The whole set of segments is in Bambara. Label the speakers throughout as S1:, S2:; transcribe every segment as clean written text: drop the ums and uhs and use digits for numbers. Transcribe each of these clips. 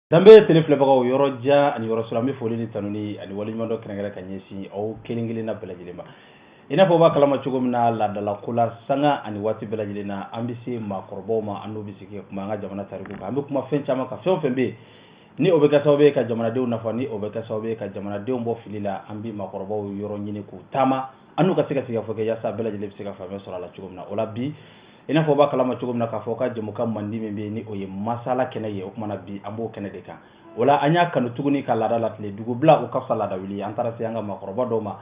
S1: Danbe telefilɛbagaw yɔrɔ jan ani yɔrɔ sɔrɔ an bɛ foli ni tanuni ani waliɲumandɔ kɛrɛnkɛrɛn ka ɲɛsin aw kelen kelen na bɛɛ lajɛlen ma i n'a fɔ b'a kalama cogo min na laadala ko la sanga ani waati bɛɛ lajɛlen na an bɛ se maakɔrɔbaw ma an n'u bɛ sigi kuma an ka jamana tariku kan an bɛ kuma fɛn caman kan fɛn o fɛn bɛ yen ni o bɛ kɛ sababu ye ka jamanadenw nafa ni o bɛ kɛ sababu ye ka jamanadenw bɔ fili la an bɛ maakɔrɔbaw yɔrɔ ɲini k'u taama an n'u ka se ka sigikafɔ kɛ yaasa bɛɛ lajɛlen bɛ se ka faamuya sɔrɔ a la cogo min na o la bi i n'a fɔ b'a kalama cogo min na k'a fɔ ka jɛmukan mandi min bɛ yen ni o ye masala kɛnɛ ye o kumana bi an b'o kɛnɛ de kan o la an y'a kanu tuguni ka laada la tile dugubila o ka fisa laada wuli an taara se an ka maakɔrɔba dɔw ma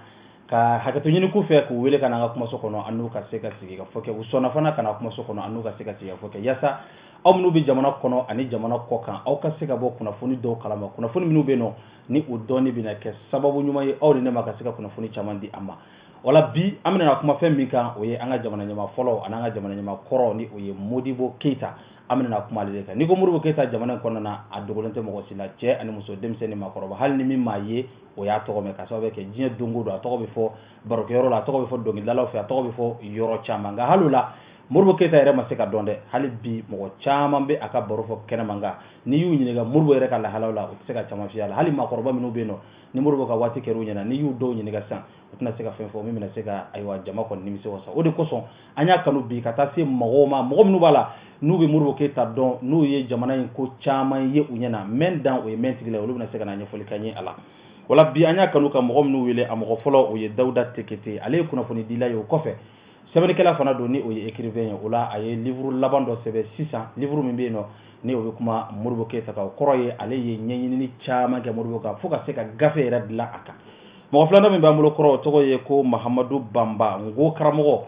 S1: ka hakɛto ɲini k'u fɛ k'u wele ka na an ka kumaso kɔnɔ an n'u ka se ka sigikafɔ kɛ u sɔnna fana ka na kumaso kɔnɔ an n'u ka se ka sigikafɔ kɛ yaasa aw minnu bɛ jamana kɔnɔ ani jamana kɔ kan aw ka se ka bɔ kunnafoni dɔw kalama kunnafoni minnu bɛ yen nɔ ni o dɔɔni bɛna kɛ sababu ɲuman ye aw ni ne ma ka se ka kunnafoni caman di an ma wala bi an bɛna kuma fɛn min kan o ye an ka jamana ɲɛmaa fɔlɔ ani an ka jamana ɲɛmaa kɔrɔ ni o ye Modibo Keyita an bɛna kuma ale de kan n'i ko Modibo Keyita jamana in kɔnɔna na a dogolen tɛ mɔgɔ si la cɛ ani muso denmisɛnnin maakɔrɔba hali ni min maa ye o y'a tɔgɔ mɛn ka sababu kɛ diɲɛ don o don a tɔgɔ bɛ fɔ barokɛyɔrɔ la a tɔgɔ bɛ fɔ dɔnkilidalaw fɛ a tɔgɔ bɛ fɔ yɔrɔ caman nka hali o la Modibo Keyita yɛrɛ ma se ka dɔn dɛ hali bi mɔgɔ caman bɛ a ka baro fɔ kɛnɛma nka n'i y'u ɲininka Modibo yɛrɛ ka lahalaw la u tɛ se ka caman f'i la hali maakɔrɔba minnu bɛ yen nɔ ni Modibo ka waati kɛra u ɲɛna n'i y'u dɔw ɲininka sisan u tɛna se ka fɛn fɔ min bɛna se ka ayiwa jama kɔni nimisi wasa o de kosɔn an y'a kanu bi ka taa se mɔgɔw ma mɔgɔ minnu b'a la n'u bɛ Modibo Keyita dɔn n'u ye jamana in ko caman ye u ɲɛna mɛn dan o ye mɛn tigi la olu bɛna se ka na ɲɛfɔli k'an ye a la wala bi an y'a kanu ka mɔgɔ minnu wele a mɔgɔ fɔlɔ o ye Dawuda Tekete ale ye kunnafoni dila ye o kɔfɛ sɛbɛnnikɛla fana don ni o ye écrivain ye o la a ye livre laban dɔ sɛbɛn sisan livre min bɛ yen nɔ ni o bɛ kuma Modibo Keyita kan o kɔrɔ ye ale ye ɲɛɲinili caman kɛ Modibo kan fo ka se ka gafe yɛrɛ dilan a kan mɔgɔ filanan min b'an bolo kɔrɔ o tɔgɔ ye ko Mahamadu Bamba Ngo karamɔgɔ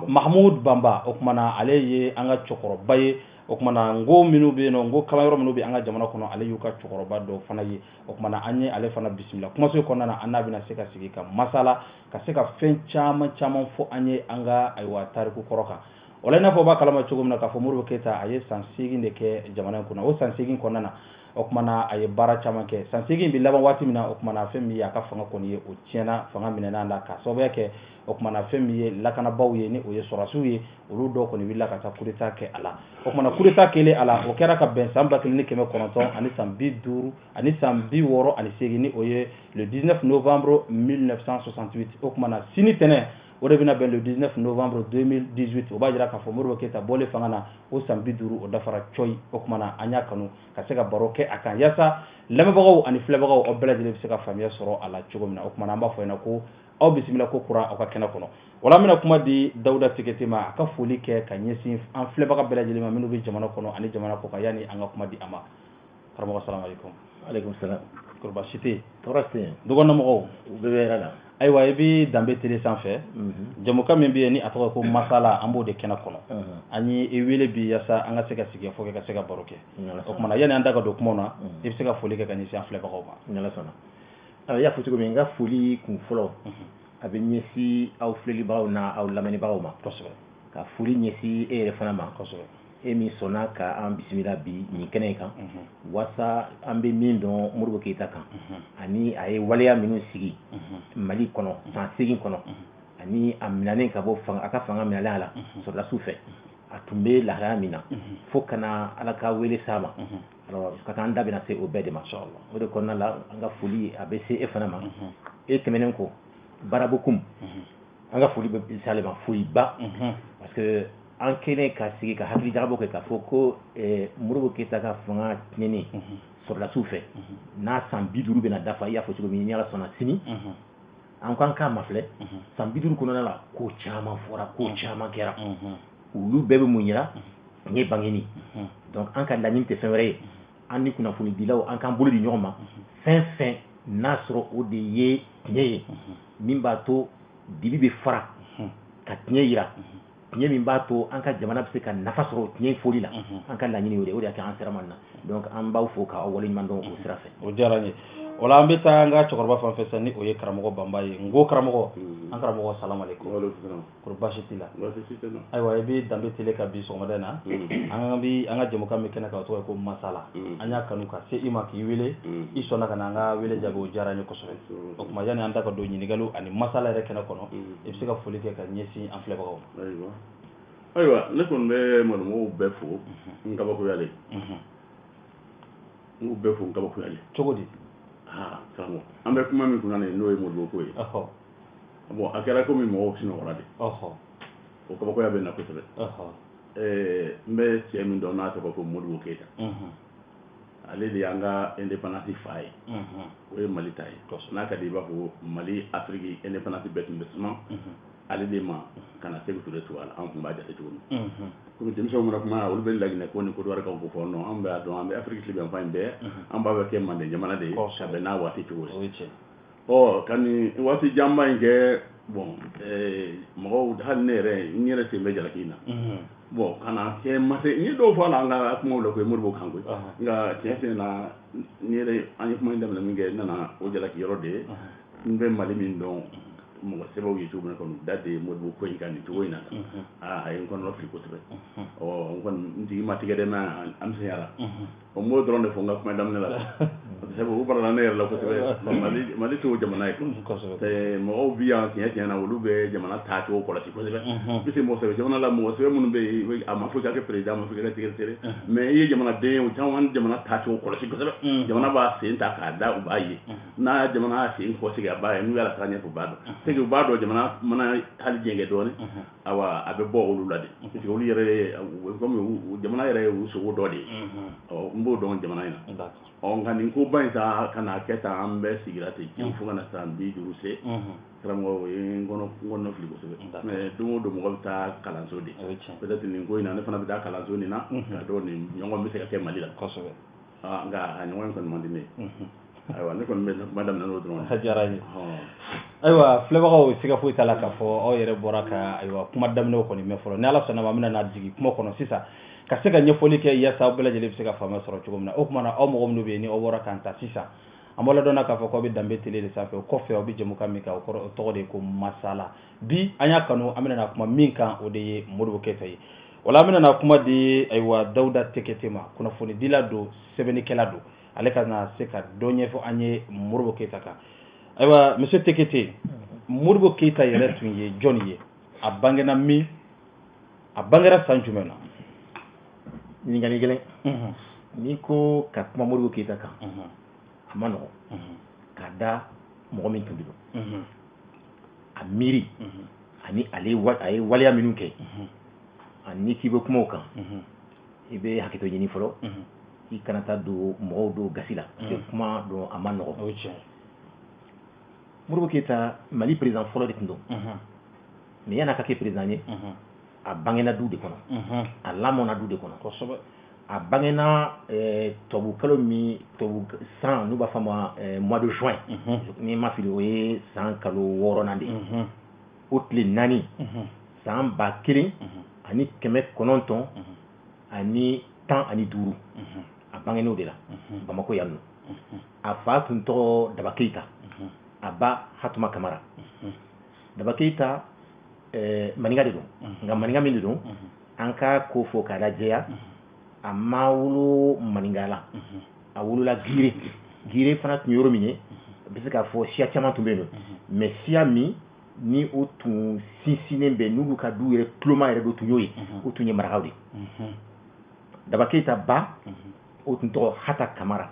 S1: Mahamud Bamba o kumana ale ye an ka cɛkɔrɔba ye o kumana Ngo minnu bɛ yen nɔ Ngo kalanyɔrɔ minnu bɛ an ka jamana kɔnɔ ale y'u ka cɛkɔrɔba dɔ fana ye o kumana an ye ale fana bisimila kumaso kɔnɔna na an n'a bɛna se ka sigi ka masala ka se ka fɛn caman caman fɔ an ye an ka ayiwa tariku kɔrɔ kan o la i n'a fɔ b'a kalama cogo min na k'a fɔ Modibo Keyita a ye san 8 de kɛ jamana in kɔnɔ o san 8 kɔnɔna na o kumana a ye baara caman kɛ san 8 bɛ laban waati min na o kumana fɛn min ye a ka fanga kɔni ye o tiɲɛna fanga minɛna la ka sababuya kɛ o kumana fɛn min ye lakanabaaw ye ni o ye sɔrɔdasiw ye olu dɔw kɔni wulila ka taa coup d'état kɛ a la o kumana coup d'état kɛlen a la o kɛra ka bɛn san 1900 ani san 50 ani san 68 ni o ye le 19 novembre 1968 o kumana sini tɛnɛn o de bɛna bɛn le 19 novembre 2018 o b'a jira k'a fɔ Modibo Keyita bɔlen fanga na o san 50 o dafara coyi o kumana an y'a kanu ka se ka baro kɛ a kan yaasa lamɛnbagaw ani filɛbagaw aw bɛɛ lajɛlen bɛ se ka faamuya sɔrɔ a la cogo min na o kumana an b'a fɔ ɲɛna ko aw bisimila ko kura aw ka kɛnɛ kɔnɔ wala an bɛna kuma di Dawuda Tekete ma a ka foli kɛ ka ɲɛsin an filɛbaga bɛɛ lajɛlen ma minnu bɛ jamana kɔnɔ ani jamana kɔ kan yanni an ka kuma di a ma karamɔgɔ salamu aleykum.
S2: Aleykum salam.
S1: Kɔri baasi tɛ yen.
S2: Tɔɔrɔ tɛ yen.
S1: dɔgɔnɔmɔgɔw
S2: u bɛɛ bɛ hɛrɛ la.
S1: ayiwa i bɛ Danbe télé sanfɛ jamukan min bɛ yen ni a tɔgɔ ye ko masala an b'o de kɛnɛ kɔnɔ an ye i wele bi yaasa an ka se ka sigikafɔ kɛ ka se ka baro kɛ o kumana yanni an da ka don kumaw na i bɛ se ka foli kɛ ka ɲɛsin an filɛbagaw ma.
S2: Ni Ala sɔnna. I y'a fɔ cogo min n ka foli kun fɔlɔ a bɛ ɲɛsin aw filɛlibagaw na aw lamɛnnibagaw ma
S1: kosɛbɛ
S2: ka foli ɲɛsin e yɛrɛ fana ma
S1: kosɛbɛ
S2: e min sɔnna ka an bisimila bi nin kɛnɛ in kan waasa an bɛ min dɔn Modibo Keyita kan ani a ye waleya minnu sigi Mali kɔnɔ san 8 kɔnɔ ani a minɛnen ka bɔ a ka fanga minɛlen a la sɔrɔdasiw fɛ a tun bɛ lahalaya min na fo kana Ala ka wele s'a ma ka taa an da bɛna se o bɛɛ de ma o de kɔnɔna la an ka foli a bɛ se e fana ma e tɛmɛnen kɔ barabokum an ka foli bɛ se ale ma foliba parce que an kɛlen ka sigi ka hakili jagabɔ kɛ k'a fɔ ko Modibo Keyita ka fanga tiɲɛni sɔrɔdasiw fɛ n'a san 50 bɛna dafa i y'a fɔ cogo min ni Ala sɔnna sini an k'an k'a ma filɛ san 50 kɔnɔna la ko caman fɔra ko caman kɛra olu bɛɛ bɛ mun yira n ye bangeni donc an ka laɲini tɛ fɛn wɛrɛ ye an ni kunnafoni dilaw an k'an bolo di ɲɔgɔn ma fɛn fɛn n'a sɔrɔ o de ye tiɲɛ ye min b'a to dibi bɛ fara ka tiɲɛ yira tiɲɛ min b'a to an ka jamana bɛ se ka nafa sɔrɔ tiɲɛ foli la an ka laɲini o de y'a kɛ an sera man na donc an b'aw fo k'aw waleɲuman dɔn o sira fɛ.
S1: O diyara n ye o la an bɛ taa an ka cɛkɔrɔba fan fɛ sisan ni o ye karamɔgɔ Bamba ye Ngo karamɔgɔ an karamɔgɔ salamu aleykum. Kɔri baasi t'i la. ayiwa i bɛ Danbe télé kan bi sɔgɔmada in na an ka jamukan min kɛnɛ kan o tɔgɔ ye ko masala an y'a kanu ka se i ma k'i wele i sɔnna ka na an ka wele jaabi o diyara n ye kosɛbɛ o tuma yanni an da ka don ɲininkaliw ani masala yɛrɛ kɛnɛ kɔnɔ i bɛ se ka foli kɛ ka ɲɛsin an filɛbagaw ma.
S3: ayiwa ne kɔni bɛ manumɔgɔw bɛɛ fo n kabakoyalen n'u bɛɛ fo n kabakuyali
S1: cogo di
S3: karamɔgɔ an bɛ kuma min kunna nin n'o ye Modibo ko ye bon a kɛra komi mɔgɔw sinɔgɔra de o kabakoya bɛ na kosɛbɛ n bɛ cɛ min dɔn n'a tɔgɔ ko Modibo Keyita ale de y'an ka indépendance fa ye o ye Mali ta ye n'a ka di i b'a fɔ Mali Afrique indépendance bɛɛ tun bɛ suma ale de ma ka na Sékou Touré to a la an tun b'a jate cogo min komi denmisɛnw mana kuma olu bɛ Laginɛ ko ni Côte d'Ivoire kan ko fɔ non an b'a dɔn an bɛ Afrique tilebinyanfan in bɛɛ an b'a bɛ kɛ Manden jamana de ye ka bɛn n'a waati cogo ye ka nin waati janba in kɛ bon mɔgɔw hali ne yɛrɛ n yɛrɛ sen bɛ jalaki in na bon ka na kɛ ma se n ye dɔw fɔ a la an ka kumaw la koyi Modibo kan koyi nka tiɲɛ tiɲɛ na n yɛrɛ an ye kuma in daminɛ min kɛ n nana o jalaki yɔrɔ de ye n bɛ Mali min dɔn mɔgɔ sɛbɛnw ye cogo min na kɔni da de Modibo ko in kan nin cogo in na a ye n kɔnɔ fili kosɛbɛ n kɔni n jigi ma tigɛ dɛ mɛ an bɛ se yala o m'o dɔrɔn de fɔ n ka kuma daminɛ la sabu u barala ne yɛrɛ la kosɛbɛ Mali t'o jamana ye mɔgɔw bi yan tiɲɛ tiɲɛ na olu bɛ jamana taacogo kɔlɔsi kosɛbɛ bi se mɔgɔ sɛbɛn jamana la mɔgɔ sɛbɛn minnu bɛ yen a ma fɔ k'a kɛ président ma fɔ k'a kɛ secrétaire mais i ye jamanaden ye o caman jamana taacogo kɔlɔsi kosɛbɛ jamana b'a sen ta k'a da u b'a ye n'a jamana y'a sen kɔsegin a b'a ye n'u y'a taga ɲɛfɛ u b'a dɔn c'est que u b'a dɔn jamana mana hali jɛngɛ dɔɔnin awa a bɛ bɔ olu la de parce que olu yɛrɛ comme jamana yɛrɛ ye u sogo dɔ de ye n b'o dɔn jamana in na nka nin ko ba in sa ka na kɛ tan an bɛɛ sigira ten diɲɛ fo ka na san 50 se karamɔgɔ o ye n kɔnɔ fili kosɛbɛ mais don o don mɔgɔ bɛ taa kalanso de peut-être nin ko in na ne fana bɛ taa kalanso nin na ka dɔn nin ɲɔgɔn bɛ se ka kɛ Mali la nka a ɲɔgɔn in kɔni man di ne ye ayiwa ne kɔni bɛ kuma daminɛ n'o dɔrɔn
S1: a diyara n ye ayiwa filɛbagaw siga foyi t'a la k'a fɔ aw yɛrɛ bɔra ka ayiwa kuma daminɛw kɔni mɛn fɔlɔ ni Ala sɔnna ma an bɛna n'a jigin kuma kɔnɔ sisan ka se ka ɲɛfɔli kɛ yaasa aw bɛɛ lajɛlen bɛ se ka faamuya sɔrɔ cogo min na o tuma na aw mɔgɔ minnu bɛ yen ni aw bɔra k'an ta sisan an bɔra dɔn na k'a fɔ k'aw bɛ Danbe télé de sanfɛ o kɔfɛ aw bɛ jɛmukan min kan o tɔgɔ de ye ko Masala bi an y'a kanu an bɛna kuma min kan o de ye Modibo Keyita ye wala an bɛna kuma di ayiwa Dawuda Tekete ma kunnafonidila don sɛbɛnnikɛla don ale ka na se ka dɔ ɲɛfɔ an ye Modibo Keyita kan ayiwa monsieur Tekete Modibo Keyita yɛrɛ tun ye jɔn ye a bangena min a bangera san jumɛn na
S2: ɲininkali gɛlɛn n'i ko ka kuma Modibo Keyita kan a ma nɔgɔn k'a da mɔgɔ min tun bɛ don a miiri ani a ye waleya minnu kɛ ani k'i bɛ kuma o kan i bɛ hakɛto ɲini fɔlɔ i kana taa don mɔgɔw don gasi la parce que kuma don a ma nɔgɔn Modibo Keyita Mali président fɔlɔ de tun don mais yan'a ka kɛ président ye a bangena du de kɔnɔ a lamɔna du de kɔnɔ a bangena tubabukalo min tubabu san n'u b'a fɔ ma mois de juin n'i ma fili o ye san kalo 6nan de ye o tile 4 san 1000 ani 900 ani 15 a bangen'o de la Bamako yan nɔ a fa tun tɔgɔ Daba Keyita a ba Hatuma Kamara Daba Keyita maninka de don nka maninka min de don an ka ko fɔ k'a lajɛya a ma wolo maninka la a wolola Gire fana tun yɔrɔ min ye bɛ se k'a fɔ siya caman tun bɛ yen mais siya min ni o tun sinsinnen bɛ n'olu ka du yɛrɛ tuloma yɛrɛ do tun y'o ye o tun ye marakaw de Daba Keyita ba o tun tɔgɔ Hata Kamara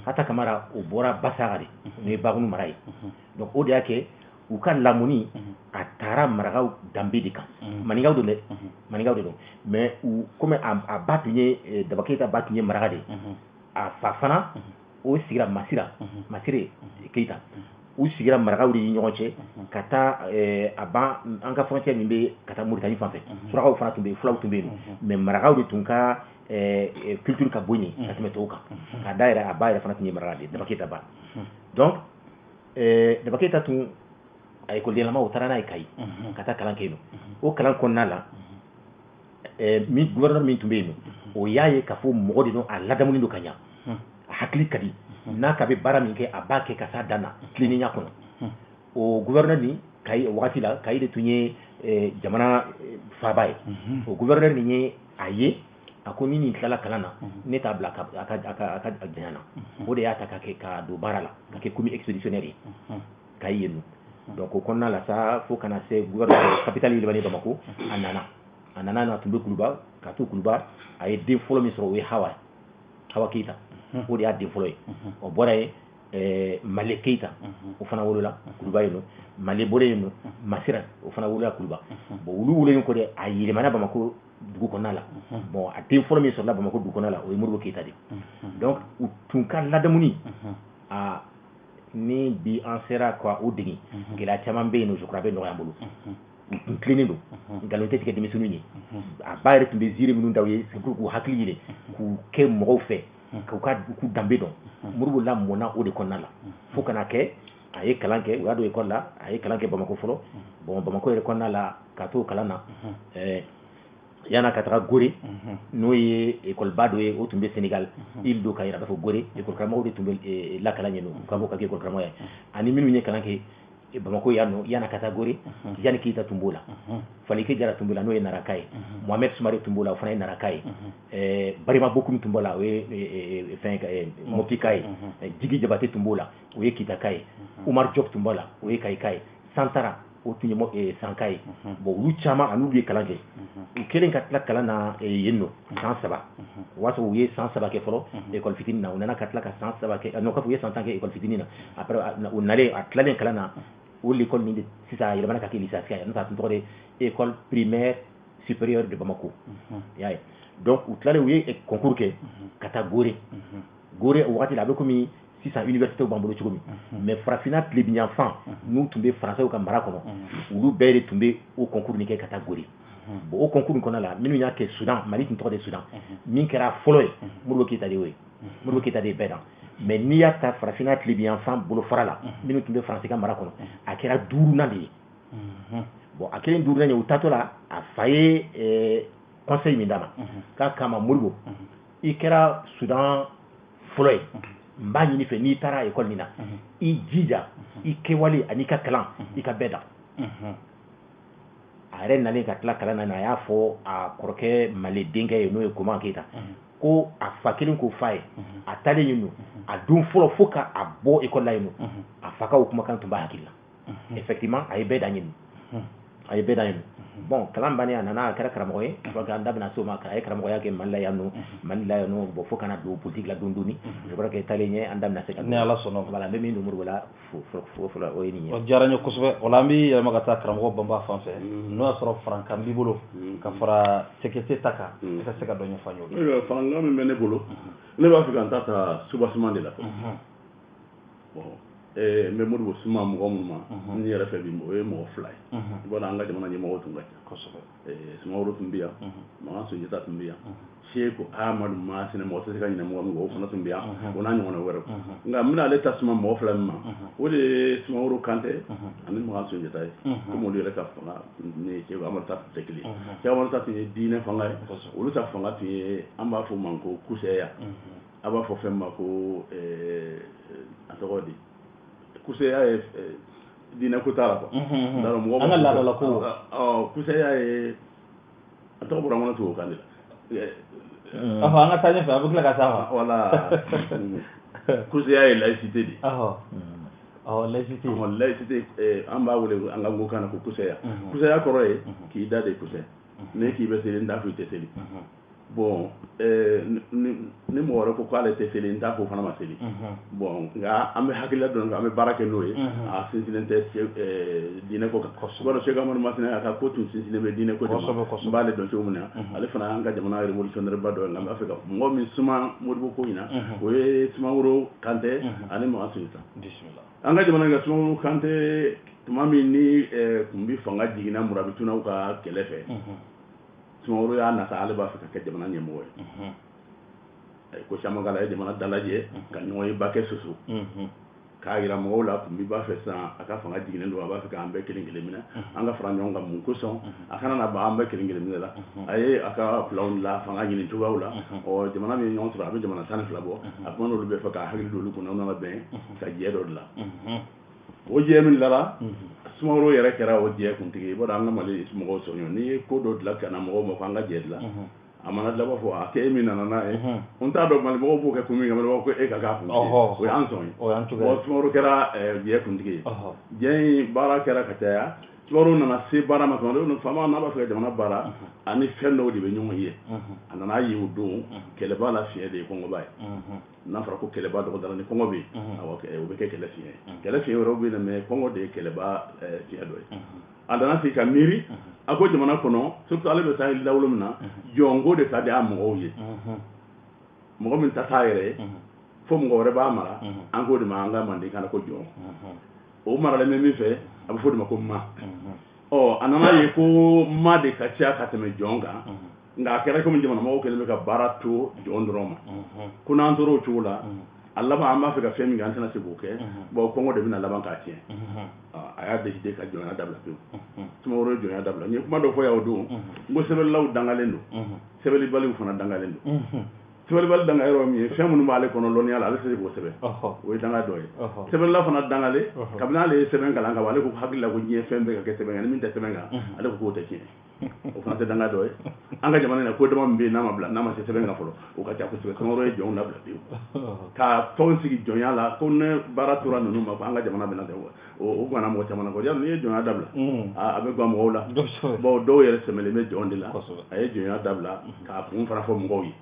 S2: Hata Kamara o bɔra Basaga de n'o ye Bagunu mara ye donc o de y'a kɛ u ka lamɔni a taara marakaw danbe de kan maninkaw don dɛ maninkaw de don mais comme a ba tun ye Daba Keyita ba tun ye maraka de a fa fana o sigira Masire Keyita u sigira marakaw de ni ɲɔgɔn cɛ ka taa a ban an ka frontière min bɛ ka taa Moritani fan fɛ surakaw fana tun bɛ yen fulaw tun bɛ yen mais marakaw de tun ka culture ka bon ye ka tɛmɛ tɔw kan ka da yɛrɛ a ba yɛrɛ fana tun ye maraka de Daba Keyita ba donc Daba Keyita tun a écoledenya o taara n'a ye Kayi ka taa kalan kɛ yen o kalan kɔnɔna la gouverneur min tun bɛ yen o y'a ye k'a fɔ mɔgɔ de don a ladamunen don ka ɲa a hakili ka di n'a ka bɛ baara min kɛ a b'a kɛ ka s'a dan na tilennenya kɔnɔ o gouverneur ni Kayi o wagati la Kayi de tun ye jamana faaba ye o gouverneur nin ye a ye a ko ni nin tilala kalan na ne t'a bila a ka janya na o de y'a ta ka don baara la ka kɛ commis expéditionnaire ye Kayi yen donc o kɔnɔna la sa fo kana se gouverneur capitale yɛlɛmani Bamako a nana tun bɛ Kuluba ka to Kuluba a ye den fɔlɔ min sɔrɔ o ye Hawa Keyita o de y'a den fɔlɔ ye o bɔra ye Male Keita o fana wolola Kuluba yen nɔ Male bɔra yen nɔ Masira o fana wolola Kuluba bon olu wololen kɔ dɛ a yɛlɛmana Bamako dugu kɔnɔna la bon a den fɔlɔ min sɔrɔla Bamako dugu kɔnɔna la o ye Modibo Keita de donc u tun ka ladamuni a ni bi an sera ka o degi gɛlɛya caman bɛ yen nɔ je crois a bɛ nɔgɔya an bolo u tun tilennen don nkalon tɛ tigɛ denmisɛnninw ye a ba yɛrɛ tun bɛ ziiri minnu da u ye c'est pour k'u hakili yɛlɛ k'u kɛ mɔgɔw fɛ k'u danbe dɔn Modibo lamɔna o de kɔnɔna la fo kana kɛ a ye kalan kɛ u y'a don école la a ye kalan kɛ Bamako fɔlɔ bon Bamako yɛrɛ kɔnɔna la ka t'o kalan na yana ka taga Gorée n'o ye école ba dɔ ye o tun bɛ Sénégal il do ka yira k'a fɔ Gorée école karamɔgɔw de tun bɛ lakalan yen nɔ u ka bɔ ka kɛ école karamɔgɔ ye ani minnu ye kalan kɛ Bamako yan nɔ yana ka taa Gorée Tijani Keita tun b'o la Falike Jara tun b'o la n'o ye Naraka ye Mohamed Soumare tun b'o la o fana ye Naraka ye Barima Bokoum tun b'o la o ye Mopti-ka ye Djigi Jabate tun b'o la o ye Kita-ka ye Umar Diop tun b'o la o ye Kayika ye Santara o tun ye Sanka ye bon olu caman an'u ye kalan kɛ u kɛlen ka tila kalan na yen nɔ san 3 o b'a sɔrɔ u ye san 3 kɛ fɔlɔ école fitinin na u nana ka tila ka san 3 kɛ non k'a fɔ u ye san 10 kɛ école fitinin na après u nalen a tilalen kalan na o l'école min de sisan a yɛlɛmana ka kɛ lycée ye n'o tɛ a tun tɔgɔ de école primaire supérieure de Bamako y'a ye donc u tilalen u ye concours kɛ ka taa Gorée Gorée o wagati la a bɛ komi sisan université b'an bolo cogo min mais farafinna tilebiyanfan n'u tun bɛ faransɛw ka mara kɔnɔ olu bɛɛ de tun bɛ o concours nin kɛ ka taa Gorée bon o concours nin kɔnɔna la minnu y'a kɛ Soudan Mali tun tɔgɔ de Soudan min kɛra fɔlɔ ye Modibo Keita de y'o ye Modibo Keita de ye bɛɛ dan mais n'i y'a ta farafinna tilebiyanfan bolofara la minnu tun bɛ faransɛ ka mara kɔnɔ a kɛra 4nan de ye bon a kɛlen 4nan ye u taatɔ la a fa ye conseil min d'a ma k'a kama Modibo i kɛra Soudan fɔlɔ ye n b'a ɲini fɛ n'i taara école nin na i jija i kɛwale ani ka kalan i ka bɛɛ dan a yɛrɛ nalen ka tila kalan na a y'a fɔ a kɔrɔkɛ Male denkɛ ye n'o ye Koma Keita ko a fa kelen k'o f'a ye a taalen yen nɔ a don fɔlɔ fo ka a bɔ école la yen nɔ a fa ka o kumakan tun b'a hakili la effectivement a ye bɛɛ dan yen nɔ a ye bɛɛ dan yen nɔ bon kalan bannen a nana a kɛra karamɔgɔ ye je crois que an da bɛna se o ma a ye karamɔgɔya kɛ Mali la yan nɔ bon fo kana don politique la dɔɔni dɔɔni je crois que taalen ɲɛ an da bɛna se ka
S1: ni Ala sɔnna
S2: voilà n bɛ min don Modibo la fɔlɔ o ye nin ye
S1: o diyara n ye kosɛbɛ o la an bɛ yɛlɛma ka taa karamɔgɔ Banba fan fɛ n'o y'a sɔrɔ farankan b'i bolo ka fara CKT ta kan i ka se ka dɔ ɲɛfɔ an ye
S3: farankan min bɛ ne bolo ne b'a fɛ ka n ta ta soubassement de la bon n bɛ Modibo suma mɔgɔ minnu ma n yɛrɛ fɛ bi o ye mɔgɔ 2 ye i b'a dɔn an ka jamana ɲɛmɔgɔ tun ka ca kosɛbɛ Sumaworo tun bɛ yan Makan Sunjata tun bɛ yan Seku Amadu Masina mɔgɔ tɛ se ka ɲinɛ mɔgɔ min kɔ o fana tun bɛ yan o n'a ɲɔgɔnna wɛrɛw nka n bɛna ale ta suma mɔgɔ 2 min ma o de ye Sumaworo Kantɛ ani Makan Sunjata ye komi olu yɛrɛ ka fanga ni Seku Amadu ta tun tɛ kelen ye Seku Amadu ta tun ye diinɛ fanga ye olu ta fanga tun ye an b'a fɔ o ma ko kusɛya a b'a fɔ fɛn ma ko a tɔgɔ di kusɛya ye diinɛ ko t'a la quoi an
S1: ka laadala ko
S3: kusɛya ye a tɔgɔ bɔra n kɔnɔ tubabu kan de la
S1: an ka taa ɲɛfɛ a bɛ tila ka taa
S3: voilà kusɛya ye laïcité de
S1: laïcité
S3: an b'a wele an ka nkokan na ko kusɛya kusɛya kɔrɔ ye k'i da de kusɛ ne k'i bɛ seli n t'a fɔ i tɛ seli bon ni mɔgɔ wɛrɛ ko k'ale tɛ seli n t'a fɔ o fana ma seli bon nka an bɛ hakilila dɔrɔn an bɛ baara kɛ n'o ye a sinsinnen tɛ diinɛ ko kan i b'a dɔn Seku Amadu Masina a ka ko tun sinsinnen bɛ diinɛ ko de ma n b'ale dɔn cogo min na ale fana y'an ka jamana révolutionnaire ba dɔ ye nka n b'a fɛ ka mɔgɔ min suma Modibo ko in na o ye Sumaworo Kantɛ ani Makan Sunjata an ka jamana in ka Sumaworo Kantɛ tuma min ni tun bɛ fanga jiginna Murabitunaw ka kɛlɛ fɛ Sumaworo y'a nata ale b'a fɛ ka kɛ jamana ɲɛmɔgɔ ye ko caman k'ala a ye jamana dalajɛ ka ɲɔgɔn ye ba kɛ soso k'a jira mɔgɔw la tun b'a fɛ sisan a ka fanga jiginnen don a b'a fɛ k'an bɛɛ kelen kelen minɛ an ka fara ɲɔgɔn kan mun kosɔn a kana na ban an bɛɛ kelen kelen minɛ la a ye a ka filaw la fanga ɲini cogoyaw la jamana min ɲɔgɔn sɔrɔ a bɛ jamana 12 bɔ a kuma n'olu bɛ fɛ k'a hakili don olu kunna u nana bɛn ka jɛ dɔ dilan o jɛ min dilara Sumaworo yɛrɛ kɛra o jɛ kuntigi i b'a dɔn an ka Mali mɔgɔw sɔrɔ n'i ye ko dɔ dilan ka na mɔgɔw ma ko an ka jɛ dilan a mana dilan b'a fɔ a kɛ e min nana n'a ye n t'a dɔn Mali mɔgɔw b'o kɛ kun min kama b'a fɔ ko e ka k'a kuntigi o y'an sɔn ye Sumaworo kɛra jɛ kuntigi ye jɛ in baara kɛra ka caya Sumaworo nana se baara ma tuma faama n'a b'a fɛ ka jamana baara ani fɛn dɔw de bɛ ɲɔgɔn ye a nana ye o don kɛlɛba la fiɲɛ de ye kɔngɔba ye n'a fɔra ko kɛlɛba dɔgɔdara ni kɔngɔ bɛ yen o bɛ kɛ kɛlɛ fiɲɛ ye kɛlɛ fiɲɛ wɛrɛw bɛ yen mais kɔngɔ de ye kɛlɛba fiɲɛ dɔ ye a nana se ka miiri a ko jamana kɔnɔ surtout ale bɛ taa lawolo min na jɔnko de ka di a mɔgɔw ye mɔgɔ min ta t'a yɛrɛ ye fo mɔgɔ wɛrɛ b'a mara an k'o de ma an ka manden kana ko jɔn o maralen bɛ min fɛ a bɛ fɔ o de ma ko ma a nana ye ko ma de ka ca ka tɛmɛ jɔn kan nka a kɛra komi jamana mɔgɔw kɛlen bɛ ka baara to jɔn dɔrɔn ma ko n'an tora o cogo la a laban an b'a fɛ ka fɛn min kɛ an tɛna se k'o kɛ bon kɔngɔ de bɛna laban k'a tiɲɛ a y'a décidé ka jɔnya dabila pewu Sumaworo ye jɔnya dabila n ye kuma dɔ fɔ yan o don n ko sɛbɛnnilaw dangalen don sɛbɛnnibaliw fana dangalen don sɛbɛnnibali danga yɔrɔ min ye fɛn minnu b'ale kɔnɔ lɔnniya la ale tɛ se k'o sɛbɛn o ye danga dɔ ye sɛbɛnnila fana dangale kabini ale ye sɛbɛn kalan ka bɔ ale ko hakili la ko diɲɛ fɛn bɛɛ ka kɛ sɛbɛn kan ni min tɛ sɛbɛn kan ale ko k'o tɛ tiɲɛ o fana tɛ danga dɔ ye an ka jamana in na ko dama min bɛ yen n'a ma se sɛbɛn kan fɔlɔ o ka ca kosɛbɛ Sumaworo ye jɔnw labila pewu ka tɔnw sigi jɔnya la ko ne baara tora ninnu ma ko an ka jamana bɛna tɛ o kumana mɔgɔ caman na ko yali n'i ye jɔnya dabila a bɛ gan mɔgɔw la bon dɔw yɛrɛ sɛmɛlen bɛ jɔn de la a ye jɔnya dabila k'a kun fana fɔ mɔgɔw ye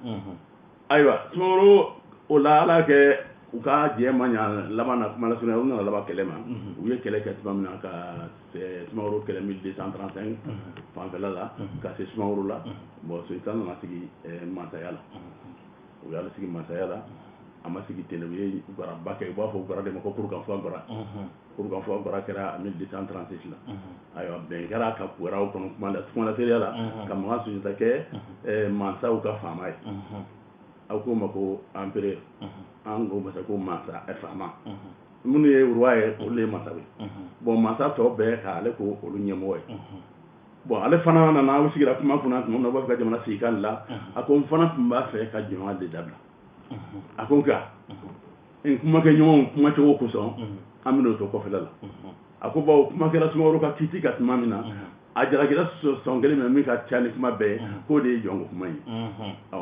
S3: ayiwa Sumaworo o la ala kɛ u ka jɛ ma ɲa laban na kuma lasurunya u nana laban kɛlɛ ma u ye kɛlɛ kɛ tuma min na ka Sumaworo kɛlɛ 1235 fanfɛla la ka se Sumaworo la bon Sultan nana sigi masaya la u y'ale sigi masaya la a ma sigi ten u ye garaba kɛ u b'a fɔ gara de ma ko Kurukanfuga Gara Kurukanfuga Gara kɛra 1236 la ayiwa bɛn kɛra ka kuwɛraw kɔnɔ kuma la teriya la ka Makan Sunjata kɛ mansaw ka faama ye aw ko ma ko empereur an ko masa ko masa faama minnu ye roi ye olu ye masa ye bon masa tɔ bɛɛ k'ale ko olu ɲɛmɔgɔ ye bon ale fana nana aw sigira kuma kunna tuma min na u b'a fɛ ka jamana sigi k'ale la a ko n fana tun b'a fɛ ka jɔnya de dabila a ko nka n kumakɛ ɲɔgɔnw kumacogo kosɔn an bɛn'o to kɔfɛla la a ko bawo kuma kɛra Sumaworo ka kiiti ka tuma min na a jalakira sɔn kelen min ka ca ni kuma bɛɛ k'o de ye jɔnko kuma ye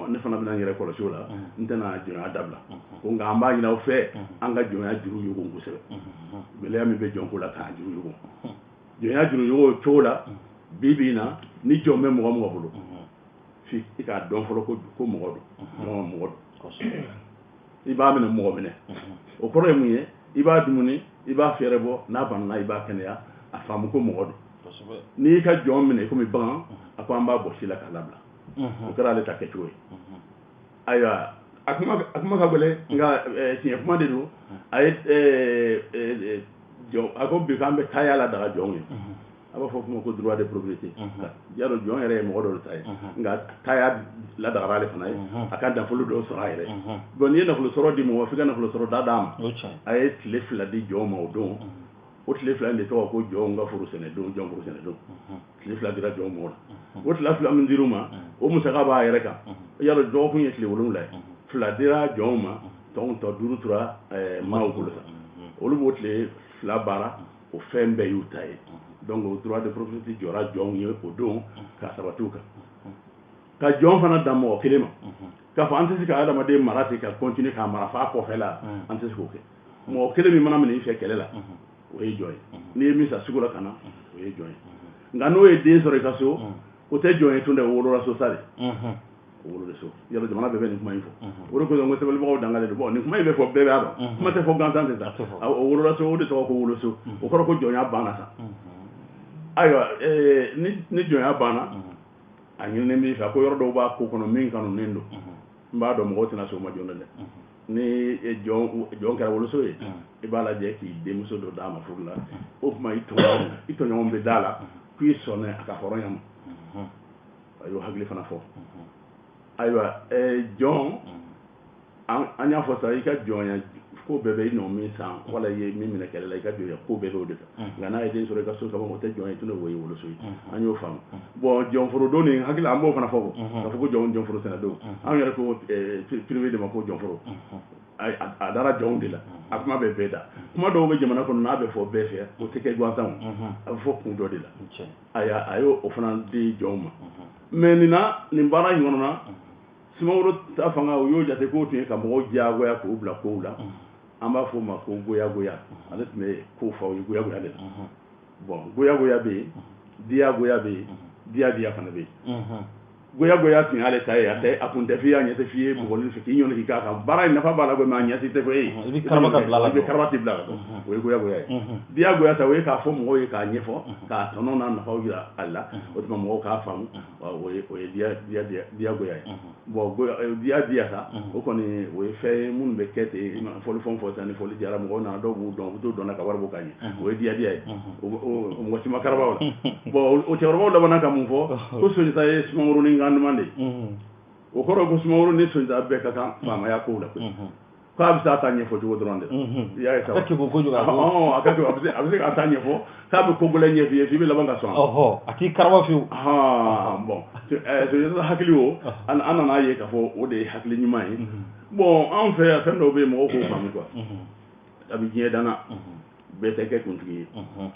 S3: ne fana bɛna n yɛrɛ kɔlɔsi o la n tɛna jɔnya dabila ko nka an b'a ɲini aw fɛ an ka jɔnya juru yogon kosɛbɛ gɛlɛya min bɛ jɔnko la k'a juru yogon jɔnya juru yogon o cogo la bi bi in na ni jɔn bɛ mɔgɔ mɔgɔ bolo f'i k'a dɔn fɔlɔ ko mɔgɔ don jɔn mɔgɔ don i b'a minɛ mɔgɔ minɛ o kɔrɔ ye mun ye i b'a dumuni i b'a fɛɛrɛ bɔ n'a banana i b'a kɛnɛya a faamu ko mɔgɔ don n'i y'i ka jɔn minɛ komi bagan a ko an b'a bɔ si la k'a labila o kɛra ale ta kɛcogo ye ayiwa a kuma ka gɛlɛn nka tiɲɛ kuma de don a ye a ko bi k'an bɛ taaya la daga jɔnw ye a b'a fɔ kuma ko droit de propriété yadɔ jɔn yɛrɛ ye mɔgɔ dɔ de ta ye nka taaya ladagara ale fana ye a ka nafolo dɔw sɔrɔ a yɛrɛ bon n'i ye nafolo sɔrɔ di mɔgɔ f'i ka nafolo sɔrɔ da d'a ma a ye tile 2 di jɔn ma o don o tile 2 in de tɔgɔ ko jɔn ka foro sɛnɛ don jɔn foro sɛnɛ don tile 2 dira jɔn ma o tile 2 min dir'u ma o musaka b'a yɛrɛ kan yadɔ dɔgɔkun ye tile 7 ye 2 dira jɔn ma tɔ 5 tora maaw bolo sa olu b'o tile 2 baara o fɛn bɛɛ y'u ta ye donc o droit de propriété jɔra jɔnw ye o don ka sabatiw kan ka jɔn fana dan mɔgɔ kelen ma k'a fɔ an tɛ se ka adamaden mara ten ka continuer k'a mara f'a kɔfɛ la an tɛ se k'o kɛ mɔgɔ kelen min mana minɛ i fɛ kɛlɛ la o ye jɔn ye n'i ye min san sugu la ka na o ye jɔn ye nka n'o ye den sɔrɔ i ka so o tɛ jɔn ye tun dɛ o wolola so sa de o wolola so yalɔ jamana bɛɛ bɛ nin kuma in fɔ o de kosɔn ko sɛbɛnnibagaw dangalen don bon nin kuma in bɛ fɔ bɛɛ b'a dɔn kuma tɛ fɔ gansan tɛ sa o wolola so o de tɔgɔ ko woloso o kɔrɔ ko jɔnya banna sa ayiwa ni jɔnya banna a ɲininen b'i fɛ ko yɔrɔ dɔw b'a ko kɔnɔ min kanunen don n b'a dɔn mɔgɔw tɛna se o ma joona dɛ ni jɔn kɛra woloso ye i b'a lajɛ k'i denmuso dɔ d'a ma furu la o tuma i tɔɲɔgɔnw bɛ da la k'i sɔnna a ka hɔrɔnya ma a y'o hakili fana fɔ ayiwa jɔn an y'a fɔ sa i ka jɔnya ko bɛɛ bɛ i nɔ min san wala i ye min minɛ kɛlɛ la i ka jɔnya ko bɛɛ bɛ o de kan nka n'a ye den sɔrɔ i ka so ka ban o tɛ jɔn ye tun o ye woloso ye an y'o faamu bon jɔnforo don nin hakili an b'o fana fɔ k'a fɔ ko jɔnforo sɛnɛdon an yɛrɛ ko privé de ma ko jɔnforo a dara jɔnw de la a kuma bɛ bɛɛ da kuma dɔw bɛ jamana kɔnɔ n'a bɛ fɔ bɛɛ fɛ o tɛ kɛ gansanw a bɛ fɔ kun dɔ de la a y'o fana di jɔnw ma mais nin baara in kɔnɔ na Sumaworo ta fanga o y'o jate k'o tun ye ka mɔgɔw diyagoya k'o bila kow la an b'a fɔ o ma ko goyagoya ale tun bɛ ko fɔ o ye goyagoya de la bon goya be dia goya be dia fana be goya tin ale tay ate akun defiya nyete fiye bugolin fi kinyo ni ka bara na fa bala go ma nyati te ko
S1: bi karabata blala
S3: bi karabati blala we goya dia goya ta we ka fo mo we ka nyefo ka tono na fa gira alla o tuma mo ka famu we dia goya bo dia sa o ko ni we fe mun be kete fo fo fo tan fo li jara mo na do bu do na ka war bo kany we dia o mo ci makaraba bo o ci warbo da bana ka mu fo ko so ni tay smawru ni ngandumande o koro ko smawru ni so da be ka kan mama ya ko la ko ka bisa tanye fo jogo dronde ya esa
S1: ka ko joga
S3: akati abise ka tanye fo ka be ko gole nye fi bi labanga so
S1: ati karwa fi
S3: bon so yo hakili o ana na ye ka fo o de hakili nyuma yi bon en fait fa ndo be mo ko fam quoi abi je dana be te ke kuntigi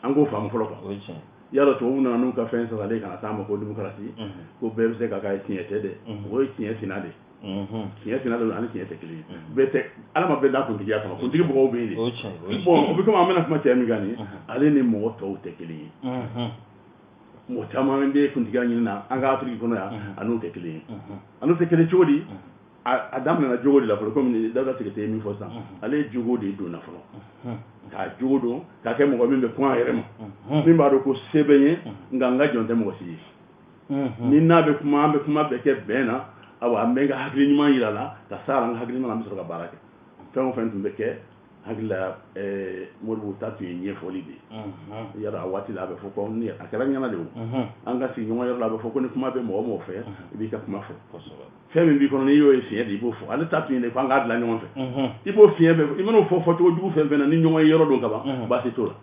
S3: an go fam folo quoi yalo to una nu ka fensa ale kana tama ko demokrasi ko be se ka ka tiete de o tiete finale tiete finale ani tiete kili be te ala ma be da kuntigi ya kama kuntigi bo be ni bon o bi ko amena kuma tiami gani ale ni mo to te kili mo tama be kuntigi ni na anga afriki kono ya anu te kili chodi adam na jogodi la folo comme dawda tigete mi fo san ale jogodi do na folo ka jogodo ka ke mo min be point yerema min ba do ko sebenye nganga jonte mo si ni na be kuma be ke bena awa menga hakli nyuma yilala ta sala nga hakli nyuma misro ka barake fengo fentum be ke hagla morbu tatu nye foli be yara wati la be foko ni akara nyana de anga si nyuma yara la be foko ni kuma be mo fe bi ka kuma fo femi bi kono ni yo e fiye di bo fo ala tatu ni ko anga la nyuma fe ibo fiye be imeno fo fo to du fe be na ni nyuma yoro do kaba ba se to la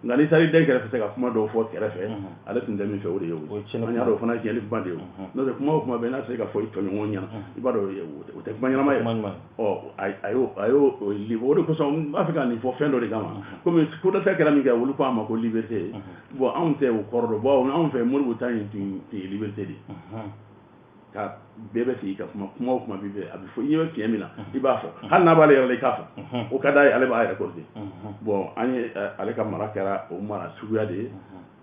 S3: ngani sari de kere fe ka kuma do fo kere fe ala tin de mi fe o de yo anya do fona jeli bande yo no de kuma be na se ka fo to nyuma nyana ibado o te kuma nyana ma o ayo libo ko so afrika ni fo fendo de gama comme ko da takera mi ga wulu ko ama ko liberté bon on te o kordo bon on fait mo bu tan ti liberté di ka bebe fi ka kuma bibe abi fo yewe fi emina iba fo hal na bale yele ka fo o kada ale ba ay recordé bon ani ale ka marakara o mara suya de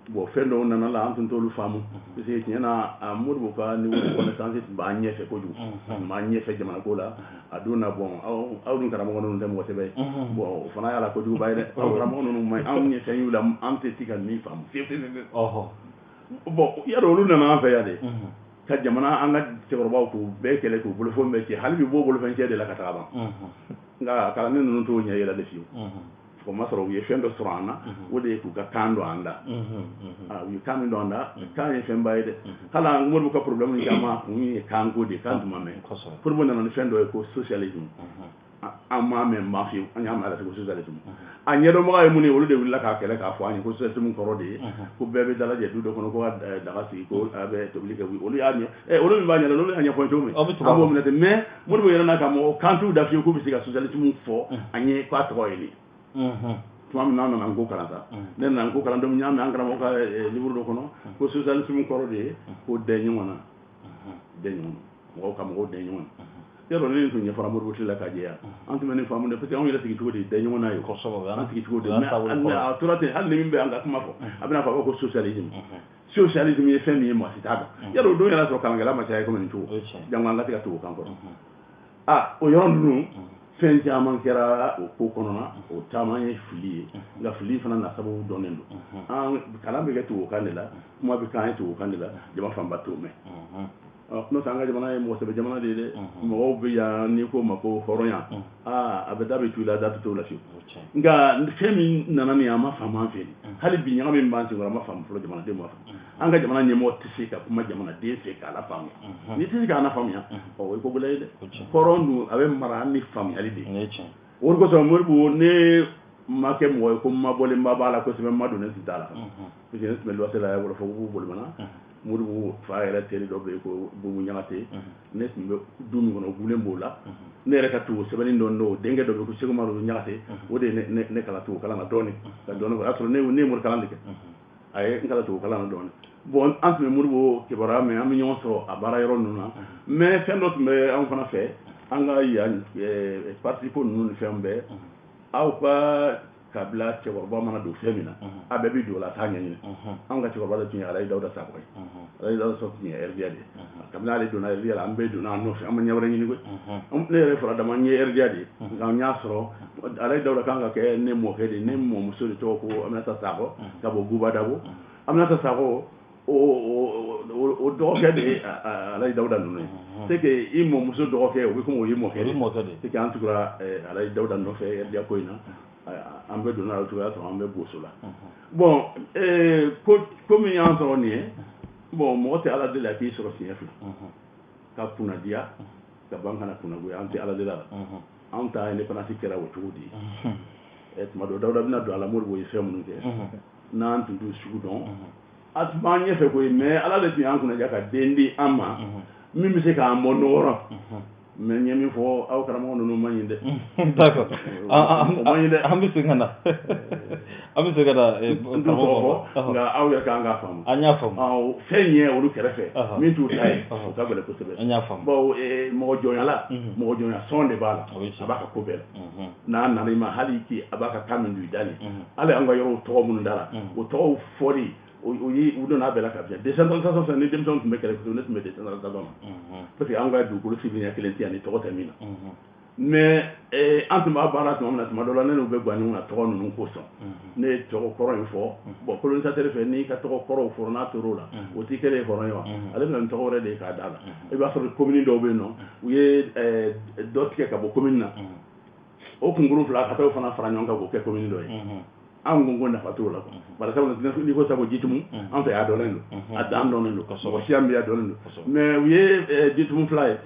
S3: bon fendo nana la antun tolu famu c'est tiena amour bu ka ni woni connaissance ba ñefe ko ju ma ñefe jamana ko la aduna bon aw dun kara mo non dem wote be bon fana yala ko ju bayde aw kara mo non may am ñefe yu la ante tika ni famu bon yaro lu nana fa yade ka jamana anga teorba ko be kele ko bolo fo meti halbi bo bolo fen de la kataba nga kala ni non to nya yela defi ko masoro ye fendo sorana wode ko ka kando anda wi kando anda kan ye fen bayde kala ngol ko problem ni gama ko ni kango de kandu mame pour bon nan fendo ko socialisme amma men mafi anya ma la ko socialisme anya do mo ay muni wolu de willa ka kele ka fo anya ko socialisme ko rode ko bebe dala je du do kono ko daga si ko abe to bi ke wi wolu anya wolu mi banya lolu anya ko to me abo mi nete mais mo do yera na ka mo kantu da fi ko bi sika socialisme fo anya ko to yeli tuam na na ngo kalanta nen na ngo kalanta nyam na ngara mo ka livre do kono ko socialisme ko rode ko de nyona mo ka mo de nyona yaro ne to nya fara mo rubuti la ka je ya antu men famu ne pete on yela tigi to de nyona yo
S1: ko so ba
S3: tigi to de na turate hal ne mimbe anga kuma fo abina fa ko socialisme ye femi ye mo sitaba yaro do yala to kangala ma chay ko men to janganga tiga to kan ko o yoro nu fen jaman kera o ko kono na o tamaye fili la fili fana na sabu donendo kala be getu kandela kuma be kan to kandela jama famba to me no sanga jamana mo sebe jamana de mo be ya ni ko mako horonya abe dabe tu la datu to la fi nga femi nana ni ama fama fe hali bi nyama be mbanti ngora ma fam flo jamana de mo anga jamana nyemo tisika kuma jamana de fe kala fam ni tisika na fam ya o ko bulede korondu abe mara ni fam ali de wor ko so morbu ne make mo ko ma bole mbabala ko sebe madu ne sitala ko je ne lo sela ya wala fo bu bol mana murbu faayra tele do be ko bu mu ñamate ne mbe dum ngono gulen bola ne reka tu sebani don no denge do be ko sego maru ñamate wode ne kala tu kala na doni ka doni ko asro ne mur kala ndike ay kala tu kala na doni bon antme murbu ke bara me am ñon so abara yoro nuna mais fen dot me am fana fe anga ya parti ko nun fembe aw pa kabila cɛkɔrɔba mana don fɛn min na a bɛɛ bi don la t'a ɲɛɲini an ka cɛkɔrɔba de tun ye Alaji Dawuda Sakɔ ye Alaji Dawuda Sakɔ tun ye RDA de kabila ale donna RDA la an bɛɛ donna a nɔfɛ an ma ɲɛ wɛrɛ ɲini koyi ne yɛrɛ fɔra dama n ye RDA de nka n y'a sɔrɔ Alaji Dawuda kan ka kɛ ne mɔkɛ de ne mɔmuso de tɔgɔ ko Aminata Sakɔ ka bɔ Buba Dabo Aminata Sakɔ o dɔgɔkɛ de ye Alaji Dawuda ninnu ye c'est que i mɔmuso dɔgɔkɛ o bɛ komi o y'i mɔkɛ de c'est que an tugura Alaji Dawuda nɔfɛ RDA ko in na an bɛ donna la cogoya sɔrɔ an bɛ boso la bon ko min y'an sɔrɔ nin ye bon mɔgɔ tɛ Ala deli a k'i sɔrɔ siɲɛ fila ka kunnadiya ka ban kana kunnagoya an tɛ Ala deli la an ta indépendance kɛra o cogo di tuma dɔ Dawuda bɛna don a la Modibo ye fɛn minnu kɛ n'an tun t'u sugu dɔn a tun b'an ɲɛfɛ koyi mais Ala de tun y'an kunnadiya ka den di an ma min bɛ se k'an bɔ nɔgɔra mais n ye min fɔ aw karamɔgɔ ninnu man ɲi dɛ
S1: d'accord
S3: man ɲi dɛ
S1: an bɛ segin ka na an bɛ segin ka na
S3: karamɔgɔ nka aw yɛrɛ k'an k'a faamu
S1: an y'a faamu
S3: fɛn ye olu kɛrɛfɛ min t'u ta ye o ka gɛlɛn kosɛbɛ
S1: an y'a faamu
S3: bon mɔgɔ jɔnyala mɔgɔ jɔnya sɔn de b'a la a b'a ka ko bɛɛ la n'a nana i ma hali ki a b'a ka kan min don i da nin hali an ka yɔrɔw tɔgɔ minnu da la o tɔgɔw fɔli u donna a bɛɛ la ka fiɲɛ décentralisation fɛ ni denmisɛnw tun bɛ kɛlɛ ne tun bɛ décentralisation na parce que an ka dugukolo sibiliya kelen tɛ yan ni tɔgɔ tɛ min na mais an tun b'a baara tuma min na tuma dɔ la ne n'u bɛ gan ɲɔgɔn na tɔgɔ ninnu kosɔn ne ye tɔgɔ kɔrɔ in fɔ bon colonisateur fɛ n'i ka tɔgɔ kɔrɔw fɔra n'a tor'o la o t'i kɛlen hɔrɔn ye wa ale bɛna ni tɔgɔ wɛrɛ de ye k'a d'a la i b'a sɔrɔ commune dɔw bɛ yen nɔ u ye dɔ tigɛ ka bɔ commune na o kunkuru fila ka taa fana fara ɲɔgɔn kan k'o kɛ commune dɔ ye an ko nafa t'o la bari sabu n'i ko sabu Jitumu an fɛ a dɔnnen don a dan dɔnnen don mɔgɔ si an bɛ a dɔnnen don mais u ye Jitumu fila ye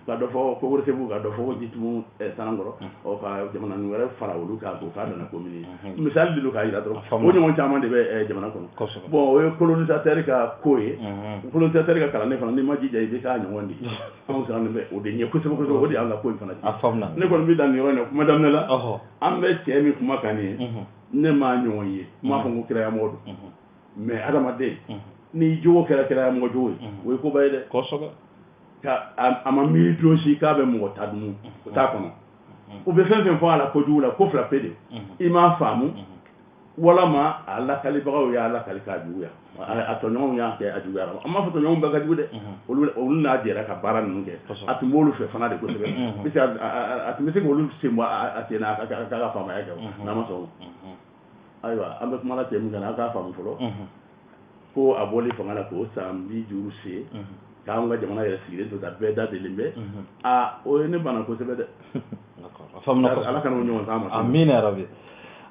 S3: ka dɔ fɔ ko Welesebugu ka dɔ fɔ ko Jitumu Sanakɔrɔ ka jamana wɛrɛ fara olu kan k'o k'a dana commune ye misali de don k'a jira dɔrɔn o ɲɔgɔn caman de bɛ jamana kɔnɔ bon o ye colonisateur ka ko ye colonisateur ka kalanden fana n'i ma jija i bɛ k'a ɲɔgɔn de ye anw siran nin bɛ o de ɲɛ kosɛbɛ kosɛbɛ o de y'an ka ko in fana ye ne kɔni bɛ dan nin yɔrɔ in na kuma daminɛ la an bɛ cɛ min kuma kan nin ye ne m'a ɲɔgɔn ye m'a fɔ ko kirayamɔgɔ don mais adamaden ni jogo kɛra kirayamɔgɔ jogo ye o ye koba ye dɛ kosɛbɛ a ma miiri don si k'a bɛ mɔgɔ ta dun o t'a kɔnɔ u bɛ fɛn fɛn fɔ a la kojugu la ko fila pe de i m'a faamu walama a lakalibagaw y'a lakali k'a juguya a tɔɲɔgɔnw y'a kɛ a juguyara an m'a fɔ tɔɲɔgɔnw bɛɛ ka jugu dɛ olu n'a jɛra ka baara ninnu kɛ a tun b'olu fɛ fana de kosɛbɛ a tun bɛ se k'olu sen bɔ a sen na a ka faamaya kɛ n'a ma sɔn ayiwa an bɛ kuma la cɛ min kan an k'a faamu fɔlɔ ko a bɔli fanga la k'o san 50 se k'an ka jamana yɛrɛ sigilen to ka bɛɛ da delen bɛ o ye ne bana kosɛbɛ dɛ ala kana o ɲɔgɔn k'an ma
S1: amina yarabi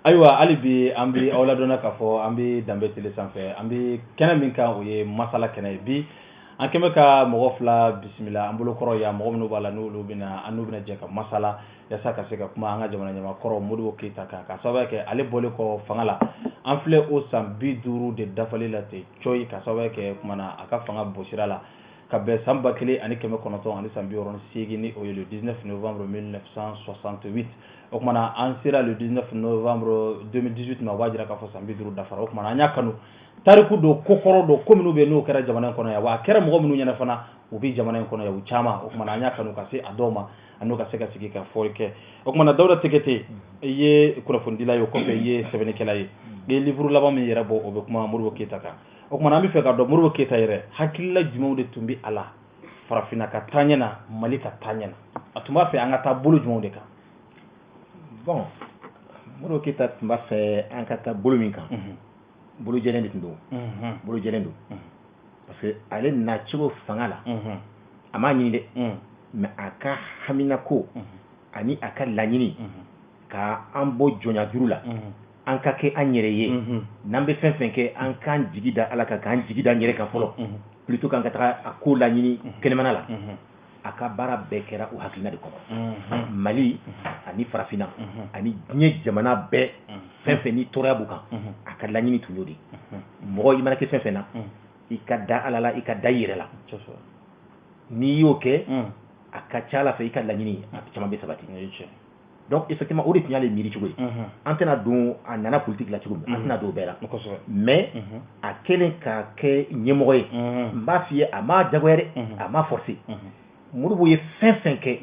S1: ayiwa hali bi an bɛ aw ladɔnna k'a fɔ an bɛ danbe tele sanfɛ an bɛ kɛnɛ min kan o ye masala kɛnɛ ye bi an kɛmɛ ka mɔgɔ fila bisimila an bolo kɔrɔ yan mɔgɔ minnu b'a la n'olu bɛna an n'u bɛna jɛ ka masala yasa ka se ka kuma an ka jamana ɲamakɔrɔ Modibo Keyita kan ka sababu kɛ ale bɔlen kɔ fanga la an filɛ o san 50 de dafali la ten coyi ka sababu kɛ kumana a ka fanga bɔsira la ka bɛn san 1998 ani san 68 ni o ye le 19 novembre 1968 o kumana an sera le 19 novembre 2018 ma o b'a jira k'a fɔ san 50 dafara o kumana an y'a kanu tariku do kokɔrɔ do ko minnu bɛ n'o kɛra jamana in kɔnɔ yan wa a kɛra mɔgɔ minnu ɲɛna fana u bɛ jamana in kɔnɔ yan u caman o kumana an y'a kanu ka se a dɔw ma a n'o ka se ka sigi ka fɔli kɛ o kumana Dawuda Tegete i ye kunnafonidila ye o kɔfɛ i ye sɛbɛnnikɛla ye i ye livre laban min yɛrɛ bɔ o bɛ kuma Modibo Keyita kan o kumana an bɛ fɛ ka dɔn Modibo Keyita yɛrɛ hakilila jumɛnw de tun bɛ a la farafinna ka taa ɲɛ na Mali ka taa ɲɛ na a tun b'a fɛ an ka taa bolo jumɛnw de kan
S2: bon Modibo Keyita tun b'a fɛ an ka taa bolo min kan bolo jɛlen de tun don bolo jɛlen don parce que ale na cogo fanga la a m'a ɲini dɛ mais a ka hamina ko ani a ka laɲini ka an bɔ jɔnya juru la an ka kɛ an yɛrɛ ye n'an bɛ fɛn fɛn kɛ an k'an jigi da Ala kan k'an jigi da an yɛrɛ kan fɔlɔ plutôt k'an ka taga a ko laɲini kɛnɛmana la a ka baara bɛɛ kɛra o hakilina de kɔnɔ Mali ani farafinna ani diɲɛ jamana bɛɛ fɛn fɛn ni tɔɔrɔya b'u kan a ka laɲini tun y'o de mɔgɔ i mana kɛ fɛn fɛn na i ka da Ala la i ka da i yɛrɛ la n'i y'o kɛ a ka ca Ala fɛ i ka laɲini a caman bɛ sabati donc effectivement o de tun y'ale miiri cogo ye an tɛna don a nana politique la cogo min an tɛna don o bɛɛ la mais a kɛlen ka kɛ ɲɛmɔgɔ ye n b'a f'i ye a m'a jagoya dɛ a m'a forcer Modibo ye fɛn fɛn kɛ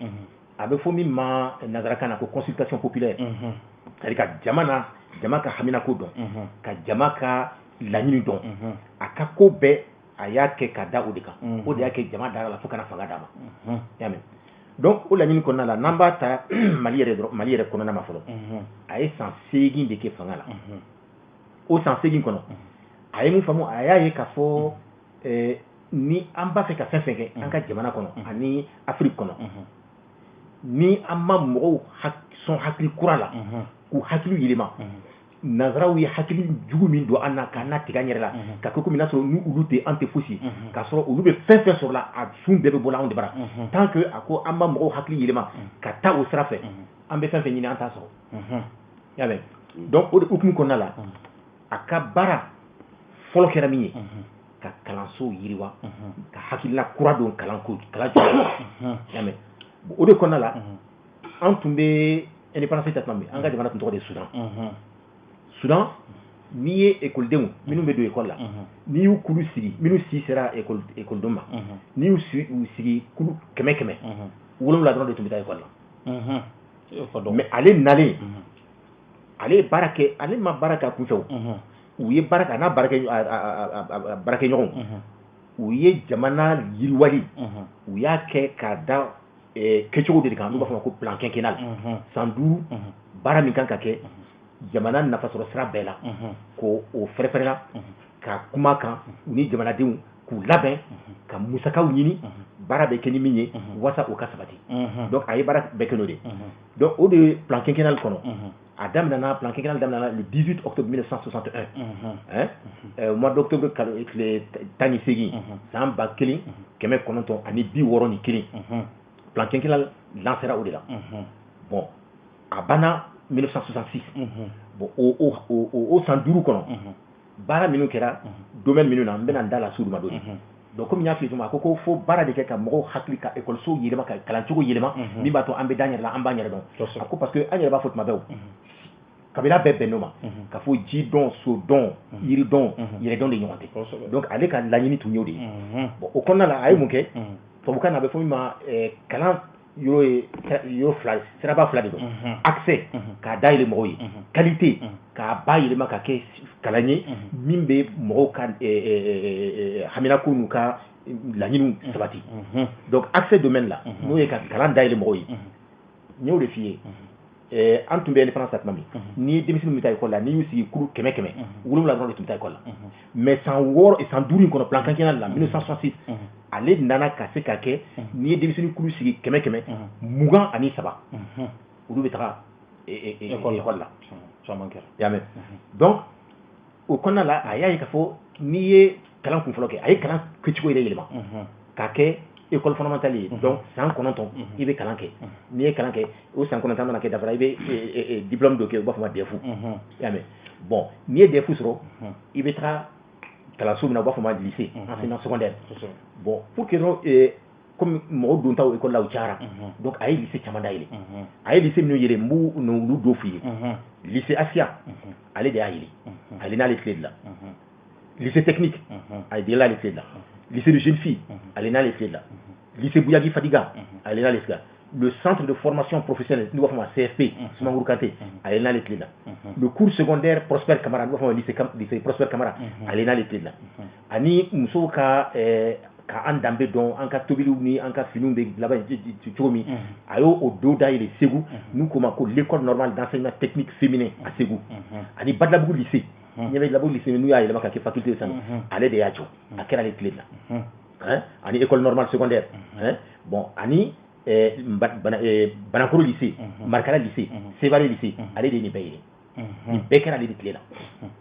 S2: a bɛ fɔ min ma nanzarakan na ko consultation populaire c'est-à-dire ka jama ka hamina ko dɔn ka jama ka laɲini dɔn a ka ko bɛɛ a y'a kɛ ka da o de kan o de y'a kɛ jama dara la fo kana fanga d'a ma y'a mɛn donc o laɲini kɔnɔna la n'an b'a ta mali yɛrɛ kɔnɔna ma fɔlɔ a ye san 8 de kɛ fanga la o san 8 kɔnɔ a ye mun faamu a y'a ye k'a fɔ ni an b'a fɛ ka fɛn fɛn kɛ an ka jamana kɔnɔ ani afiriki kɔnɔ ni an ma mɔgɔw sɔn hakili kura la k'u hakiliw yɛlɛma nazaraw ye hakili jugu min don an na k'an na tigɛ an yɛrɛ la ka kɛ komi n'a sɔrɔ ni olu tɛ an tɛ fosi k'a sɔrɔ olu bɛ fɛn fɛn sɔrɔ la a sun bɛɛ bɛ bɔ anw de bara tant que a ko an ma mɔgɔw hakili yɛlɛma ka taa o sira fɛ an bɛ fɛn fɛn ɲini an t'a sɔrɔ y'a mɛn donc o de hukumu kɔnɔna la a ka baara fɔlɔ kɛra min ye ka kalansow yiriwa ka hakilina kura don kalan y'a mɛn o de kɔnɔna la an tun bɛ indépendance ta tuma min an ka jamana tun tɔgɔ de Sudan Sudan n'i ye ekɔlidenw minnu bɛ don ekɔli la n'i y'u kulu sigi minnu si sera ekɔlidenw ma n'i y'u sigi kulu 100 wolonwula dɔrɔn de tun bɛ taa ekɔli la mais ale nalen ale ye baara kɛ ale ma baara kɛ a kunfɛ o u ye baara kɛ a n'a baarakɛɲɔgɔnw u ye jamana yiriwali u y'a kɛ k'a da kɛcogo de kan n'u b'a fɔ ko plan quinquennal san 5 baara min kan ka kɛ jamana nafasɔrɔ sira bɛɛ la ko o fɛrɛfɛrɛla ka kuma kan u ni jamanadenw k'u labɛn ka musakaw ɲini baara bɛ kɛ ni min ye wasa o ka sabati donc a ye baara bɛɛ kɛ n'o de donc o de plan quinquennal kɔnɔ a daminɛna plan quinquennal daminɛna le 18 octobre 1961 mois d'octobre tile 18 san 1961 plan quinquennal lancera o de la bon a banna 1966 bon o san 5 kɔnɔ baara minnu kɛra domaine minnu na n bɛna n da la s'olu ma dɔɔni donc comme n y'a f'i ye cogo min a ko fo baara de kɛ ka mɔgɔw hakili ka ekɔlisow yɛlɛma ka kalancogo yɛlɛma min b'a to an bɛ da an yɛrɛ la an b'an yɛrɛ dɔn a ko parce que an yɛrɛ b'a fɔ tuma bɛɛ kabila bɛɛ bɛn n'o ma ka fɔ ji dɔn so dɔn yiri dɔn yɛrɛ dɔn de ɲɔgɔn tɛ donc ale ka laɲini tun y'o de ye bon o kɔnɔna la a ye mun kɛ tubabukan na a bɛ fɔ min ma kalan yɔrɔ fila siraba fila de don accès k'a dayɛlɛ mɔgɔw ye qualité k'a ba yɛlɛma ka kɛ kalan ye min bɛ mɔgɔw ka haminako n'u ka laɲiniw sabati donc accès domaine la n'o ye ka kalan dayɛlɛ mɔgɔw ye n y'o de f'i ye an tun bɛ indépendance ta tuma min n'i ye denmisɛnninw bɛ taa ekɔli la n'i y'u sigi kuru 100 wolonwula dɔrɔn de tun bɛ taa ekɔli la mais san 5 in kɔnɔ plan quinquennal la 1966 ale nana ka se ka kɛ n'i ye denmisɛnnin kulu sigi 100 23 olu bɛ taga ekɔli la y'a mɛn donc o kɔnɔna la a y'a ye k'a fɔ n'i ye kalan kun fɔlɔ kɛ a ye kalan kɛcogo yɛrɛ yɛlɛma k'a kɛ école fondamentale ye donc san 9 i bɛ kalan kɛ n'i ye kalan kɛ o san 9 mana kɛ dafara i bɛ diplôme dɔ kɛ u b'a fɔ ma DEF y'a mɛn bon n'i ye DEF sɔrɔ i bɛ taga kalanso min na u b'a fɔ ma lycée enseignement secondaire bon pour que comme mɔgɔw dontaw école la u cayara donc a ye lycée caman dayɛlɛ a ye lycée minnu yɛlɛ n b'u n'olu dɔ f'i ye lycée Asia ale de y'a yɛlɛ a yɛlɛ n'ale tile de la lycée technique a yɛlɛ n'ale tile de la lycée de jeunes filles a yɛlɛ n'ale tile de la lycée Bouyagi Fadiga a yɛlɛ n'ale tile de la le centre de formation professionnelle n'u b'a fɔ ma CFP Soumaoro Kanté a yɛlɛ n'ale tile de la le cours secondaire Prosper Camara n'u b'a fɔ ma lycée Prosper Camara a yɛlɛ n'ale tile de la ani musow ka an danbe dɔn an ka tobiliw ni an ka finiw bɛ laban cogo min a y'o don dayɛlɛ Segu n'u ko ma ko l'école normale d'enseignement technique féminin à Segu ani Badalabugu lycée ɲɛ bɛ Badalabugu lycée n'u y'a yɛlɛma ka kɛ faculté san ale de y'a jɔ a kɛra ale tile de la ani école normale secondaire bon ani Banakoro lycée Marikala lycée Sevare lycée ale de ye nin bɛɛ yɛlɛ nin bɛɛ kɛra ale de tile la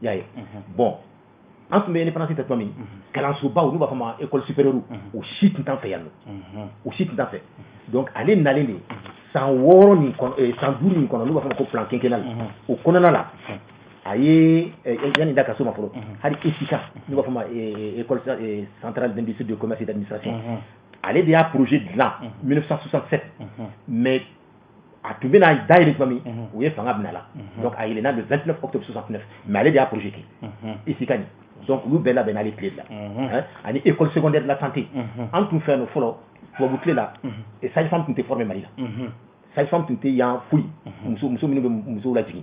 S2: y'a ye bon an tun bɛ indépendance ta tuma min kalansobaw n'u b'a fɔ ma école supérieure o si tun t'an fɛ yan nɔ o si tun t'an fɛ donc ale nalen de san 5 nin kɔnɔ san 5 nin kɔnɔ n'u b'a fɔ ma ko plan quinquennal o kɔnɔna la a ye yanni da ka so ma fɔlɔ hali ESICA n'u b'a fɔ ma école centrale d'industrie de commerce et d'administration ale de y'a projet dilan 1967 mais a tun bɛna dayɛlɛ tuma min u ye fanga minɛ a la donc a yɛlɛnna le 29 octobre 69 mais ale de y'a projet kɛ ESICA nin donc olu bɛɛ labɛnna ale tile de la ani école secondaire de la santé an tun fɛ yen nɔ fɔlɔ tubabu tile la sage-femme tun tɛ former Mali la sage-femme tun tɛ yan foyi muso minnu bɛ musow lajigin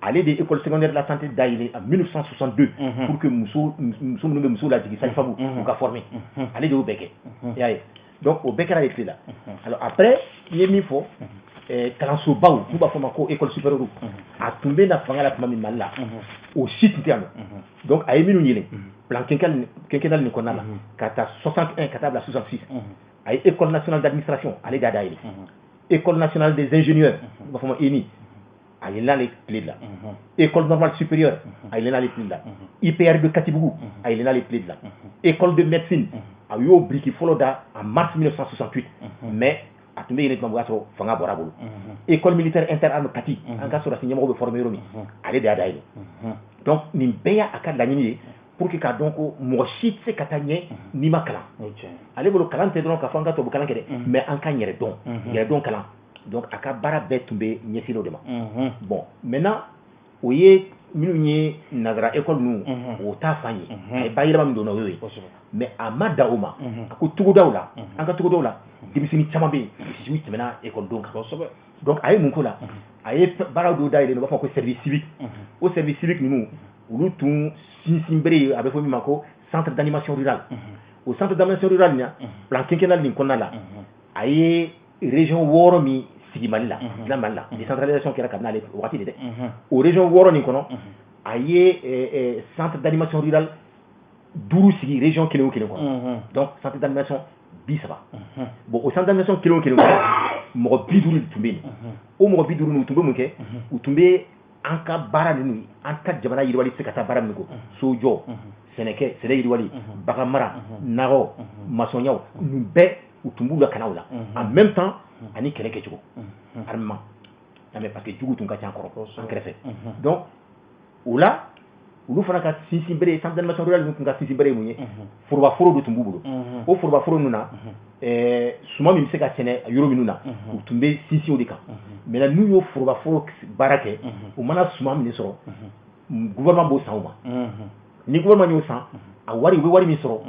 S2: ale de école secondaire de la santé dayɛlɛ en 1962 pour que muso minnu bɛ musow lajigin sage-femme u ka former ale de y'o bɛɛ kɛ i y'a ye donc o bɛɛ kɛra yen tile la alors après i ye min fɔ kalansobaw n'u b'a fɔ ma ko école supérieure a tun bɛ na fanga la tuma min Mali la o si tun tɛ yan nɔ donc a ye minnu ɲini plan quinquennal nin kɔnɔna la ka taa 61 ka taa bila 66 a ye école nationale d'administration ale de y'a dayɛlɛ école nationale des ingénieurs n'u b'a fɔ ma ENI a yɛlɛnna ale tile de la école normale supérieure a yɛlɛnna ale tile de la IPR de Katibugu a yɛlɛnna ale tile de la école de médecine a y'o biriki fɔlɔ da en mars 1968 mais a tun bɛ yen tuma min o y'a sɔrɔ fanga bɔra a bolo école militaire interarme Kati an ka sɔrɔdasi ɲɛmɔgɔ bɛ former yɔrɔ min ale de y'a dayɛlɛ donc nin bɛɛ y'a ka laɲini ye pour que k'a dɔn ko mɔgɔ si tɛ se ka taa ɲɛ n'i ma kalan ale bolo kalan tɛ dɔrɔn k'a fɔ an ka tubabu kalan kɛ dɛ mais an ka yɛrɛ dɔn kalan donc a ka baara bɛɛ tun bɛ ɲɛsin o de ma bon maintenant o ye minnu ye nazara école ninnu o t'a fan ye a ye bayɛlɛma min donna o y'o ye mais a ma dan o ma a ko togodaw la an ka togodaw la denmisɛnnin caman bɛ yen u tɛmɛna école don kan donc a ye mun ko la a ye baaraw dɔw dayɛlɛ u b'a fɔ ko service civique o service civique ninnu olu tun sinsin bere ye a bɛ fɔ min ma ko centre d'animation rurale o centre d'animation rurale nin plan quinquennal nin kɔnɔna la a ye région 6 min sigi Mali la dilan Mali la décentralisation kɛra kabini ale wagati de dɛ o région 6 nin kɔnɔ a ye centre d'animation rurale 5 sigi région kelen o kelen kɔnɔ donc centre d'animation 30 bon o centre d'animation kelen o kelen kɔnɔ mɔgɔ 50 tun bɛ yen o mɔgɔ 50 ninnu u tun bɛ mun kɛ u tun bɛ an ka baara ninnu an ka jamana yiriwali tɛ se ka taa baara min kɔ sojɔ sɛnɛ yiriwali bagan mara nakɔ masɔnyaw nin bɛɛ u tun b'u la kalanw la en même temps ani kɛlɛ kɛcogo armement mais parce que jugu tun ka ca kɔrɔ an kɛrɛfɛ donc o la olu fana ka sinsin bere centre d'animation rurale ninnu tun ka sinsin bere ye mun ye forobaforo de tun b'u bolo o forobaforo ninnu na suman min bɛ se ka sɛnɛ yɔrɔ minnu na u tun bɛ sinsin o de kan maintenant n'u y'o forobaforo baara kɛ u mana suman min sɔrɔ gouvernement b'o san u ma ni gouvernement y'o san a wari u bɛ wari min sɔrɔ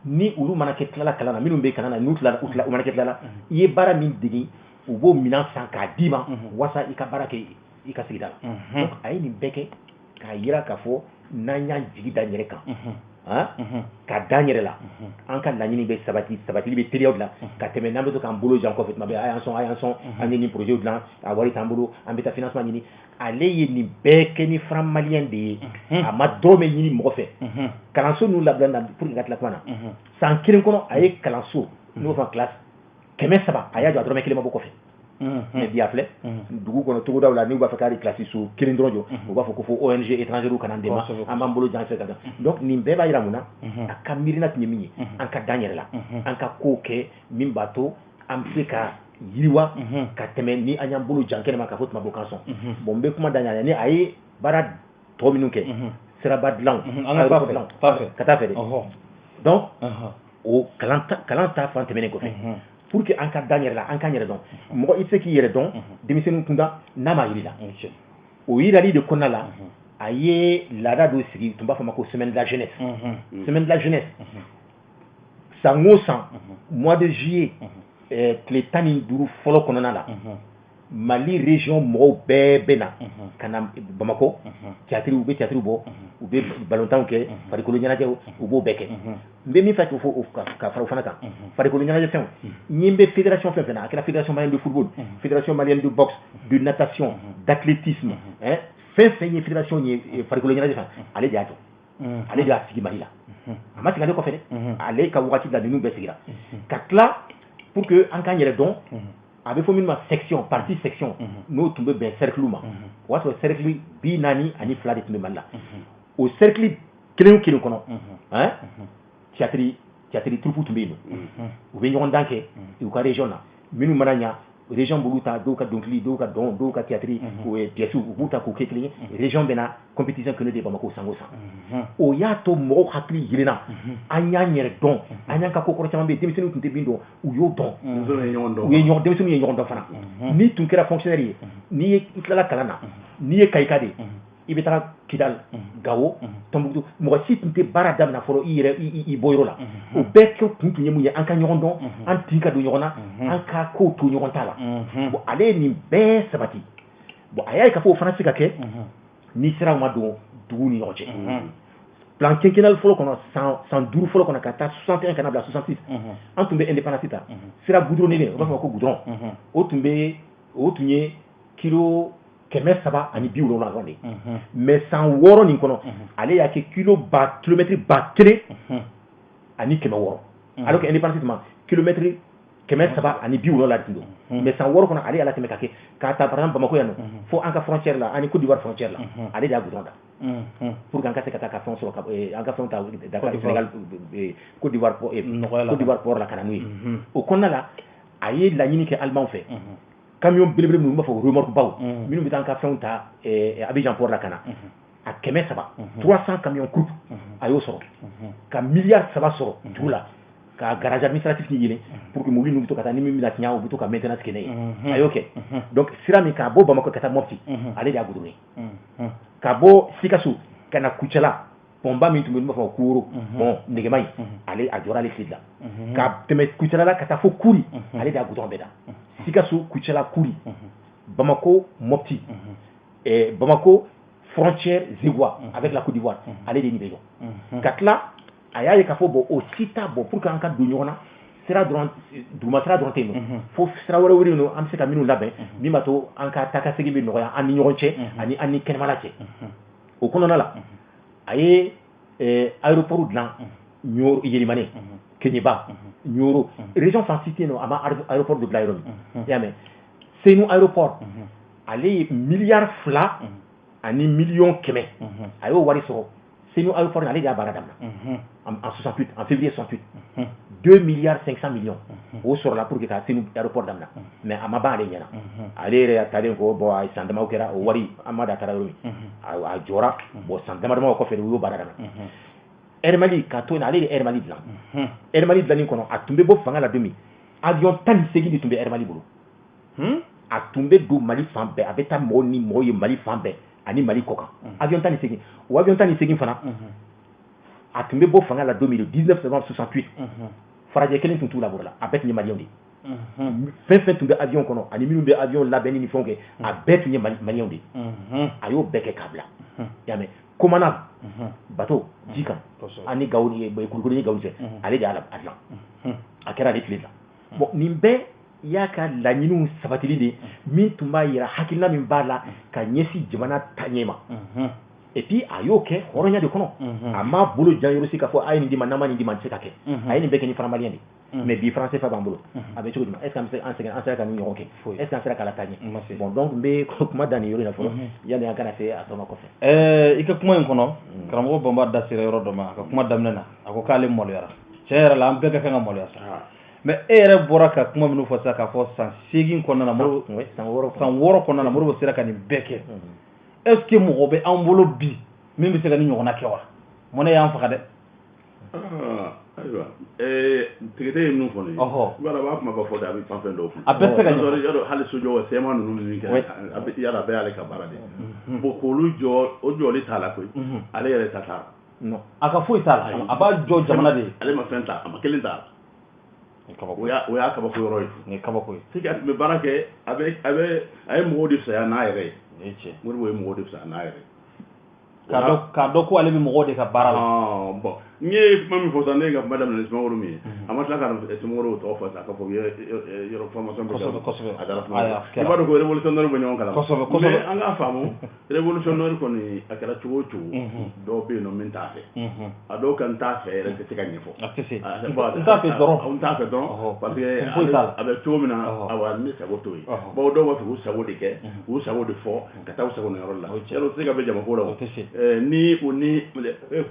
S2: ni olu mana kɛ tilala kalan na minnu bɛ kalan na n'u tilala u mana kɛ tilala i ye baara min degi u b'o minɛn san k'a d'i ma walasa i ka baara kɛ i ka sigida la donc a ye nin bɛɛ kɛ k'a yira k'a fɔ n'an y'an jigi da n yɛrɛ kan ka da n yɛrɛ la an ka laɲini bɛ sabatili bɛ teriyaw la ka tɛmɛ n'an bɛ to k'an bolo jan kɔfɛ tuma bɛɛ a y'an sɔn an ye nin projet dilan a wari t'an bolo an bɛ taa financement ɲini ale ye nin bɛɛ kɛ ni franc malien de ye a ma dɔrɔmɛ ɲini mɔgɔ fɛ kalanso ninnu labila na pour que ka tila kuma na san kelen kɔnɔ a ye kalanso n'o fɔ classe 300 a y'a jɔ a dɔrɔmɛ kelen ma bɔ kɔfɛ mais bi a filɛ dugu kɔnɔ togodaw la n'u b'a fɛ k'a classe so kelen dɔrɔn jɔ u b'a fɔ ko fo ONG étrangers kana dɛmɛ an b'an bolo jan fɛ ka donc nin bɛɛ b'a jira mun na a ka miirina tun ye min ye an ka dan yɛrɛ la an ka kow kɛ min b'a to an bɛ se ka yiriwa ka tɛmɛ ni an y'an bolo jan kɛnɛma k'a fɔ tuma bɛɛ k'an sɔn bon n bɛ kuma da ɲa ni a ye baara tɔ minnu kɛ siraba dilanw ka taa fɛ dɛ donc o kalan ta fan tɛmɛnen kɔfɛ pour que an ka dan yɛrɛ la an k'an yɛrɛ dɔn mɔgɔ i tɛ se k'i yɛrɛ dɔn denmisɛnninw kunda n'a ma yiri la o yirali de kɔnɔna la a ye laada dɔ sigi tun b'a fɔ ma ko semaine de la jeunesse semaine de la jeunesse san o san mois de juillet tile 15 fɔlɔ kɔnɔna la Mali région mɔgɔw bɛɛ bɛ na ka na Bamako théâtre u bɛ théâtre bɔ u bɛ balontanw kɛ farikolo ɲɛnajɛw u b'o bɛɛ kɛ n bɛ min fɛ k'o fɔ ka fara o fana kan farikolo ɲɛnajɛ fɛnw n bɛ fédération fɛn fɛn na a kɛra fédération malienne de football fédération malienne de boxe de natation d'athlétisme fɛn fɛn ye fédération ye farikolo ɲɛnajɛ fɛn ale de y'a jɔ ale de y'a sigi Mali la a ma sigi ale kɔfɛ dɛ ale ka wagati la ninnu bɛɛ sigira ka tila pour que an k'an yɛrɛ dɔn a bɛ fɔ min ma section partie section n'o tun bɛ bɛn cercle ma o y'a sɔrɔ cercle 42 de tun bɛ Mali la o cercle kelen o kelen kɔnɔ théâtre troupe tun bɛ yen nɔ u bɛ ɲɔgɔn dan kɛ u ka région na minnu mana ɲa région b'olu ta dɔw ka dɔnkili dɔw ka dɔn dɔw ka théâtre pièces u b'u ta k'u kɛ kelen ye région bɛ na compétition kelen de Bamako san o san o y'a to mɔgɔw hakili yirinna an y'an yɛrɛ dɔn an y'an ka ko kɔrɔ caman bɛ yen denmisɛnninw tun tɛ min dɔn u y'o dɔn denmisɛnninw ye ɲɔgɔn dɔn fana n'i tun kɛra fonctionnaire ye n'i ye i tilala kalan na n'i ye kayika de i bɛ taga Kidal Gao Tombouctou mɔgɔ si tun tɛ baara daminɛ fɔlɔ i bɔyɔrɔ la o bɛɛ kɛ kun tun ye mun ye an ka ɲɔgɔn dɔn an tin ka don ɲɔgɔn na an ka kow to ɲɔgɔn ta la bon ale ye nin bɛɛ sabati bon a y'a ye k'a fɔ o fana se ka kɛ ni siraw ma don duguw ni ɲɔgɔn cɛ plan quinquennal fɔlɔ kɔnɔ san 5 fɔlɔ kɔnɔ ka taa 61 kana bila 66 an tun bɛ indépendance ta sira goudronné o b'a fɔ ko goudron o tun ye kilo 370 dɔrɔn de mais san 6 nin kɔnɔ ale y'a kɛ kilomètre 1000 ani 600 alors que indépendance tuma kilomètre 370 la tun don mais san 6 kɔnɔ ale y'a latɛmɛ ka kɛ k'a ta par exemple Bamako yan nɔ fo an ka frontière la ani Côte d'Ivoire frontière la ale de y'a goudron da pour qu'an ka se ka taa ka fɛnw sɔrɔ an ka fɛnw ta Dakar Sénégal Côte d'Ivoire port la ka na n'u ye o kɔnɔna la a ye laɲini kɛ Alimanw fɛ camion belebele minnu b'a fɔ remorque baw minnu bɛ taa an ka fɛnw ta Abidjan port la ka na a 300 camions coupe a y'o sɔrɔ ka miliyari 3 sɔrɔ dugu la ka garage administratif ni yɛlɛ pour que mobili ninnu bɛ to ka taa ni min bɛna tiɲɛ u bɛ to ka maintenance kɛ n'a ye a y'o kɛ donc sira min k'a bɔ Bamako ka taa Mopti ale de y'a goudronné ka bɔ Sikasso ka na Kucala pɔnba min tun bɛ yen n'u b'a fɔ Kuoro bon nɛgɛma in ale a jɔra ale tile la ka tɛmɛ Kucala la ka taa fo Kuri ale de y'a goudron bɛɛ da Sikasso Kucala Kuri Bamako Mopti Bamako frontière Zégoua avec la Côte d'Ivoire ale de ye nin bɛɛ jɔ ka tila a y'a ye k'a fɔ bon o si t'a bɔ pour que an ka don ɲɔgɔn na sira dɔrɔn duguma sira dɔrɔn tɛ yen nɔ fo sira wɛrɛw yen nɔ an bɛ se ka minnu labɛn min b'a to an ka taa ka segin bɛ nɔgɔya an ni ɲɔgɔn cɛ ani an ni kɛnɛmala cɛ o kɔnɔna la a ye aéroport dilan Yélimane Kéniéba Nioro région fan si tɛ yen nɔ a ma aéroport de bila yɔrɔ min i y'a mɛn Senu aéroport ale ye miliyari 2 ani miliyɔn 100 a y'o wari sɔrɔ Senu aéroport ale de y'a baara daminɛ en 68 en février 68 2 milliards 500 millions o sɔrɔla pour que ka Senu aéroport daminɛ mais a ma ban ale ɲɛna ale yɛrɛ y'a talen ko bon a ye san damaw kɛra o wari an ma da taara yɔrɔ min a jɔra bon san dama kɔfɛ u y'o baara daminɛ Air Mali k'a to yen ale de Air Mali dilan Air Mali dilanni kɔnɔ a tun bɛ bɔ fanga la don min avion 18 de tun bɛ Air Mali bolo a tun bɛ don Mali fan bɛɛ a bɛ taa mɔgɔw ni mɔgɔw ye Mali fan bɛɛ ani Mali kɔ kan avion 18 o avion 18 fana a tun bɛ bɔ fanga la don min le 19 septembre 68 farajɛ kelen tun t'u labɔra la a bɛɛ tun ye maliyɛnw de fɛn fɛn tun bɛ avion kɔnɔ ani minnu bɛ avion labɛnni ni fɛnw kɛ a bɛɛ tun ye maliyɛnw de a y'o bɛɛ kɛ k'a bila y'a mɛn commandant bateau ji kan ani Gawo ni Kulukoro ni Gawo cɛ ale de y'a dilan a kɛra ale tile la bon nin bɛɛ y'a ka laɲiniw sabatili de min tun b'a yira hakilina min b'a la ka ɲɛsin jamana taɲɛ ma et puis a y'o kɛ hɔrɔnya de kɔnɔ a m'a bolo jan yɔrɔ si k'a fɔ a ye nin di ma n'an ma nin di ma n tɛ se ka kɛ a ye nin bɛɛ kɛ ni franc malien de mais bi franc CFA b'an bolo a bɛ cogo di est ce que an sera ka nin ɲɔgɔn kɛ est ce que an sera k'a la taɲɛ bon donc n bɛ kuma dan nin yɔrɔ in na fɔlɔ yanni an kana se a tɔ ma kɔfɛ
S1: i ka kuma in kɔnɔ karamɔgɔ Bamba da sera yɔrɔ dɔ ma a ka kuma daminɛ na a ko k'ale maloyara tiɲɛ yɛrɛ la an bɛɛ ka kan ka maloya sa mais e yɛrɛ bɔra ka kuma minnu fɔ sisan k'a fɔ san 8 kɔnɔna na san 6 kɔnɔna na Modibo sera ka nin bɛɛ kɛ est ce que mɔgɔ bɛ an bolo bi min bɛ se ka nin ɲɔgɔnna kɛ wa mun y'an faga dɛ
S3: ayiwa tigɛtɛ ye minnu fɔ nin ye i b'a dɔn a b'a kuma bɛ fɔ de a bɛ fan fɛn dɔw kun
S1: a bɛɛ se ka ɲɛ
S3: hali sojɔ sɛma ninnu min kɛ yala a bɛɛ y'ale ka baara de bon k'olu jɔ o jɔli t'a la koyi ale yɛrɛ ta t'a
S1: la a ka foyi t'a la a b'a jɔ jamana de ye
S3: ale ma fɛn ta a ma kelen t'a la o y'a kabako yɔrɔ ye
S1: nin kabako ye
S3: c'est que a tun bɛ baara kɛ a ye mɔgɔw de fisaya n'a yɛrɛ ye Modibo ye mɔgɔw de fisaya n'a yɛrɛ ye
S1: k'a dɔn ko ale bɛ mɔgɔw de ka baara la
S3: bon n ye kuma min fɔ sisan ne ye ka kuma daminɛ ni Sumaworo min ye a ma tila ka Sumaworo tɔgɔ fɔ sisan k'a fɔ yɔrɔ formation bɛ a dara Sumaworo i b'a dɔn ko révolutionnaire bɛ ɲɔgɔn kalama mais an k'a faamu révolutionnaire kɔni a kɛra cogo o cogo dɔw bɛ yen nɔ min t'a fɛ a dɔw kan t'a fɛ yɛrɛ tɛ se ka ɲɛfɔ
S1: n t'a fɛ dɔrɔn
S3: parce que a bɛ cogo min na awa ne sago t'o ye bon dɔw b'a fɛ k'u sago de kɛ k'u sago de fɔ ka taa u sago na yɔrɔ la yɔrɔ tɛ se ka bɛ jamako la ni o ni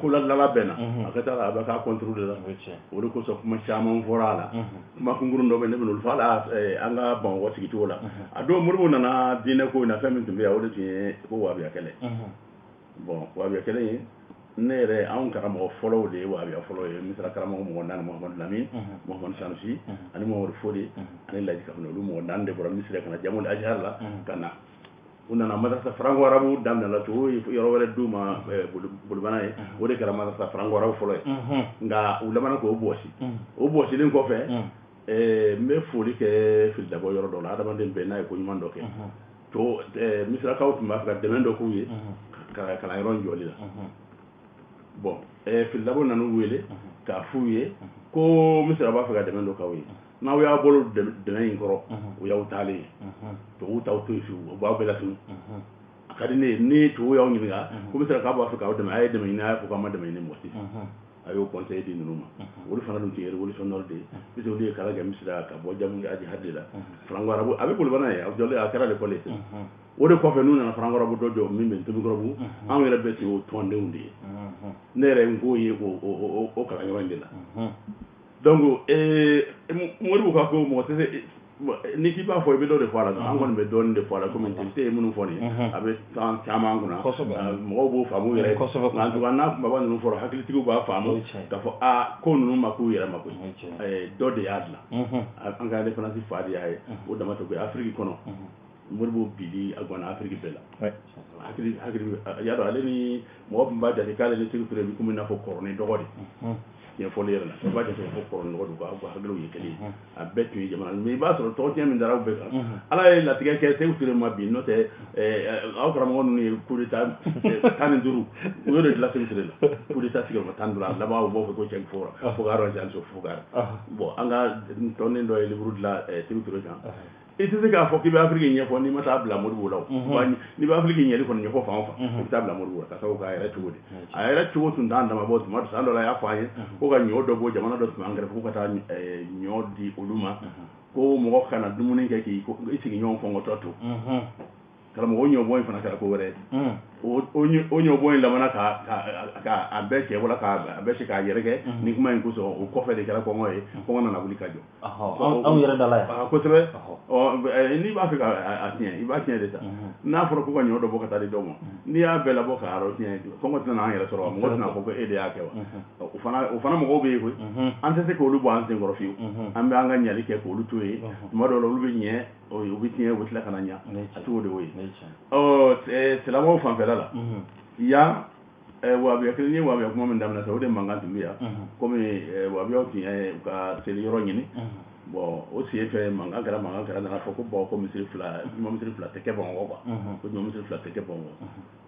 S3: kolalala bɛnna a ka taa a bɛ k'a contrôle de la o de kosɔn kuma caman fɔra a la kuma kunkurun dɔ bɛ ne bɛ n'olu fɔ ala an ka Bamakɔ sigicogo la a don Modibo nana diinɛ ko in na fɛn min tun bɛ yan o de tun ye ko wahabiya kɛlɛ bon wahabiya kɛlɛ in ne yɛrɛ anw karamɔgɔ fɔlɔw de ye wahabiya fɔlɔ ye misira karamɔgɔ mɔgɔ 4 Mahamadu Lamin Mahamadu Sanusi ani Mahamadu Fode ani Laji Kafune olu mɔgɔ 4 de bɔra misira ka na Jamul Azhar la ka na unana madrasa franco arabu damna la to yoro wala duma bulbana e o de kala madrasa franco arabu folo nga ulamana ko bosi len ko fe me foli ke fil dabo yoro do la adama den be nay ko nyman do ke to misra kawtu ma fa demendo ko yi kala yoro joli la bon fil dabo nanu wele ka fuye ko misra ba fa demendo ka wi na ya bolo de nay ngoro o yaw tali to taw to fi ba bela sun akadi ne to yaw nyiga ko misra ka ba fa ka de ay de na ko ma de ne moti ayo conseil di numa wori fana dum tiere wori sonorde biso li kala ga misra ka bo jam aji hadila frango arabu abe bol bana ya jolle akara le police wori ko fe nuna frango arabu dojo min to mikrobu an yere beti o tonde undi nere ngoyi o kala ngandila donc mori bu ka ko mo se ni ki ba fo be do de fo la an gon be don de fo la comme intelligence munu fo ni abe tan chama nguna mo bo fa mu yere na to na ba nu fo hakili tigo ba fa mu da fo a ko nu ma ku yere ma ko do de yadla an ga de fanasi fa di ay o da ma to ko afrique kono mori bo bili agona afrique bela hakili ya do ale ni mo ba da kala ni tigo bi kuma na fo korne do godi ye foliere la ba de ko ko no do ko haglo yekeli a betu jamana mi ba so to tiam ndara be ala la tige ke te utire ma bi no te aw kara mo ni kuri ta tan duru wo de la utire la kuri ta sigo ma tan dura la ba bo ko chen fora fo garo jan so fo gar bo anga to ne do e libru la te utire kan ite se ka fo ki ba afrique nye fo ni mata bla mo do law ni ba afrique nye ko nye fo fa fa ko ta bla mo do ka so ka era tuudi a era tuudi tun dan da ma bo ma sa do la ya fa ko ga nyo do bo jamana do ma ngare ko ta nyo di uluma ko mo kana dumuni ke ki ko iti nyo fo ngoto kala mo onyo boy fana kala ko wore onyo boy la mana ka abeke wala ka abeke ka yerege ni kuma en kuso ko fe de kala ko ngoy ko ngana na buli kajo
S1: aw yere dala
S3: ko tre o ni ba fe ka atien iba tien de ta na foro ko nyo do bokata de domo ni ya bela boka aro tien ko ngota na yere soro mo na ko ede ya kewa o fana mo go be ko ante se ko lu bo ante ngoro fiu ambe anga nyali ke ko lu tuwe mo do lu be nye o ubitien wutla kana nya atu de we c'est la mo fan fela la ya wa bi akini wa bi kuma min damna so de mangante biya comme wa bi o ti ka seli yoro nyini bon aussi fait manga kara na foko bo ko misiri fla teke bon ko misiri fla teke bon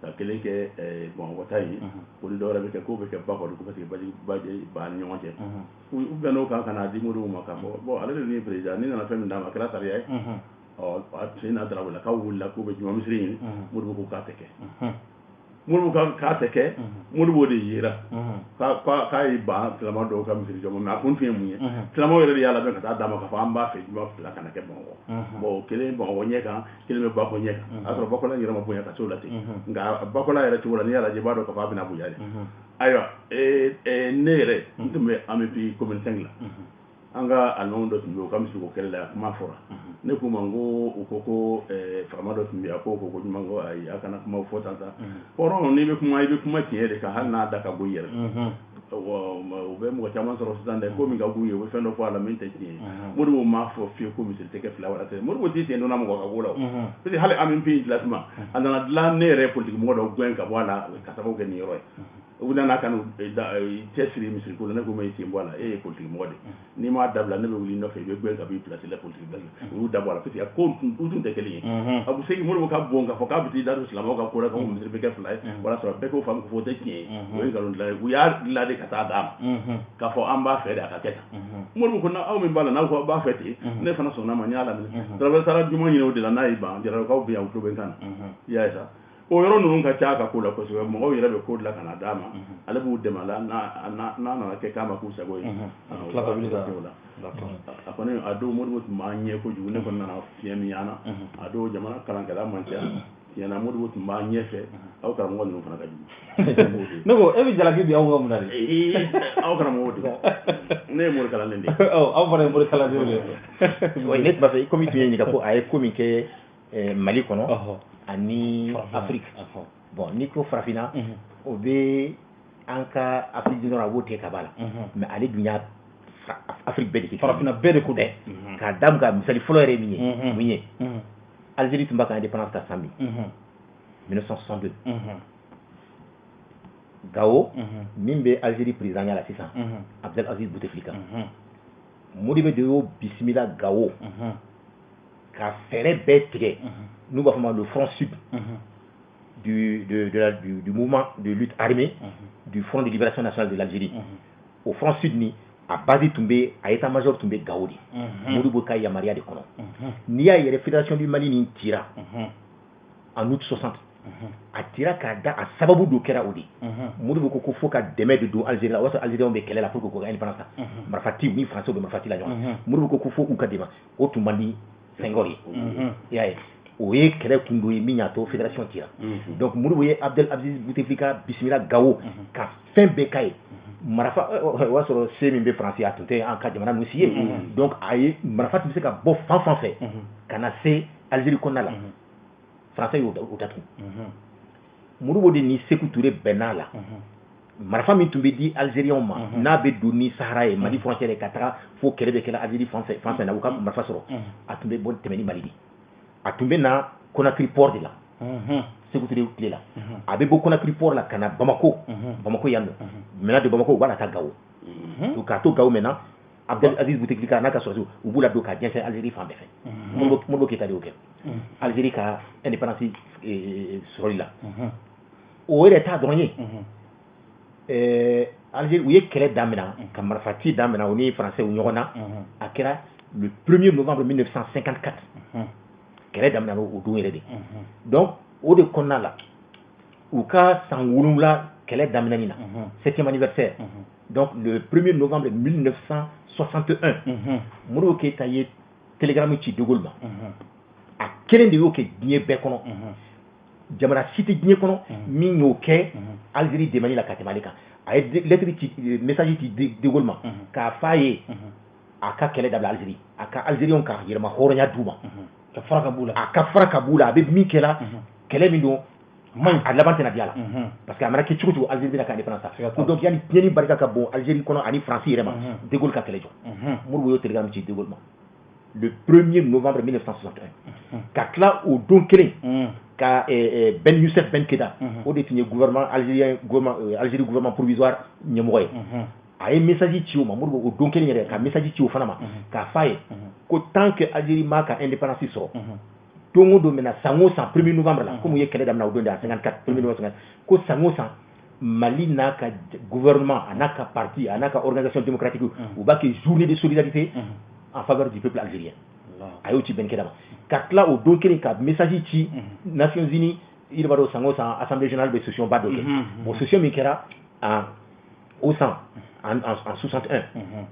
S3: ta kele ke bon wata yi ko do rabe ke ko be ke ba ko parce que ba nyonje u beno ka kana di muru ma ka bon ala ni président ni na fami ndama kala tariya o atina dara wala ka wulla ko be misiri muru ko ka teke mulu ka teke mulu de yira ka yi ba tlama do ka misiri jomo ma kun fi munye tlama yere ya la be ka da ma ka fa amba fe ma la kana ke bongo bo kele bongo nyeka kele me ba ko nyeka atro ba ko la yira ma bonya ka chola te nga ba ko la yere chola ni ya la je ba do ka fa bina bu yale ayo nere ntumbe amepi community la anga alon do tumbe ka misiri ko kele la ma fora ne ko mango ukoko fama do tumbe akoko ko mango ay akana kuma fota ta poro ni be kuma tiere ka halna da ka boyere o be mo chama so stande ko mi ga buye we fendo fa la mente ti mo do ma fo fi ko mi te ke fla wala te mo do ti te no na mo ga gola pe hale amin pi lasma andana la ne re politique mo do gwen ka wala ka ta ko ni roy wuna na kanu tesiri misiri ko ne ko mai timbo ala politique mo de ni ma dabla ne be wuli no fe be gwen ka bi place la politique bla wu dabla pe ya ko utun de kele abu sey mo ka bonga fo ka bi daru islam ka ko la ko misiri be ke fly wala so be ko fam ko te ti we ga la wu ya la de ka ta dam ka fo amba fe da ka keta mo ko na aw min bala na ko ba fete ne fana so na ma nyala mi travel sara jumo nyino de la naiba dira ko bi ya ko be kan ya esa o yoro nunu ka ca ka kula ko so mo yere be ko la kana dama ala bu de mala na ke kama ku sago yi
S1: la ka bi da
S3: akone ado mo ma nye ko ju ne ko na fiemi yana ado jamana kala kala man ca yana mo do ma nye fe aw kara mo nunu fana ka ju
S1: ne ko e bi jala ki bi aw ngam na
S3: aw kara mo do ne mo kala ndende
S1: aw fara mo kala de
S2: o net ba fe komi tuye ni ka ko ay komi ke Mali kono ani Afrique bon ni ko farafina o be anka Afrique du Nord a wote ka bala mais ale dunya Afrique be de
S1: farafina be de ko de
S2: ka dam ga misali folo re minye Algérie tun b'a ka indépendance ka san min 1962 Gao min bɛ Algérie président ya la sisan Abdelaziz Bouteflika Modibo de y'o bisimila Gao ka fɛɛrɛ bɛɛ tigɛ n'u b'a fɔ ma le front sud du mouvement de lutte armée du Front de libération nationale de l'Algérie au front sud ni a base tun bɛ a état-major tun bɛ Gao de Modibo ka yamaruya de kɔnɔ n'i y'a yɛrɛ fédération du Mali nin cira en août 60 a tira k'a da a sababu dɔ kɛra o de Modibo ko fo ka dɛmɛ de don Algérie la o y'a sɔrɔ Algériens bɛ kɛlɛ la pour que k'u ka indépendance ta marifatiw ni Français bɛ marifati la ɲɔgɔn Modibo ko fo u ka dɛmɛ o tun man di Senghor ye i y'a ye o ye kɛlɛ kun dɔ ye min y'a to fédération cira donc Modibo ye Abdelaziz Bouteflika bisimila Gao ka fɛn bɛɛ k'a ye marafa o y'a sɔrɔ se min bɛ Faransi a tun tɛ an ka jamana ninnu si ye donc a ye marifa tun bɛ se ka bɔ fan fan fɛ ka na se Algérie kɔnɔna la Français y'o datugu Modibo de ni Sékou Touré bɛnn'a la marifa min tun bɛ di Algériens ma n'a bɛ don ni Sahara ye Mali frontière ka taga fo kɛlɛ bɛ kɛla Algérie fan fɛ na u ka marifa sɔrɔ a tun bɛ bɔ tɛmɛ ni Mali de a tun bɛ na Conakry port de la Sékou Touré tile la a bɛ bɔ Conakry port la ka na Bamako yan nɔ maintenant de Bamako u b'a na taa Gao donc k'a to Gao maintenant Abdelaziz Bouteflika n'a ka sɔrɔsiw u b'u la don ka jɛnsɛn Algérie fan bɛɛ fɛ Modibo Keïta de y'o kɛ Algérie ka indépendance sɔrɔli la o yɛrɛ t'a dɔrɔn ye Algérie u ye kɛlɛ daminɛ ka marifaci daminɛ u ni Français u ɲɔgɔn na a kɛra le 1er novembre 1954 kɛlɛ daminɛ o don yɛrɛ de donc o de kɔnɔna la u ka san 7 kɛlɛ daminɛni na 7e anniversaire donc le 1er novembre 1961 Modibo Keïta ye télégramme ci De Gaulle ma a kelen de y'o kɛ diɲɛ bɛɛ kɔnɔ jamana si tɛ diɲɛ kɔnɔ min y'o kɛ Algérie dɛmɛli la ka tɛmɛ ale kan a ye lettre ci message ci De Gaulle ma k'a f'a ye a ka kɛlɛ dabila Algérie a ka Algériens ka yɛrɛma hɔrɔnya d'u ma a ka fara ka b'u la a bɛ min kɛla kɛlɛ min don a laban tɛna di a la parce que a mana kɛ cogo cogo Algérie bɛna ka indépendance ta donc yanni tiɲɛni barika ka bon Algérie kɔnɔ ani France yɛrɛ ma De Gaulle ka kɛlɛ jɔ Modibo y'o télégramme ci De Gaulle ma le 1er novembre 1961 ka tila o don kelen ka Ben Youssef Ben Keïta o de tun ye gouvernement Algérie gouvernement provisoire ɲɛmɔgɔ ye a ye message ci o ma Modibo o don kelen yɛrɛ ka message ci o fana ma k'a f'a ye ko tant que Algérie m'a ka indépendance sɔrɔ don o don maintenant san o san 1er novembre la comme u ye kɛlɛ daminɛ o don de a 54 1er novembre 54 ko san o san Mali n'a ka gouvernement a n'a ka parti a n'a ka organisation démocratique u b'a kɛ journée de solidarité en faveur du peuple algérien a y'o ci Ben Keïta ma ka tila o don kelen ka message ci Nations Unies i b'a dɔn san o san assemblée générale bɛ session ba dɔ kɛ bon session min kɛra au san en 61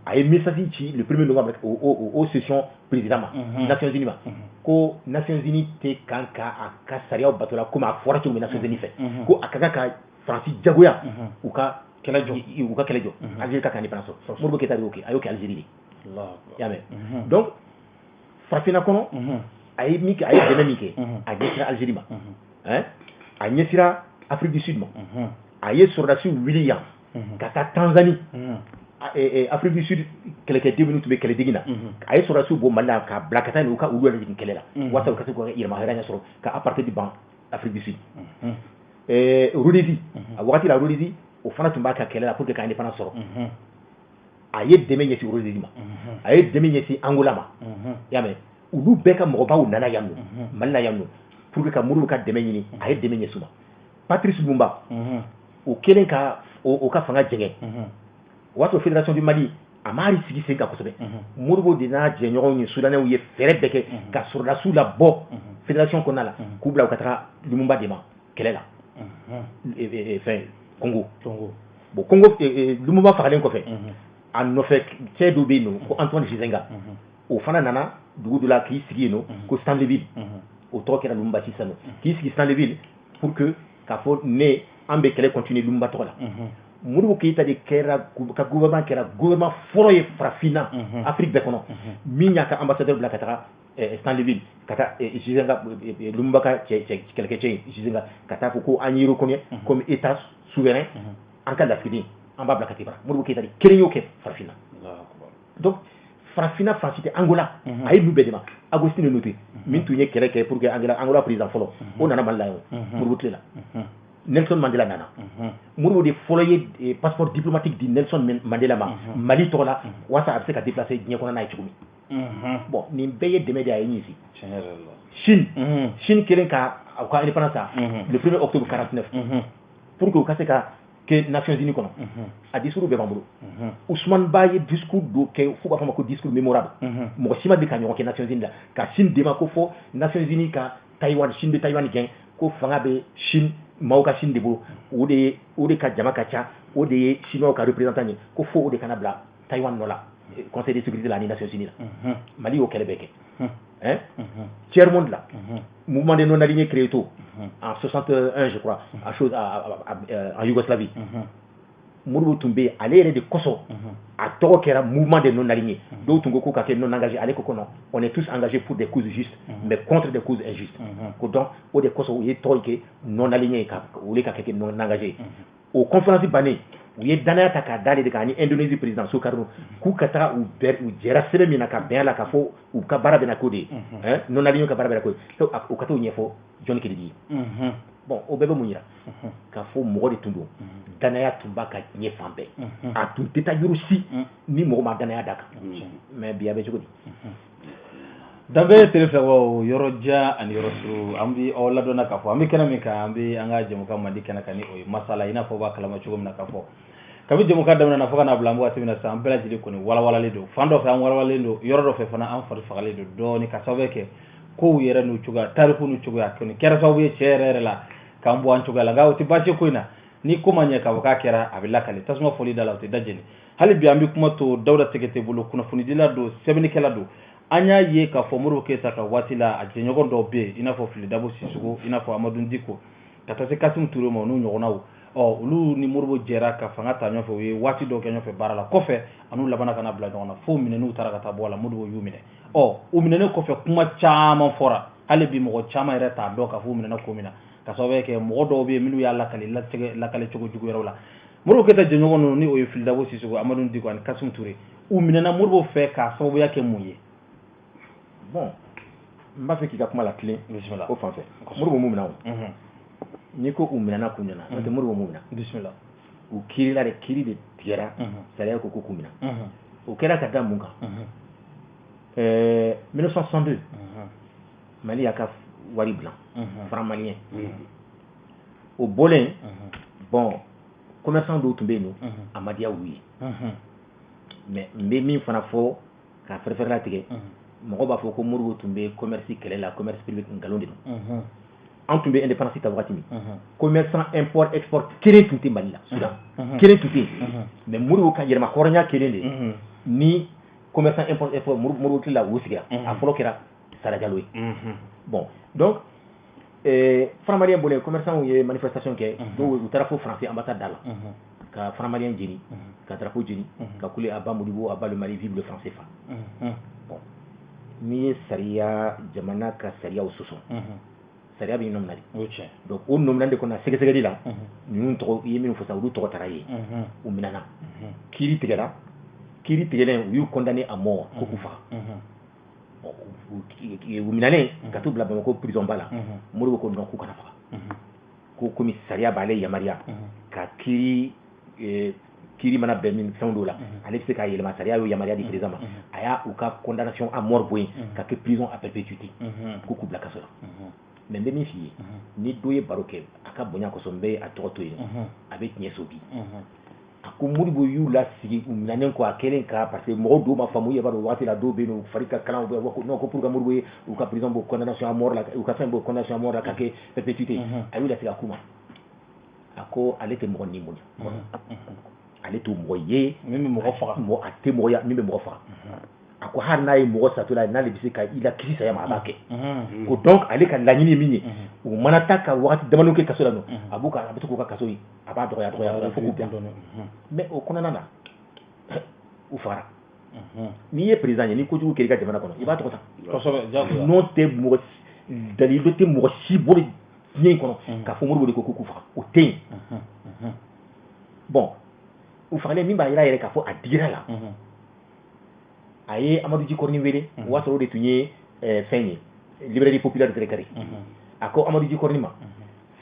S2: a ye message ci le 1er novembre au session président ma Nations Unies ma ko Nations Unies tɛ kan ka a ka sariyaw bato la comme a fɔra cogo min Nations Unies fɛ ko a ka kan ka Faransi jagoya u ka kɛlɛ jɔ Algérie ka kan indépendance sɔrɔ Modibo Keïta de y'o kɛ a y'o kɛ Algérie de y'a mɛn donc farafinna kɔnɔ a ye min kɛ a ye dɛmɛ min kɛ a ɲɛsira Algérie ma a ɲɛsira Afrique du Sud ma a ye sɔrɔdasiw wuli yan ka taa Tanzanie Afrique du Sud kɛlɛkɛden minnu tun bɛ kɛlɛdigi na a ye sɔrɔdasiw bɔ Mali la k'a bila ka taa u ka olu yɛrɛ jigin kɛlɛ la walasa u ka se k'u ka yɛrɛma hɛrɛ sɔrɔ ka apartheid ban Afrique du Sud Rhodésie a wagati la Rhodésie o fana tun b'a ka kɛlɛ la pour que ka indépendance sɔrɔ a ye dɛmɛ ɲɛsin Rhodésie ma a ye dɛmɛ ɲɛsin Angola ma y'a mɛn olu bɛɛ ka mɔgɔbaw nana yan nɔ Mali la yan nɔ pour que ka Modibo ka dɛmɛ ɲini a ye dɛmɛ ɲɛsin u ma Patrice Lumumba o kelen ka o ka fanga jɛngɛ o y'a sɔrɔ fédération du Mali a m'a sigi sen kan kosɛbɛ Modibo de n'a jɛɲɔgɔnw ni Soudanais ye fɛɛrɛ bɛɛ kɛ ka sɔrɔdasiw labɔ fédération kɔnɔna la k'u bila u ka taga Lumumba de ma kɛlɛ la fɛn Congo bon Congo Lumumba fagalen kɔfɛ a nɔfɛ cɛ dɔ bɛ yen nɔ ko Antoine Gizenga o fana nana dugu dɔ la k'i sigi yen nɔ ko Stanleyville o tɔgɔ kɛra Lumumba sisan nɔ k'i sigi Stanleyville pour que k'a fɔ ne an bɛ kɛlɛ continuer Lumumba tɔgɔ la Modibo Keïta de kɛra ka gouvernement kɛra gouvernement fɔlɔ ye farafinna Afrique bɛɛ kɔnɔ min y'a ka ambassadeur bila ka taga Stanleyville ka taa Gizenga Lumumba ka kɛlɛkɛcɛ ye Gizenga ka taa fɔ ko an ye reconnaît comme état souverain an ka lasigiden an b'a bila ka tibara Modibo Keïta de kelen y'o kɛ farafinna donc farafina France Angola ay nu bedema Agostino Noté min tunye kere ke pour que Angola président folo on nana mal la yo Modibo la Nelson Mandela nana Modibo de foloyer passeport diplomatique di Nelson Mandela ma Mali tola wasa a se ka déplacer diɲɛ kɔnɔ n'a ye cogo min bon nin bɛɛ ye dɛmɛ de a ye ɲin si Chine kelen ka indépendance le 1er octobre 49 pour que u ka se ka ke Nations Unies kɔnɔ a discours bɛɛ b'an bolo Ousmane Ba ye discours dɔ kɛ fo b'a fɔ ma ko discours mémorable mɔgɔ si ma deli ka ɲɔgɔn kɛ Nations Unies la ka Chine dema ko fɔ Nations Unies ka Taïwan Chine bɛ Taïwan gɛn ko fanga bɛ Chine maaw ka Chine de bolo o de ka jama ka ca o de ye Chinois ka représentant ye ko fo o de kana bila Taïwan nɔ la Conseil de sécurité la ni Nations Unies la Mali y'o kɛlɛ bɛɛ kɛ tiers monde là mouvement des non-alignés créé tôt en 61 je crois en Yougoslavie Modibo tun bɛ ale yɛrɛ de kosɔn a tɔgɔ kɛra mouvement des non-alignés dɔw tun ko k'u ka kɛ non engagés ale ko non on est tous engagés pour des causes justes mais contre des causes injustes ko donc o de kosɔn u ye tɔgɔ kɛ non alignés ka olu ka kɛ non engagés o conférence bannen u ye danaya ta k'a d'ale de kan ni Indonésie président Sukarno k'u ka taga u jɛra sɛbɛn min na ka bɛn a la ka fɔ u ka baara bɛna k'o de ye non alignés ka baara bɛna k'o ye u ka t'o ɲɛfɔ John Kennedy ye bon o bɛɛ bɛ mun yira k'a fɔ mɔgɔ de tun don danaya tun b'a ka diɲɛ fan bɛɛ a tun tɛ taa yɔrɔ si ni mɔgɔ ma danaya da kan mais bi a bɛ cogo di
S1: danbe tele fɛ wa yɔrɔ jan ani yɔrɔ suru an bɛ aw ladɔnna k'a fɔ an bɛ kɛnɛ min kan an bɛ an ka jɛmukan mandi kɛnɛ kan ni o ye masala i n'a fɔ b'a kalama cogo min na k'a fɔ kabi jɛmukan daminɛna fo ka n'a bila an waati min na sisan an bɛɛ lajɛlen kɔni walawalalen don fan dɔ fɛ an walawalalen don yɔrɔ dɔ fɛ fana an fari fagalen don dɔɔni ka sababu kɛ kow yɛrɛ n'u cogoya tariku n'u cogoya kɔni kɛra sababu ye cɛ yɛrɛ yɛrɛ la k'an bɔ an cogoya la nka o tɛ baasi ko in na ni ko ma ɲɛ k'a fɔ k'a kɛra a bɛ lakale tasuma fɔli da la o tɛ da jeni hali bi an bɛ kuma to Dawuda Tegete bolo kunnafonidila don sɛbɛnnikɛla don an y'a ye k'a fɔ Modibo Keyita ka waati la a jɛɲɔgɔn dɔw bɛ yen i n'a fɔ Fili Dabo Sissogo i n'a fɔ Amadou Diko ka taa se Kasimu Ture ma o n'u ɲɔgɔnnaw olu ni Modibo jɛra ka fanga ta ɲɔgɔn fɛ u ye waati dɔw kɛ ɲɔgɔn fɛ baara la kɔfɛ an'u labana ka na bila ɲɔgɔn na fo minɛn'u taara ka taa bɔ a la Modibo y'u minɛ u minɛnen kɔfɛ kuma caman fɔra hali bi mɔgɔ caman yɛrɛ t'a dɔn k'a fɔ u minɛna ko min na ka sababu kɛ mɔgɔ dɔw bɛ yen minnu y'a lakale cogo jugu wɛrɛw la Modibo Keyita jɛɲɔgɔn ninnu ni o ye Fili Dabo Sissogo Amadou Diko ani Kasimu Ture u minɛna Modibo fɛ k'a sababuya kɛ mun ye
S2: bon n b'a fɛ k'i ka kuma la tilen o fan fɛ Modibo mun minɛ o n'i ko u minɛna kun ɲɛna n'o tɛ Modibo mun minɛ u kiirila de kiiri de tigɛra sariya ko k'u minɛ o kɛra ka da mun kan 1962 Mali y'a ka wari bila franc malien o bɔlen bon commerçant dɔw tun bɛ yen nɔ a ma diya olu ye mais n bɛ min fana fɔ k'a fɛrɛfɛrɛ latigɛ mɔgɔ b'a fɔ ko Modibo tun bɛ commerce kɛlɛ la commerce privé nkalon de don an tun bɛ indépendance ta wagati min commerçant import export kelen tun tɛ Mali la Soudan kelen tun tɛ yen mais Modibo ka yɛlɛma hɔrɔnya kelen de ni commerçant import export Modibo tilala o sigira a fɔlɔ kɛra Sara Jalo ye bon donc franc malien bɔlen commerçant ye manifestation kɛ dɔw u taara fo français ambassade da la ka franc malien jeni ka drapeau jeni ka kule à bas Modibo à bas le Mali vive le franc CFA bon n'i ye sariya jamana ka sariyaw sɔsɔ sariya bɛ nɔminali donc o nɔminali de kɔnɔ sɛgɛsɛgɛli la ninnu tɔgɔ i ye minnu fɔ sisan olu tɔgɔ taara ye u minɛna kiiri tigɛra kiiri tigɛlen u y'u condamné à mort ko k'u faga u minɛnen ka t'u bila Bamako prison ba la Modibo ko non k'u kana faga ko komi sariya b'ale yamaruya ka kiiri mana bɛn min fɛn dɔw la ale bɛ se k'a yɛlɛma sariya y'o yamaruya di président ma a y'a u ka condamnation à mort bɔ yen ka kɛ prison à perpétuité ko k'u bila kaso la mais n bɛ min f'i ye ni dɔ ye baro kɛ a ka bonya kosɔn n bɛ a tɔgɔ to yen a bɛ tiɲɛ so bi a ko Modibo y'u lasigi u minɛnen kɔ a kɛlen ka parce que mɔgɔw dɔw ma faamu u yɛrɛ b'a dɔn waati la dɔw bɛ yen nɔ u fari ka kalan u bɛ non ko pour que Modibo ye u ka prison bɔ condamnation à mort la u ka fɛn bɔ condamnation à mort la ka kɛ perpétuité a y'u lasigi a k'u ma a ko ale tɛ mɔgɔ nin bonya ale t'o mɔgɔ ye
S1: min bɛ mɔgɔ faga
S2: a tɛ mɔgɔ ya min bɛ mɔgɔ faga a ko hali n'a ye mɔgɔ satɔla ye n'ale bɛ se ka i la kisi saya ma a b'a kɛ ko donc ale ka laɲini ye min ye u mana taa ka waati damadɔ kɛ kaso la nɔ a bɛ to k'u ka kaso ye a b'a dɔgɔya fo k'u bila mais o kɔnɔna na u fagara n'i ye président ye ni kojugu kɛra i ka jamana kɔnɔ i b'a tɔgɔ ta kosɛbɛ n'o tɛ mɔgɔ dalilu tɛ mɔgɔ si bolo diɲɛ in kɔnɔ k'a fɔ Modibo de ko k'u faga o tɛ yen bon u fagalen min b'a yira yɛrɛ k'a fɔ a digira la a ye Amadou Djikorni wele o y'a sɔrɔ o de tun ye fɛn ye librairie populaire Grégoire a ko Amadou Djikorni ma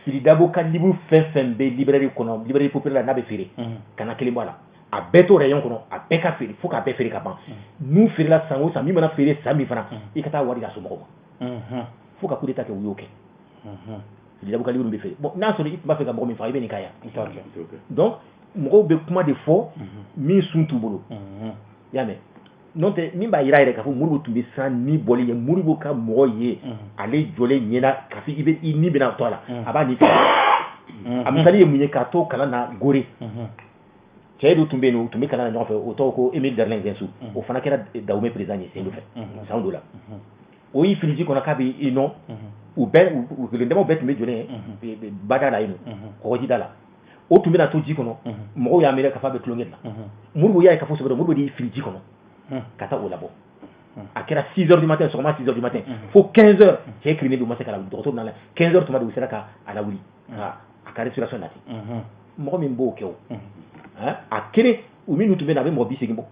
S2: Sidi Dabo ka livre fɛn fɛn bɛ librairie kɔnɔ librairie populaire n'a bɛ feere kana kelen bɔ a la a bɛɛ to rayon kɔnɔ a bɛɛ ka feere fo k'a bɛɛ feere ka ban n'u feerela san o san min mana feere san min fana i ka taa wari d'a somɔgɔw ma fo ka coup d'état kɛ u y'o kɛ Sidi Dabo ka livre bɛ feere bon n'a sɔrɔ i tun b'a fɛ ka mɔgɔ min faga i bɛ nin k'a yan donc mɔgɔw bɛ kuma de fɔ min sun t'u bolo i y'a mɛn n'o tɛ min b'a yira yɛrɛ k'a fɔ Modibo tun bɛ siran ni bɔli ye Modibo ka mɔgɔ ye ale jɔlen ɲɛna k'a fɔ i ni bɛna to a la a b'a ni fɛ a misali ye mun ye k'a to kalan na Gorée cɛ dɔ tun bɛ yen nɔ u tun bɛ kalan na ɲɔgɔn fɛ o tɔgɔ ko Émile Darlin Zensou o fana kɛra Dahomey président ye sen dɔ fɛ san dɔ la o y'i fili ji kɔnɔ k'a bɛ i nɔ u kelen damaw bɛɛ tun bɛ jɔlen bada la yen nɔ kɔgɔjida la o tun bɛna to ji kɔnɔ mɔgɔw y'a miiri k'a fɔ a bɛ tulonkɛ la Modibo y'a ye k'a fɔ sɛbɛn Modibo de y'i fili ji kɔnɔ ka taa o labɔ a kɛra 6h du matin sɔgɔma 6h du matin fo 15h cɛ kirinnen don ma se ka lawuli dɔgɔtɔrɔ nana 15h tuma de u sera ka lawuli a ka respiration nati mɔgɔ min b'o kɛ o a kelen u minnu tun bɛ na a bɛ mɔgɔ 80 bɔ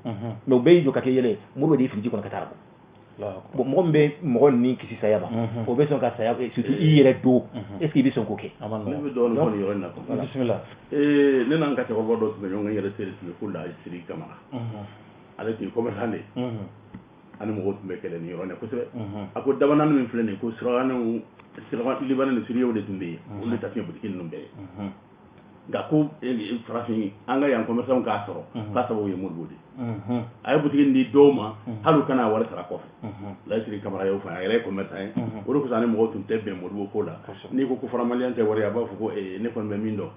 S2: mais u bɛɛ y'i jɔ ka kɛ yɛlɛ Modibo de y'i fili ji kɔnɔ ka taa labɔ bon mɔgɔ min bɛ mɔgɔ ni kisi saya ma o bɛ sɔn ka saya surtout i yɛrɛ do est-ce que i bɛ sɔn k'o kɛ
S3: ne bɛ dɔɔnin fɔ nin yɔrɔ in na quoi
S1: bisimila
S3: ne n'an ka cɛkɔrɔba dɔ tun bɛ ɲɔgɔn yɛrɛ seri tun bɛ ko la Siri Kamara ale tun ye commerçant de ani mɔgɔw tun bɛ kɛlɛ nin yɔrɔ in na kosɛbɛ a ko dabanani min filɛ nin ye ko Libanɛ ni Siriyaw de tun bɛ yen olu de ta tun ye boutique ninnu bɛɛ ye nka ko farafin an ka yan commerçant k'a sɔrɔ k'a sababu ye Modibo de a ye boutique di dɔw ma hali u kana wari sara kɔfɛ Layisiri Kamara y'o fɔ a yɛrɛ ye commerçant ye o de kosɔn ani mɔgɔw tun tɛ bɛn Modibo ko la n'i ko faramaliya tɛ wari a b'a fɔ ko ne kɔni bɛ min dɔn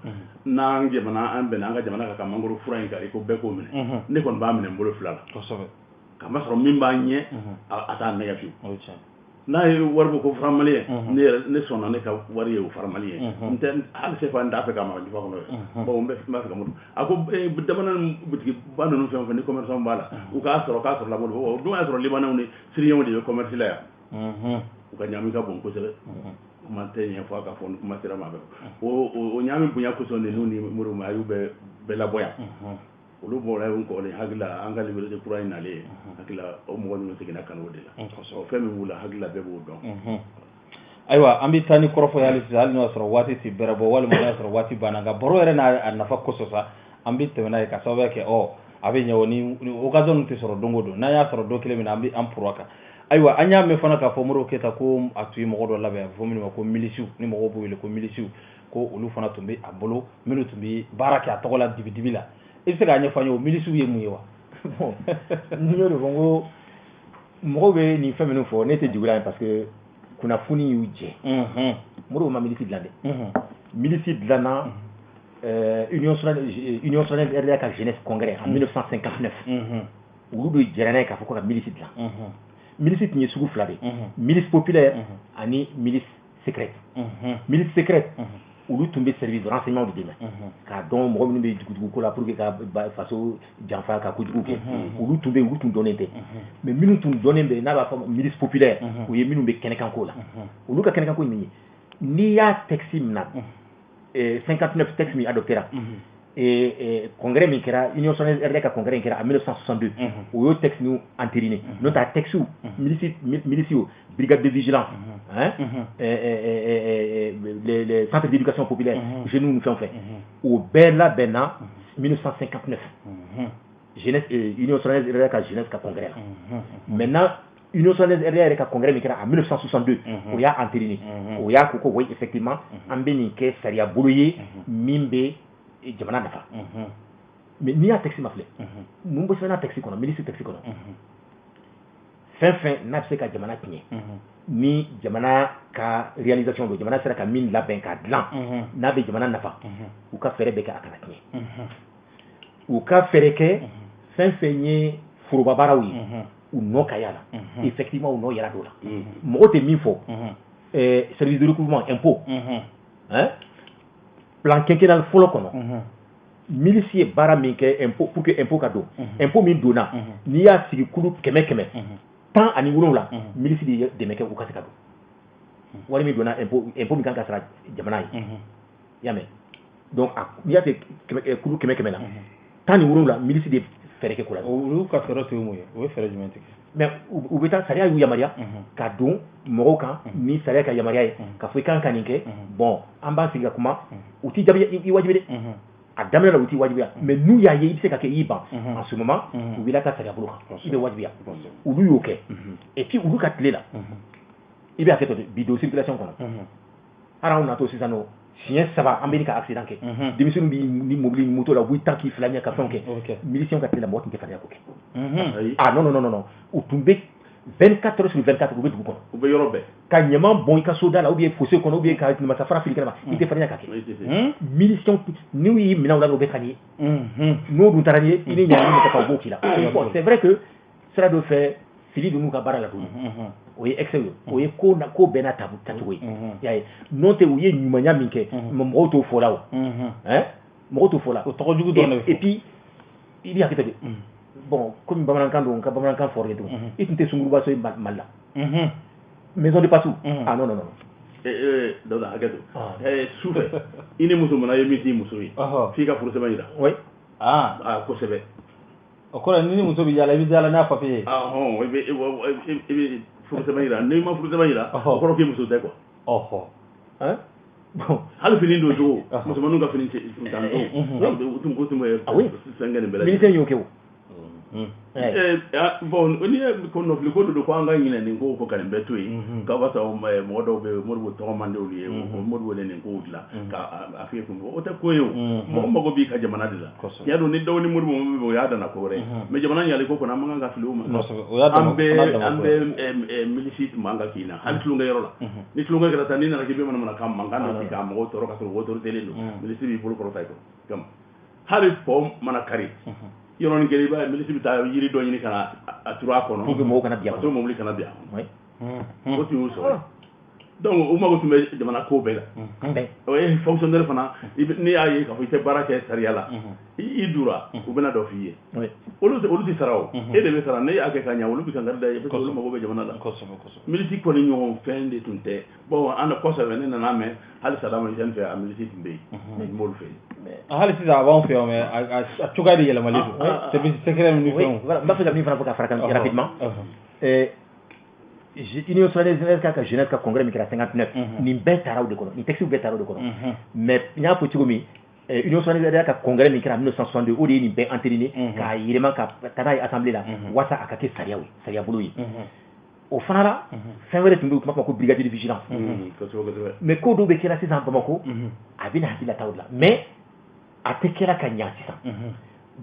S3: n'an jamana an bɛnna an ka jamana ka mangoro fura in kari ko bɛɛ k'o minɛ ne kɔni b'a minɛ n bolo fila la kamasɔrɔ min b'a ɲɛ a t'a nɛgɛ fiyewu n'a ye wari bɔ ko faramaliya ne sɔnna ne ka wari ye o faramaliya n tɛ hali se fa n t'a fɛ k'a mara jufa kɔnɔ bon n b'a fɛ ka Modibo a ko dabanani boutique ba ninnu fɛn o fɛn ni commerçant b'a la u k'a sɔrɔ la Modibo o dun y'a sɔrɔ Libanɛw ni Siriyaw de ye commerce la yan u ka ɲaami ka bon kosɛbɛ kuma tɛ ɲɛ fɔ a ka fɔ kuma sera ma bɛɛ o ɲaami bonya kosɔn de n'u ni Modibo a y'u bɛɛ labɔ yan olu bɔra yen kɔlen hakilila an ka liberté kura in nalen hakilila o mɔgɔ ninnu seginna ka n'o de la fɛn min b'u la hakilila bɛɛ b'o dɔn
S1: ayiwa an bɛ taa ni kɔrɔfɔ hali sisan hali n'o y'a sɔrɔ waati tɛ bɛrɛ bɔ walima n'a y'a sɔrɔ waati banna nka baro yɛrɛ n'a nafa kosɔn sa an bɛ tɛmɛ n'a ye ka sababuya kɛ a bɛ ɲɛ o ni occasion tɛ sɔrɔ don o don n'an y'a sɔrɔ don kelen min na an bɛ an poro a kan ayiwa an y'a mɛn fana k'a fɔ Modibo Keyita ko a tun ye mɔgɔ dɔ labɛn a bɛ fɔ minnu ma ko milisiw ni mɔgɔw b'u wele ko milisiw ko olu fana tun bɛ a bolo minnu tun bɛ baara kɛ a tɔgɔ la dibi la i bɛ se k'a ɲɛfɔ an ye o milisiw ye mun ye wa
S2: n'i y'o de fɔ n ko mɔgɔw bɛ nin fɛn minnu fɔ ne tɛ jigula yen parce que kunnafoni y'u jɛ Modibo ma milisi dilan dɛ milisi dilanna Union Sonnanière RDA ka jeunesse congrès en 1959 olu de jɛra n'a ye k'a fɔ ko ka milisi dilan milisi tun ye sugu fila de milice populaire ani milice secrète milice secrète olu tun bɛ service de renseignement de dɛmɛ k'a dɔn mɔgɔ minnu bɛ jugujugu ko la pour que ka faso janfa ka kojugu kɛ olu tun bɛ yen olu tun dɔnnen tɛ mais minnu tun dɔnnen bɛ n'a b'a fɔ milice populaire o ye minnu bɛ kɛnɛkanko la olu ka kɛnɛkanko ye min ye n'i y'a texte minɛ 59 texte min adopté ra congrès min kɛra Union Sonnanière RDA ka congrès in kɛra en 1962 o y'o texte ninnu entériné n'o tɛ a texte miliciw brigade de vigilance les centres d'éducation populaire jeunes ni fɛn o fɛn o bɛɛ labɛnna 1959 jeunesse Union Sonnanière RDA ka jeunesse ka congrès la maintenant Union Sonnanière RDA yɛrɛ ka congrès min kɛra en 1962 o y'a entériné o y'a ko oui effectivement an bɛ nin kɛ sariya bolo ye min bɛ jamana nafa mais n'i y'a texte ma filɛ mun bɛ sɛbɛnna texte kɔnɔ milisi texte kɔnɔ fɛn fɛn n'a bɛ se ka jamana tiɲɛ ni jamana ka réalisation don jamana sera ka min labɛn ka dilan n'a bɛ jamana nafa u ka fɛɛrɛ bɛ kɛ a kana tiɲɛ u ka fɛɛrɛ kɛ fɛn fɛn ye foroba baaraw ye u nɔ ka y'a la effectivement u nɔ yɛrɛ dɔ la mɔgɔ tɛ min fɔ service de recouvrement impôt plan quinquennal fɔlɔ kɔnɔ milisi ye baara min kɛ impôt pour que impôt ka don impôt min donna n'i y'a sigi kulu 100 17 milisi de ye dɛmɛ kɛ u ka se ka don wari min donna impôt min kan ka sara jamana ye i y'a mɛn donc n'i y'a kɛ kulu 100 la 17 milisi de fɛɛrɛ kɛ ko la
S1: olu ka fɛɛrɛ to ye mun ye o ye fɛɛrɛ jumɛn tigɛ
S2: mais u bɛ taa sariya y'u yamaruya ka don mɔgɔw kan ni sariya ka yamaruya ye ka fɔ i kan ka nin kɛ bon an b'a sigi ka kuma u t'i jaabi i wajibi dɛ a daminɛ la u t'i wajibiya mais n'u y'a ye i bɛ se ka kɛ i y'i ban en ce moment u b'i la ka sariya bolo kan i bɛ wajibiya olu y'o kɛ et puis olu ka tile la i bɛ hakɛ to bi don circulation kɔnɔ hali anw natɔ sisan nɔ siɲɛ 3 an bɛ ni ka accident kɛ denmisɛnninw b'i ni mobili ni moto la u b'i tan k'i fila ɲɛ ka fɛnw kɛ miliciens ka tile la mɔgɔ tun tɛ farinya k'o kɛ ah non non non non u tun bɛ 24 heures sur 24 u bɛ dugu kɔnɔ
S3: u bɛ yɔrɔ bɛɛ
S2: ka ɲama bɔn i ka so da la ou bien fossé kɔnɔ ou bien ka masafara fili kɛnɛ ma i tɛ farinya ka kɛ miliciens n'u y'i minɛ u la u bɛ ka n'i ye n'o dun taara n'i ye i ni ɲagali min kɛ ka u b'o k'i la bon c'est vrai que sira dɔ fɛ fili ninnu ka baara la don o ye excès ye o ye ko bɛɛ n'a tacogo ye y'a ye n'o tɛ u ye ɲumanya min kɛ mɔgɔw t'o fɔ la o mɔgɔw t'o fɔ la
S1: o tɔgɔ jugu dɔrɔn de fɔ
S2: et puis i bɛ hakɛ to de bon comme bamanankan don ka bamanankan fɔra ye tugun i tun tɛ sunguruba so ye Mali la maison de passe ah non non non
S3: Dawuda hakɛ to sufɛ i ni muso mana ye min t'i muso ye f'i ka furusɛbɛn jira
S2: oui
S3: kosɛbɛ
S1: o kɔrɔ ni muso bɛ yaala i bɛ yaala n'a papier ye
S3: i bɛ furusɛbɛn jira n'i ma furusɛbɛn jira o kɔrɔ k'i muso tɛ quoi hali fini don cogo musomaninw ka fini dan don u tun bɛ fɛn kɛ nin bɛɛ lajɛlen
S2: militaire y'o kɛ o
S3: bon ni ye ko nɔfili ko de don ko an ka ɲinɛ nin ko ka nin bɛɛ to yen k'a b'a sɔrɔ mɔgɔ dɔw bɛ yen Modibo tɔgɔ man di olu ye Modibo de nin kow dilan k'a f'i ye kun o tɛ ko ye o mɔgɔ mago b'i ka jamana de la tiɲɛ don ni dɔw ni Modibo min bɛ o y'a danna ko wɛrɛ mais jamana ɲali ko kɔnɔ an man kan ka fili o ma an bɛ milisi tun b'an ka k'i na hali tulonkɛ yɔrɔ la ni tulonkɛ kɛra tan n'i nana k'i bɛ mana kan mankan na k'i ka mɔgɔw tɔɔrɔ ka sɔrɔ autorité don milisi b'i bolo kɔrɔta i kɔ hali pɔ mana kari yɔrɔnin kelen i b'a ye milisi bɛ taa yiri dɔ ɲini ka na a turu a kɔnɔ
S2: pour que mɔgɔw kana bin a
S3: kɔnɔ mobili kana bin a kɔnɔ o tun y'o sɔrɔ donc o mago tun bɛ jamana ko bɛɛ la o ye fonctionnaire fana n'i y'a ye k'a fɔ i tɛ baara kɛ sariya la i dura u bɛna dɔ f'i ye olu tɛ sara o e de bɛ sara ne y'a kɛ ka ɲɛ olu bɛ kan ka da ye parce que olu mago bɛ jamana la milisi kɔni ɲɔgɔn fɛn de tun tɛ bon an kɔsɛbɛ ne nana mɛn hali Saddam Hussein fɛ a milisi tun bɛ yen n b'olu fɛ yen
S1: hali sisan a b'anw fɛ yan mais a cogoya de yɛlɛmalen don service secret ni fɛnw
S2: n b'a fɛ ka min fana fɔ ka fara kan rapidement Union soviétique ka jeunesse ka congrès min kɛra 59 nin bɛɛ taara o de kɔnɔ nin texte bɛɛ taara o de kɔnɔ mais n y'a fɔ cogo min Union soviétique ka congrès min kɛra 1962 o de ye nin bɛɛ entériné k'a yɛlɛma ka taa n'a ye assemblée la walasa a ka kɛ sariya ye sariya bolo ye o fana la fɛn wɛrɛ tun bɛ yen u tun b'a fɔ ko brigade de vigilance mais ko dɔw bɛ kɛra sisan Bamako a bɛ na hakili la taa o de la mais a tɛ kɛra ka ɲa sisan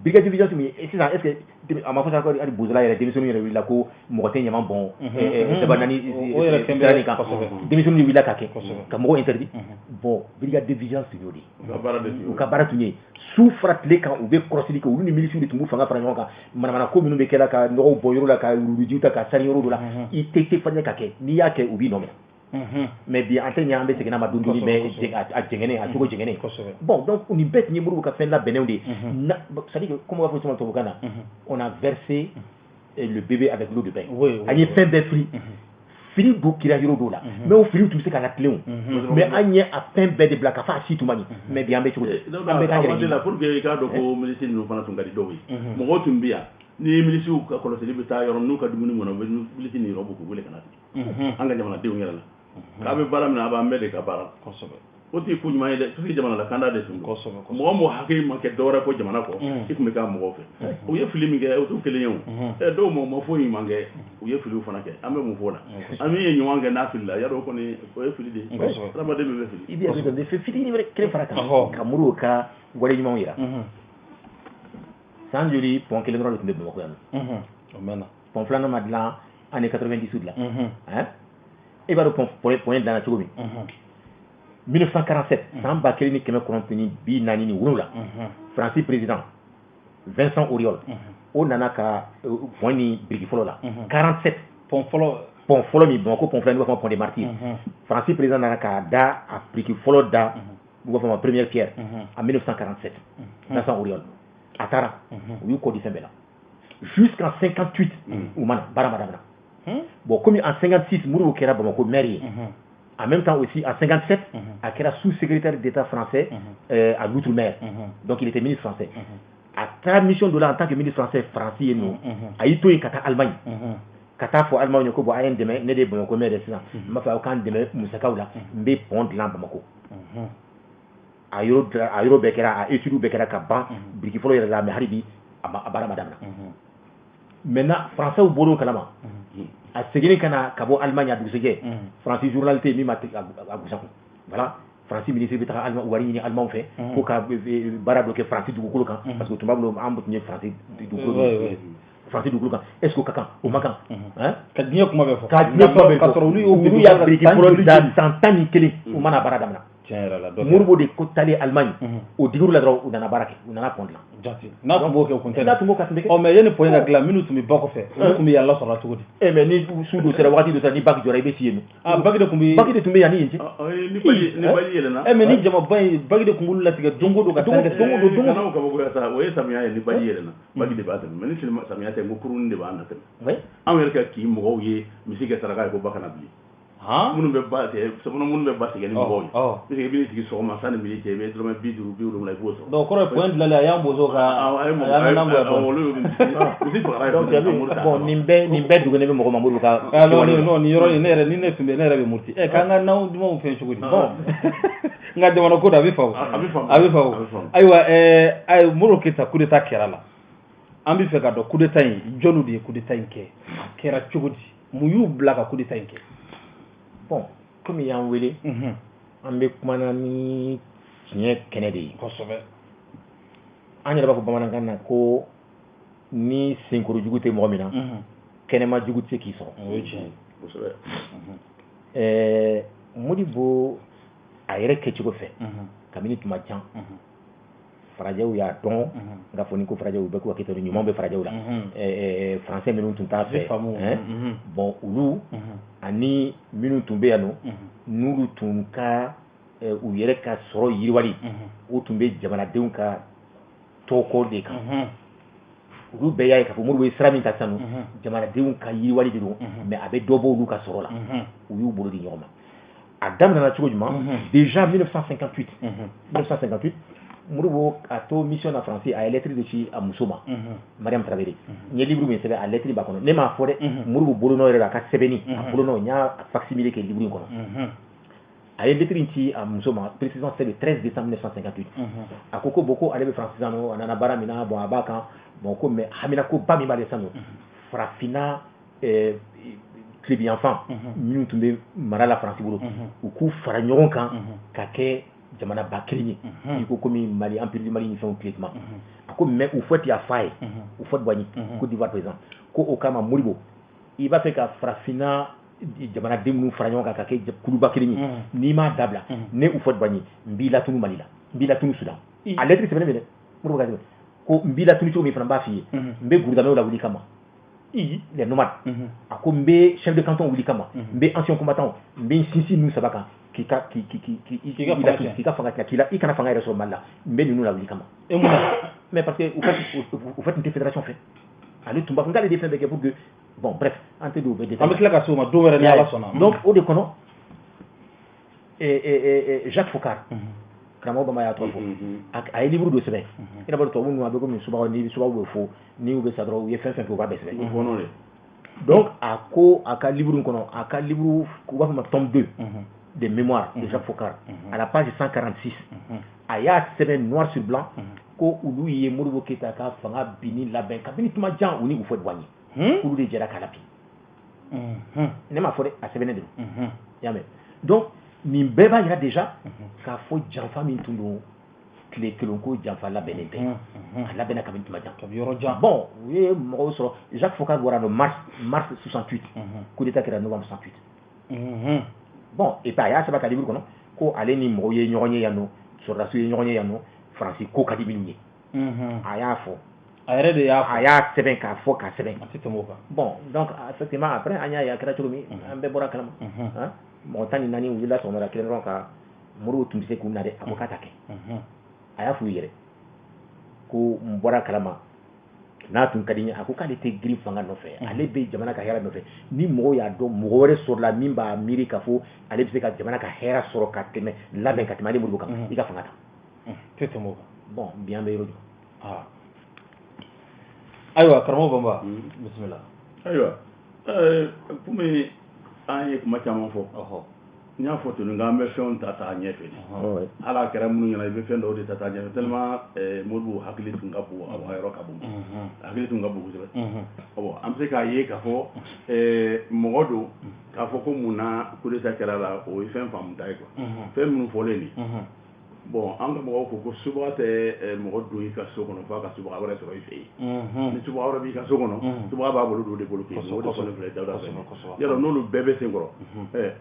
S2: brigade de vigilance min sisan est ce que a ma fɔ sa ko hali Bozala yɛrɛ denmisɛnninw yɛrɛ wulila ko mɔgɔ tɛ ɲama bɔn daba naani sirani kan denmisɛnninw wulila ka kɛ ka mɔgɔw interdit bon brigade de vigilance tun y'o de ye u ka baara tun ye su fara tile kan u bɛ kɔlɔsili kɛ olu ni miliciens de tun b'u fanga fara ɲɔgɔn kan manamana ko minnu bɛ kɛra ka nɔgɔw bɔ yɔrɔ la ka wuluwulujiw ta ka sani yɔrɔ dɔ la i tɛ fɛn ka kɛ n'i y'a kɛ u b'i nɔ minɛ mais bi an tɛ ɲɛ an bɛ segin n'a ma don dɔɔni mais a jɛngɛnen a cogo jɛngɛnen bon donc nin bɛɛ tun ye Modibo ka fɛn labɛnnenw de ye c'est à dire que comme on va fɔ tubabukan na on a versé le bébé avec l'eau de bain an ye fɛn bɛɛ fili fili dɔw kɛra yɔrɔ dɔw la mais o filiw tun bɛ se ka latilen o mais an ye a fɛn bɛɛ de bila ka fɔ a si tun man ɲi mais bi an bɛ cogo di an bɛ k'an yɛrɛ ɲini
S3: pour que i k'a dɔn ko milisi ninnu fana tun ka di dɔw ye mɔgɔw tun bɛ yan ni milisiw ka kɔlɔsili bɛ taa yɔrɔ n'u ka dumuni mɔna u bɛ milisi nin yɔrɔ bɔ k'u wele ka na ten an ka jamanadenw yɛrɛ la k'a bɛ baara min na a b'an bɛɛ de ka baara o tɛ ko ɲuman ye dɛ parce que jamana la kanda de tun don mɔgɔ mɔgɔ hakili ma kɛ dɔwɛrɛ ko jamana kɔ i tun bɛ k'a mɔgɔw fɛ u ye fili min kɛ o t'u kelen ye o dɔw ma foyi ɲuman kɛ u ye filiw fana kɛ an bɛ mun fɔ o la an min ye ɲuman kɛ n'a filila yadɔ o kɔni o ye fili de ye adamaden bɛɛ bɛ fili
S2: i bɛ hakili to fitinin wɛrɛ kelen fara kan ka Modibo ka wale ɲumanw yira san joli pont kelen dɔrɔn de tun bɛ Bamakɔ yan nɔ
S1: o mɛnna
S2: pont filanan ma dilan année 90 la e b'a dɔn pont ye dilanna cogo min 1947 san 1947 Fransi président Vincent Auriol o nana ka pont ni biriki fɔlɔ la 47 pont fɔlɔ min Bamako pont filanan n'u b'a fɔ pont des martyrs Fransi président nana k'a da a biriki fɔlɔ da n'u b'a fɔ ma première pierre en 1947 Vincent Auriol a taara u y'u kɔ di fɛn bɛɛ la jusqu'en 58 u mana baara ma daminɛ bon comme en 56 Modibo kɛra Bamako maire ye en même temps aussi en 57 a kɛra sous-secrétaire d'État français à l'outre-mer donc il était ministre français taara mission dɔ la en tant que ministre français ye nɔ a y'i to yen ka taa Allemagne ka taa fɔ Allemagne ko bon a ye n dɛmɛ ne de ye Bamakɔ maire ye sisan n b'a fɛ aw k'an dɛmɛ musakaw la n bɛ pont dilan Bamakɔ a yɔrɔ bɛɛ kɛra a étude bɛɛ kɛra ka ban biriki fɔlɔ yɛrɛ la mais hali bi a baara ma daminɛ maintenant français bɔr'o kalama a seginna ka na ka bɔ Allemagne a dugusɛjɛ France journalité min ma a gusa kun voilà France ministre bɛ taga wari ɲini Allemagne fɛ ko ka baara dɔ kɛ France dugukolo kan parce que tuma bolo an tun ye France dugukolo kan est ce que o ka kan o ma kan
S1: ka diɲɛ kuma bɛ fɔ
S2: ka diɲɛ kuma bɛ fɔ ka sɔrɔ olu y'a biriki fɔlɔ da san 11 u mana baara daminɛ Moribo de ko taalen Allemagne o digiru la dɔrɔn u nana baara kɛ u nana pont dilan
S1: n'a tun b'o kɛ o kun tɛ
S2: n'a tun b'o ka tun bɛ kɛ
S1: mais yanni pont ka dilan minnu tun bɛ ba kɔfɛ olu tun bɛ yala sɔrɔ cogo di
S2: mais ni su dɔ sera wagati dɔ sera ni bac jɔra i bɛ si yen nɔ
S1: bac de tun bɛ
S2: yan ni yen cɛ
S3: ni baji yɛlɛnna
S1: mais ni jamaba in bac de tun b'olu latigɛ don o don ka taa kɛ don o don
S3: n'aw ka bɔ sa o ye samiya ye ni baji yɛlɛnna baji de b'a tɛmɛ mais ni samiya tɛ n ko kuruni de b'a natɛmɛ anw yɛrɛ ka k'i mɔgɔw ye misi kɛ saraka ye ko ba kana bili minnu bɛ ba tigɛ minnu bɛ ba tigɛ ni mɔgɔw ye parce que i b'i sigi sɔgɔma sanni midi cɛ i bɛ dɔrɔmɛ 50 70 i b'o sɔrɔ
S1: donc kɔrɔ ye point dilanlen a y'an bozo ka
S2: bon nin bɛɛ dogolen bɛ mɔgɔ ma Moribo ka
S1: non nin yɔrɔ in ne yɛrɛ bɛ muruti k'an ka naw dumanw fɛn cogo di bon nka jamana ko a bɛ faamu ayiwa Modibo Keyita coup d'état kɛra la an bɛ fɛ ka dɔn coup d'état in jɔnni de ye coup d'état in kɛ a kɛra cogo di mun y'u bila ka coup d'état in kɛ
S2: bon komi y'an wele an bɛ kumana ni tiɲɛ kɛnɛ de ye
S1: kosɛbɛ
S2: an yɛrɛ b'a fɔ bamanankan na ko ni senkɔrɔ jugu tɛ mɔgɔ min na kɛnɛma jugu tɛ se k'i sɔrɔ
S1: o ye tiɲɛ ye
S2: Modibo a yɛrɛ kɛcogo fɛ kabini tuma jan farajɛw y'a dɔn nka fɔ ni ko farajɛw bɛɛ k'u hakili to ɲuman bɛ farajɛw la français minnu tun t'a fɛ bon olu ani minnu tun bɛ yan nɔ n'olu tun ka u yɛrɛ ka sɔrɔ yiriwali o tun bɛ jamanadenw ka tɔkɔ de kan olu bɛɛ y'a ye k'a fɔ Modibo ye sira min ta sisan jamanadenw ka yiriwali de don mais a bɛ dɔ bɔ olu ka sɔrɔ la u y'u bolo di ɲɔgɔn ma a daminɛna cogo jumɛn déjà 1958 Modibo a to mission na France a ye lettre de ci a muso ma Mariam Traoré n ye livre min sɛbɛn a lettre b'a kɔnɔ ne m'a fɔ dɛ Modibo bolonɔ yɛrɛ la a ka sɛbɛnni a bolonɔ n y'a facsimilé kɛ livre in kɔnɔ a ye lettre in ci a muso ma précisément c'est le 13 décembre 1958 a ko bon ko ale bɛ France sisan nɔ a nana baara min na bon a b'a kan bon ko mais hamina ko ba min b'ale sisan nɔ farafinna tilebiyanfan minnu tun bɛ mara la France bolo u k'u fara ɲɔgɔn kan ka kɛ jamana ba kelen ye i ko komi Mali empire du Mali ni fɛnw tile tuma a ko mais u fɔti a fa ye u fɔti Boigny Côte d'Ivoire président ko o kama Modibo i b'a fɛ ka farafinna jamanaden minnu fara ɲɔgɔn kan ka kɛ kuluba kelen ye n'i m'a dabila ne u fɔti Boigny n b'i latunu Mali la n b'i latunu Sudan a lettre sɛbɛnnen bɛ dɛ Modibo ka sɛbɛn ko n b'i latunu cogo min fana n b'a f'i ye n bɛ gouvernement la wuli kama les nomades a ko n bɛ chef de canton wuli kama n bɛ ancien combattant n bɛ n sinsin ninnu saba kan k'i ka fanga k'i i kana fanga yɛrɛ sɔrɔ Mali la n bɛ ninnu lawuli kama mais parce que u fait n tɛ fédération fɛ ale tun b'a fɔ n k'ale de fɛn bɛɛ kɛ pour que bon bref an tɛ don o bɛɛ détail
S1: an bɛ tila ka se o ma don wɛrɛ ni Ala sɔnna
S2: donc o de kɔnɔ Jacques Foccart karamɔgɔ bama y'a tɔgɔ fɔ a ye livre dɔ sɛbɛn i n'a fɔ tubabu ninnu a bɛ komi subaga ni subaga bɛ fɔ ni u bɛ sa dɔrɔn u ye fɛn fɛn kɛ u b'a bɛɛ sɛbɛn donc a ko a ka livre in kɔnɔ a ka livre u b'a fɔ ma tome 2 de mémoire de Jacques Foccart à la page 146 a y'a sɛbɛn noir sur blanc ko olu ye Modibo Keyita ka fanga binni labɛn kabini tuma jan u ni u fɔ Boigny olu de jɛra k'a labin ne m'a fɔ dɛ a sɛbɛnnen de don i y'a mɛn donc nin bɛɛ b'a jira déjà k'a fɔ janfa min tun don tile kelen ko janfa labɛnnen tɛ a labɛnna kabini tuma jan bon u ye mɔgɔw sɔrɔ Jacques Foccart bɔra mars 68 coup d'état kɛra novembre 68 bon et puis a y'a sɛbɛn ka livre kɔnɔ ko ale ni mɔgɔw ye ɲɔgɔn ye yan nɔ sɔrɔdasiw ye ɲɔgɔn ye yan nɔ Faransi ko ka di minnu ye a y'a fɔ
S1: a yɛrɛ de y'a fɔ
S2: a y'a sɛbɛn k'a fɔ k'a sɛbɛn
S1: a tɛ tɛmɛ o kan
S2: bon donc effectivement après an y'a ye a kɛra cogo min an bɛɛ bɔra kalama mɔgɔ 14 wulila sɔgɔmada kelen dɔrɔn ka Modibo tun bɛ se k'u na dɛ a ko k'a ta kɛ a y'a f'u yɛrɛ ko n bɔra kalama n'a tun ka di n ye a ko k'ale tɛ girin fanga nɔfɛ ale bɛ jamana ka hɛrɛ nɔfɛ ni mɔgɔw y'a dɔn mɔgɔ wɛrɛ sɔrɔla min b'a miiri k'a fɔ ale bɛ se ka jamana ka hɛrɛ sɔrɔ ka tɛmɛ labɛn ka tɛmɛ ale Modibo kan i ka fanga ta
S1: tɛ tɛmɛ o kan
S2: bon bi an bɛ yɔrɔ jumɛn
S1: ayiwa karamɔgɔ Bamba bisimila
S3: ayiwa komi an ye kuma caman fɔ n y'a fɔ tunu nka an bɛ fɛnw ta ɲɛfɛ ala kɛra minnu ɲɛna i bɛ fɛn dɔw de ta ɲɛfɛ tellement Modibo hakili tun ka bon a yɔrɔ ka bon hakili tun ka bon kosɛbɛ an bɛ se k'a ye k'a fɔ mɔgɔ don k'a fɔ ko mun na coup d'état kɛra la o ye fɛn faamuta ye quoi fɛn minnu fɔlen nin bon an ka mɔgɔw ko ko subaga tɛ mɔgɔ don i ka so kɔnɔ f'a ka subaga wɛrɛ sɔrɔ i fɛ yen ni subaga wɛrɛ b'i ka so kɔnɔ subaga b'a bolo don de bolo k'i o de fɔlen filɛ Dawuda fɛ yɔrɔ n'olu bɛɛ bɛ sen kɔrɔ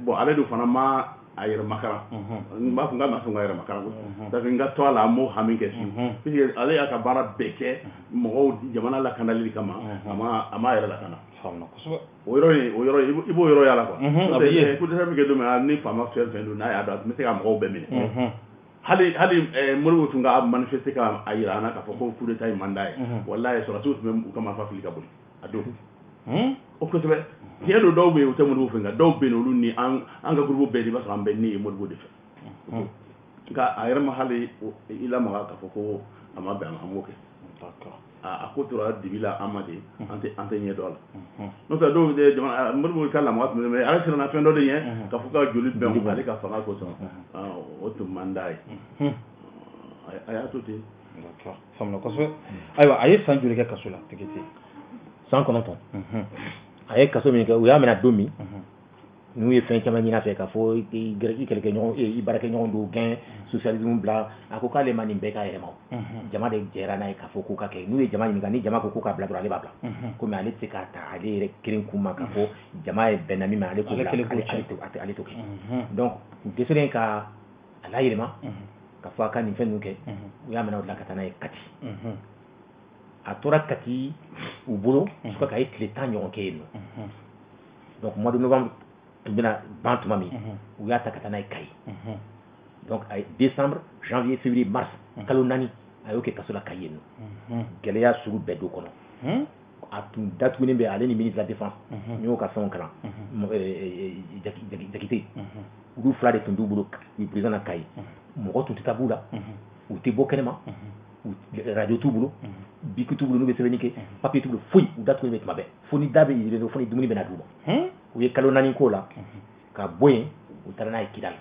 S3: bon ale dun fana ma a yɛrɛ makaran n b'a fɔ n ka ma sɔn ka yɛrɛ makaran parce que n ka to a la an m'o hami kɛ puisque ale y'a ka baara bɛɛ kɛ mɔgɔw jamana lakanali kama a ma yɛrɛ lakana o yɔrɔ i b'o yɔrɔ y'a la quoi coup d'état min kɛ don min ni faama fɛn fɛn don n'a y'a dɔn a tun bɛ se ka mɔgɔw bɛɛ minɛ hali Modibo tun ka manifester ka a yira an na k'a fɔ ko coup d'état in man d'a ye wallahi sɔrɔdasiw tun bɛ u ka marifa fili ka boli a don o kosɛbɛ tiɲɛ don dɔw bɛ yen u tɛ Modibo fɛ nka dɔw bɛ yen olu ni an ka groupe bɛɛ de b'a sɔrɔ an bɛɛ ni ye Modibo de fɛ nka a yɛrɛ ma hali i lamaga k'a fɔ ko a ma bɛn a ma an b'o kɛ a ko tora dibi la an ma de an tɛ ɲɛ dɔn a la n'o tɛ dɔw bɛ jamana Modibo ka lamaga tun bɛ mais ale siranna fɛn dɔ de ɲɛ k'a fɔ ka joli bɛn ale ka fanga kosɔn o tun man d'a ye a y'a to ten
S1: faamuna kosɛbɛ ayiwa a ye san joli kɛ kaso la Tigete
S2: san 9 a ye kaso min kɛ u y'a minɛ don min n'u ye fɛn caman ɲini a fɛ k'a fɔ i kɛlɛkɛɲɔgɔn i baarakɛɲɔgɔn dɔw gɛn socialisme bila a ko k'ale ma nin bɛɛ k'a yɛrɛ ma jama de jɛra n'a ye k'a fɔ k'o ka kɛ n'u ye jama ɲininka ni jama ko k'o k'a bila dɔrɔn ale b'a bila komi ale tɛ se k'a ta ale yɛrɛ kelen kun ma k'a fɔ jama ye bɛnna min ma ale k'o bila ale t'o kɛ donc u dɛsɛlen ka a layɛlɛma k'a fɔ a ka nin fɛn ninnu kɛ u y'a minɛ o de la ka taa n'a ye Kati a tora Kati u bolo fo k'a ye tile 10 ɲɔgɔn kɛ yen nɔ donc mois de novembre tun bɛna ban tuma min u y'a ta ka taa n'a ye Kayi donc a ye décembre janvier février mars kalo 4 a y'o kɛ kaso la Kayi yen nɔ gɛlɛya sugu bɛɛ don kɔnɔ a tun datugulen bɛ ale ni ministre de la défense n y'o ka fɛnw kalan Jakite olu fila de tun b'u bolo président na Kayi mɔgɔ tun tɛ taa b'u la u tɛ bɔ kɛnɛma radio t'u bolo bic t'u bolo n'u bɛ sɛbɛnni kɛ papier t'u bolo foyi u datugulen bɛ tuma bɛɛ fo ni da bɛ yirilen fo ni dumuni bɛna d'u ma u ye kalo 4 k'o la ka bɔ yen u taara n'a ye Kidali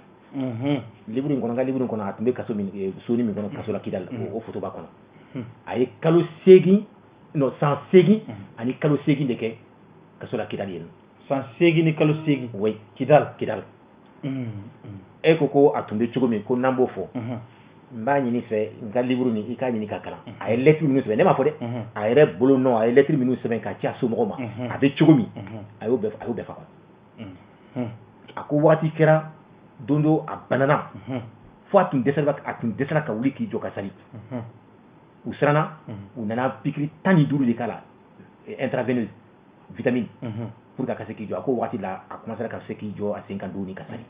S2: livre in kɔnɔ n ka livre in kɔnɔ a tun bɛ kaso min soni min kɔnɔ kaso la Kidali o photo b'a kɔnɔ a ye kalo 8 non san 8 ani kalo 8 de kɛ kaso la Kidali yen
S1: san 8 ni kalo 8
S2: oui
S1: Kidali
S2: e ko a tun bɛ cogo min ko n'an b'o fɔ n b'a ɲini fɛ n ka livre nin i k'a ɲini ka kalan a ye lettre minnu sɛbɛn ne m'a fɔ dɛ a yɛrɛ bolo nɔ a ye lettre minnu sɛbɛn ka ci a somɔgɔw ma a bɛ cogo min a y'o bɛɛ fa kɔnɔ a ko waati kɛra don dɔ a banana fo a tun dɛsɛra ka wuli k'i jɔ ka sali u siranna u nana pikiri 15 de k'a la intraveineuse vitamine pour que a ka se k'i jɔ a ko waati la a commencera ka se k'i jɔ a sen kan dɔɔni ka sali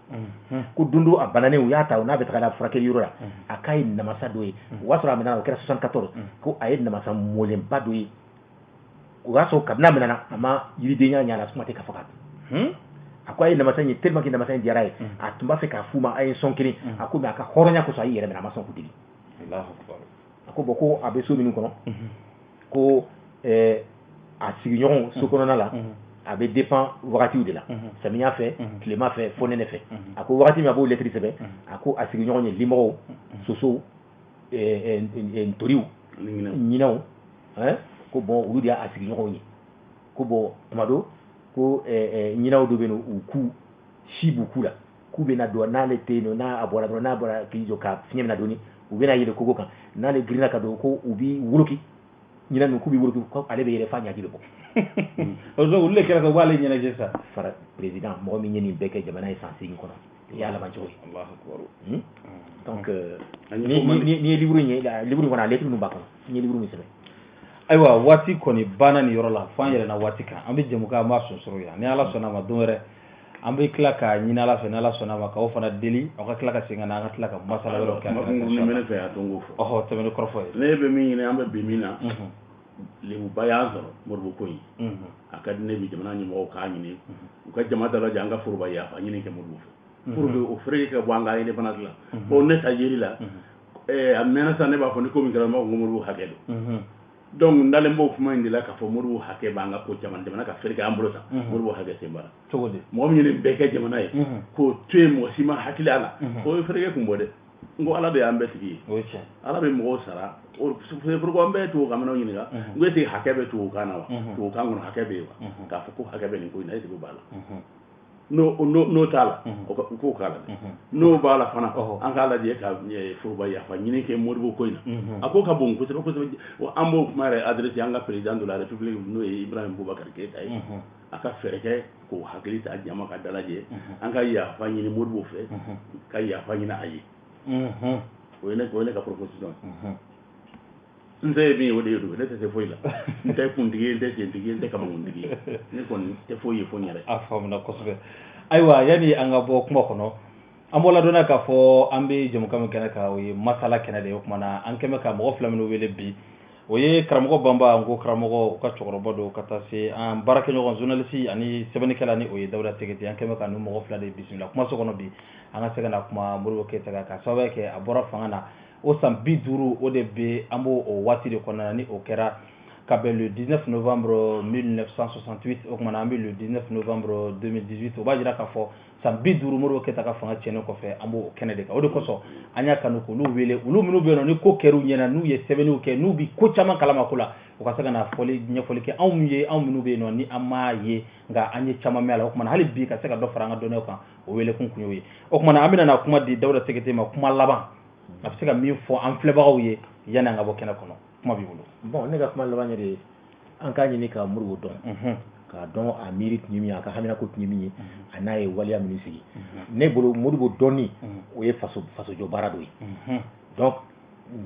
S2: ko don dɔ a bananen u y'a ta n'a bɛ taga la furakɛli yɔrɔ la a k'a ye namasa dɔ ye o y'a sɔrɔ a minɛna o kɛra 74 ko a ye namasa mɔlenba dɔ ye o y'a sɔrɔ kabini a minɛna a ma yiridenya ɲ'a la suma tɛ ka fɔ ka dun a ko a ye namasa in ye tellement que namasa in diyara ye a tun b'a fɛ k'a f'u ma a ye sɔn kelen a ko mais a ka hɔrɔnya kosɔn a y'i yɛrɛ minɛ a ma sɔn k'u deli a ko bon ko a bɛ so minnu kɔnɔ ko a sigiɲɔgɔnw so kɔnɔna la a bɛ dépend wagatiw de la samiya fɛ tilema fɛ fo nɛnɛ fɛ a ko wagati min a b'o lettre sɛbɛn a ko a sigiɲɔgɔn ye limɔgɔw sosow ntoriw ɲinɛw ko bon olu de y'a sigiɲɔgɔnw ye ko bon tuma dɔ ko ɲinɛw dɔ bɛ yen u ku si b'u ku la k'u bɛna don n'ale tɛ yen nɔ n'a bɔra dɔrɔn n'a bɔra k'i jɔ ka fiɲɛ bɛna donni u bɛna yɛlɛ kogo kan n'ale girinna ka don ko u b'i woloki ɲinɛ ninnu k'u b'i woloki ko ale bɛ yɛlɛ f'a ɲaji bɛ bɔ
S1: olu de kɛra ka bɔ ale ɲɛnajɛ sa
S2: fara président mɔgɔ min ye nin bɛɛ kɛ jamana ye san 8 kɔnɔ i y'a laban cogo ye donc ni ye livre in ye livre in kɔnɔ a lettre ninnu b'a kɔnɔ n ye livre min sɛbɛn
S1: ayiwa waati kɔni banna nin yɔrɔ la fo an yɛlɛnna waati kan an bɛ jɛmukan an b'a sonsoro yan ni ala sɔnna a ma don wɛrɛ an bɛ tila ka ɲini ala fɛ ni ala sɔnna a ma k'aw fana deli aw ka tila ka segin ka na an ka tila ka masala wɛrɛw kɛ
S3: ne fɛ a to n k'o fɔ
S1: tɛmɛni kɔrɔfɔ ye
S3: ne bɛ min ɲini an bɛ bi min na lebuba y'an sɔrɔ Modibo ko in a ka di ne bi jamana ɲɛmɔgɔw k'a ɲini u ka jama dalaja an ka foroba yafa ɲini kɛ Modibo fɛ pour que o fereke ka bɔ an ka indépendance la bon ne ta yeri la a mɛnna sa ne b'a fɔ ni ko min kɛra n b'a fɔ ko Modibo hakɛ don donc ndalen bo kuma indila ka fo muru hake banga ko jamana ka ferga ambrosa muru hake sembara
S1: togodi
S3: mo mi ni beke jamana e ko tue mo sima hakili ala ko ferga kumbode ngo ala be ambe tigi ala be mo sara o for ko ambe to kamano ni ga ngwete hake be to kana wa to kango hake be wa ka fo ko hake be ni ko ina ite bala no tala ko kala no bala fana an kala je ka fo ba ya fa nyini ke modbo ko ina ako ka bon ko o ambo mare adresse anga président de la république no Ibrahim Boubacar Keita aka fereke ko hakili ta jama ka dalaje an ka ya fa nyini modbo fe ka ya fa nyina ayi ko ene ka proposition nze bi o de do le te foila nte kundigi nte sentigi nte kama kundigi ni kon te foyi fo nyare
S1: afamna kosbe aywa yani anga bo kuma kono ambola dona ka fo ambe jom kam kana ka wi masala kana de kuma na an keme ka mo flamino wele bi oye karamogo bamba ngo karamogo ka chokorobo do kata se an barake nyogon journaliste ani sebani kala ni oye dawda tegeti an keme ka no mo flade bismillah kuma so kono bi anga segana kuma murwo ke taga ka sawe ke abora fangana o sam biduru o de be ambo o wati de kona ni o kera kabe le 19 novembre 1968 o kuma na ambi le 19 novembre 2018 o ba jira ka fo sam biduru murwo ke taga fanga cheno ko fe ambo o kene de ka o de koso anya kanu ko lu wele ulu minu be no ni ko keru nyena nu ye sebeni o ke nu bi ko chama kala makula o ka saka na foli nya foli ke aw minu be no ni amma ye nga anye chama mela o kuma na hali bi ka saka do faranga do ne kan o wele kun kunyo ye o kuma na amina na kuma di dawda tegete ma kuma laban a bɛ se ka min fɔ an filɛbagaw ye yanni an ka bɔ kɛnɛ kɔnɔ kuma b'i bolo.
S2: bon ne ka kuma laban yɛrɛ an k'a ɲini ka Modibo dɔn k'a dɔn a miiri tun ye min ye a ka hamina ko tun ye min ye a n'a ye waleya minnu sigi ne bolo Modibo dɔnni o ye fasojɔ baara dɔ ye donc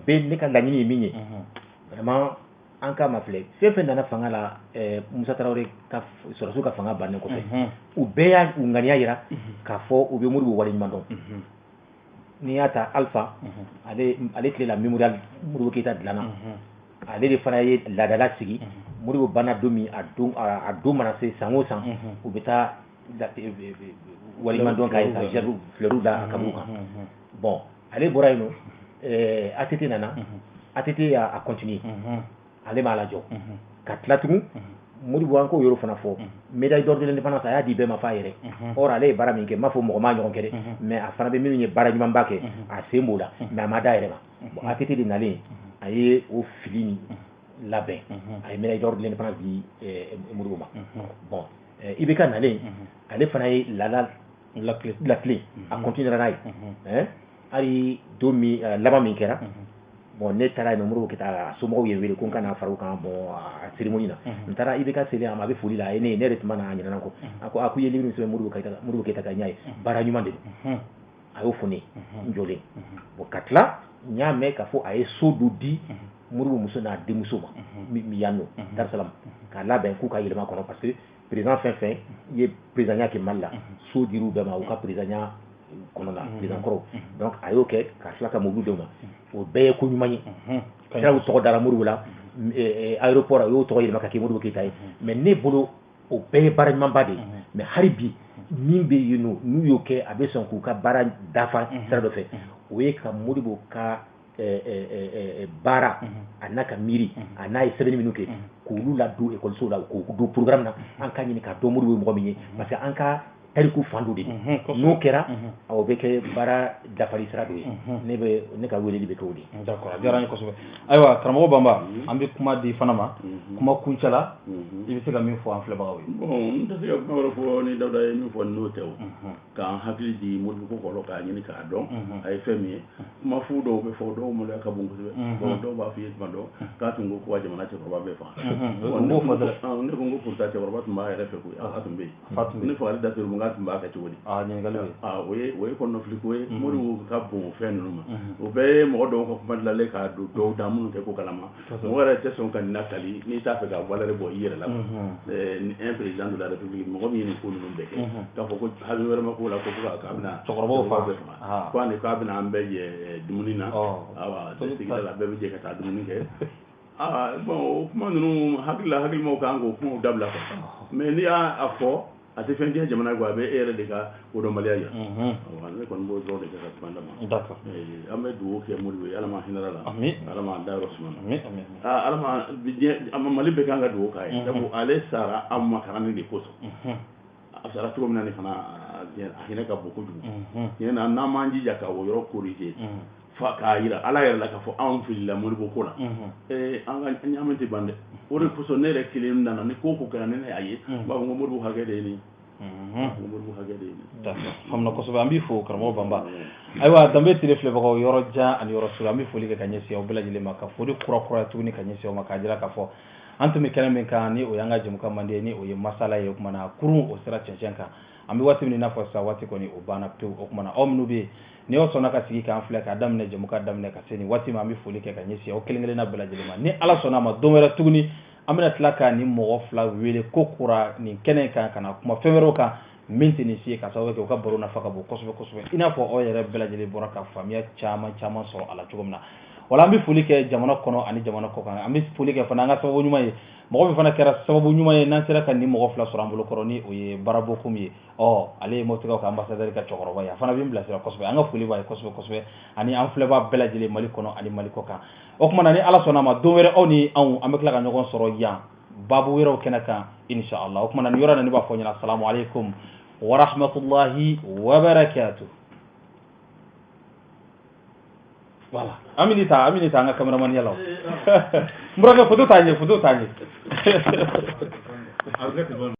S2: bɛ ne ka laɲini ye min ye vraiment an k'a ma filɛ fɛn fɛn nana fanga la Musa Tarawele ka sɔrɔsiw ka fanga bannen kɔfɛ u bɛɛ y'a u ŋaniya jira k'a fɔ u bɛ Modibo waleɲuman dɔn. N'i y'a ta Alpha ale tilela mémorial Modibo Keita dilanna ale de fana ye laadala sigi Modibo banna don min a don mana se san o san u bɛ taa waleɲuman dɔn k'a ye ka fleurs da a kaburu kan bon ale bɔra yen nɔ ATT nana ATT a continué ale m'a lajɔ ka tila tugun Modibo an k'o yɔrɔ fana fɔ médaille d'or de l'indépendance a y'a di bɛɛ ma f'a yɛrɛ or ale ye baara min kɛ n m'a fɔ mɔgɔ ma ɲɔgɔn kɛ dɛ mais a fana bɛ minnu ye baara ɲumanba kɛ a sen b'o la mais a ma da yɛrɛ ma bon ATT de nalen a ye o fili ni labɛn a ye médaille d'or de l'indépendance di Modibo ma bon IBK nalen ale fana ye laclé a continuera n'a ye hali don min laban min kɛra bon ne taara yen Modibo Keita somɔgɔw ye wele ko n kana fara u kan bon a cérémonie na n taara IBK selen a ma a bɛ foli la a ye ne yɛrɛ tun ma na a ɲinɛna kɔ a ko k'u ye livre min sɛbɛn Modibo Keita ka ɲɛ ye baara ɲuman de don a y'o fɔ ne ye n jɔlen bon ka tila n y'a mɛn k'a fɔ a ye so dɔ di Modibo muso n'a denmuso ma min yan nɔ Dar es Salaam k'a labɛn k'u ka yɛlɛma kɔnɔ parce que président fɛn fɛn ye présidenya kɛ Mali la so dir'u bɛɛ ma u ka présidenya kɔnɔ la président kɔrɔ donc a y'o kɛ ka tila ka mobili d'u ma o bɛɛ ye ko ɲuman ye siraw tɔgɔ dara Modibo la aéroport a y'o tɔgɔ yɛlɛma ka kɛ Modibo Keita ye mais ne bolo o bɛɛ ye baara ɲumanba de ye mais hali bi min bɛ yen nɔ n'u y'o kɛ a bɛ sɔn k'u ka baara dafa sira dɔ fɛ o ye ka Modibo ka baara a n'a ka miiri a n'a ye sɛbɛnni minnu kɛ k'olu ladon ekɔlisow la k'o don programme na an k'a ɲini k'a dɔn Modibo ye mɔgɔ min ye parce que an ka tariku fan dɔ de don n'o kɛra o bɛ kɛ baara dafali sira dɔ ye ne ka weleli bɛ kɛ o de ye.
S1: d'accord a diyara n ye kosɛbɛ ayiwa karamɔgɔ Bamba an bɛ kuma di fana ma kuma kuncɛ la i bɛ se ka min fɔ an filɛbagaw ye.
S3: bon n tɛ se ka kuma wɛrɛ fɔ ni Dawuda ye min fɔ n'o tɛ o k'an hakili di Modibo ko kɔrɔ k'a ɲini k'a dɔn a ye fɛn min ye kuma fu dɔw bɛ fɔ dɔw maloya ka bon kosɛbɛ bon dɔw b'a f'i ye tuma dɔ k'a tun ko ko ka jamana cɛkɔrɔba bɛɛ faga ne ko n ko pourtant cɛkɔrɔba tun b'a yɛrɛ fɛ koyi a tun bɛ yen ne fagali da sɔrɔ k'a tun b'a kɛ cogo di o ye kɔnɔfili ko ye Modibo ka bon fɛn ninnu ma o bɛɛ ye mɔgɔ dɔw ka kuma dilanlen k'a don dɔw da minnu tɛ ko kalama mɔgɔ yɛrɛ tɛ sɔn ka nin lakali n'i t'a fɛ ka valeur bɔ i yɛrɛ la un président de la république mɔgɔ min ye nin ko ninnu bɛɛ kɛ k'a fɔ ko hali wɛrɛ ma k'o la ko k'a bɛna
S1: cɛkɔrɔbaw faga
S3: k'a bɛna an bɛɛ jɛ dumuni na awa sigida la bɛɛ bɛ jɛ ka taa dumuni kɛ bon o kuma ninnu hakilimaw kan k'o kumaw dabila quoi mais n'i y'a fɔ ate fen ke jamana go be ere de ka wodo maliya ya ne kon bo do de ka banda ma
S1: d'accord
S3: ambe du ke muri ala ma hinara
S1: amin
S3: ala ma da rosman
S1: amin amin
S3: ala ma amma mali be kanga du kai dabu ale sara amma karani de koso asara to mina ne fana ahina ka boku du yana na manji jaka wo yoro korije fa ka yira ala yara la ka fo an filla muri bo kola an ga nyamante bande ore koso ne re kilim dana ni ko kana ne ayi ba ngo muri bo hage de ni muri bo hage de ni
S1: d'accord hamna ko so ambi fo karmo bamba aywa dambe tire fle bako yoro ja an yoro sura ambi fo liga kanyesi o bela jile maka fo di kura tugni kanyesi o maka jira ka fo antumi kene min kan ni o yanga jum kam mande ni o ye masala ye kuma na kurun o sira chenchenka ambi wati min nafa sa wati ko ni o bana to o kuma na omnu be ni o sona ka sigi kan fle ka damne jum ka damne ka seni wati ma ambi fo liga kanyesi o kelengele na bela jile ma ni ala sona ma domera tugni amina tlaka ni mo fla wele kokura ni kene kan kana kuma femero ka minti ni sie ka sawe ko ka baro na faka bo kosbe ina fo o yere bela jile boraka famia chama so ala tugumna wala ambi fuli ke jamana kono ani jamana ko kan ambi fuli ke fana nga sababu nyuma ye mo be fana kera sababu nyuma ye nan sera kan ni mo fla sorambulo koroni o ye barabo kumi ale mo tiga ko ambassadeur ka chokoro ya fana bi mbla sera kosbe anga fuli ba kosbe ani am fle ba bela jile mali kono ani mali ko kan o kuma nani ala sona ma do were oni an ambe kala ka nyogon soro ya babu wero kenaka insha Allah o kuma nani yora nani ba fo nyina assalamu alaikum wa rahmatullahi wa barakatuh. Voilà. Aminita anga cameraman yalo. Muraga fudu tanye.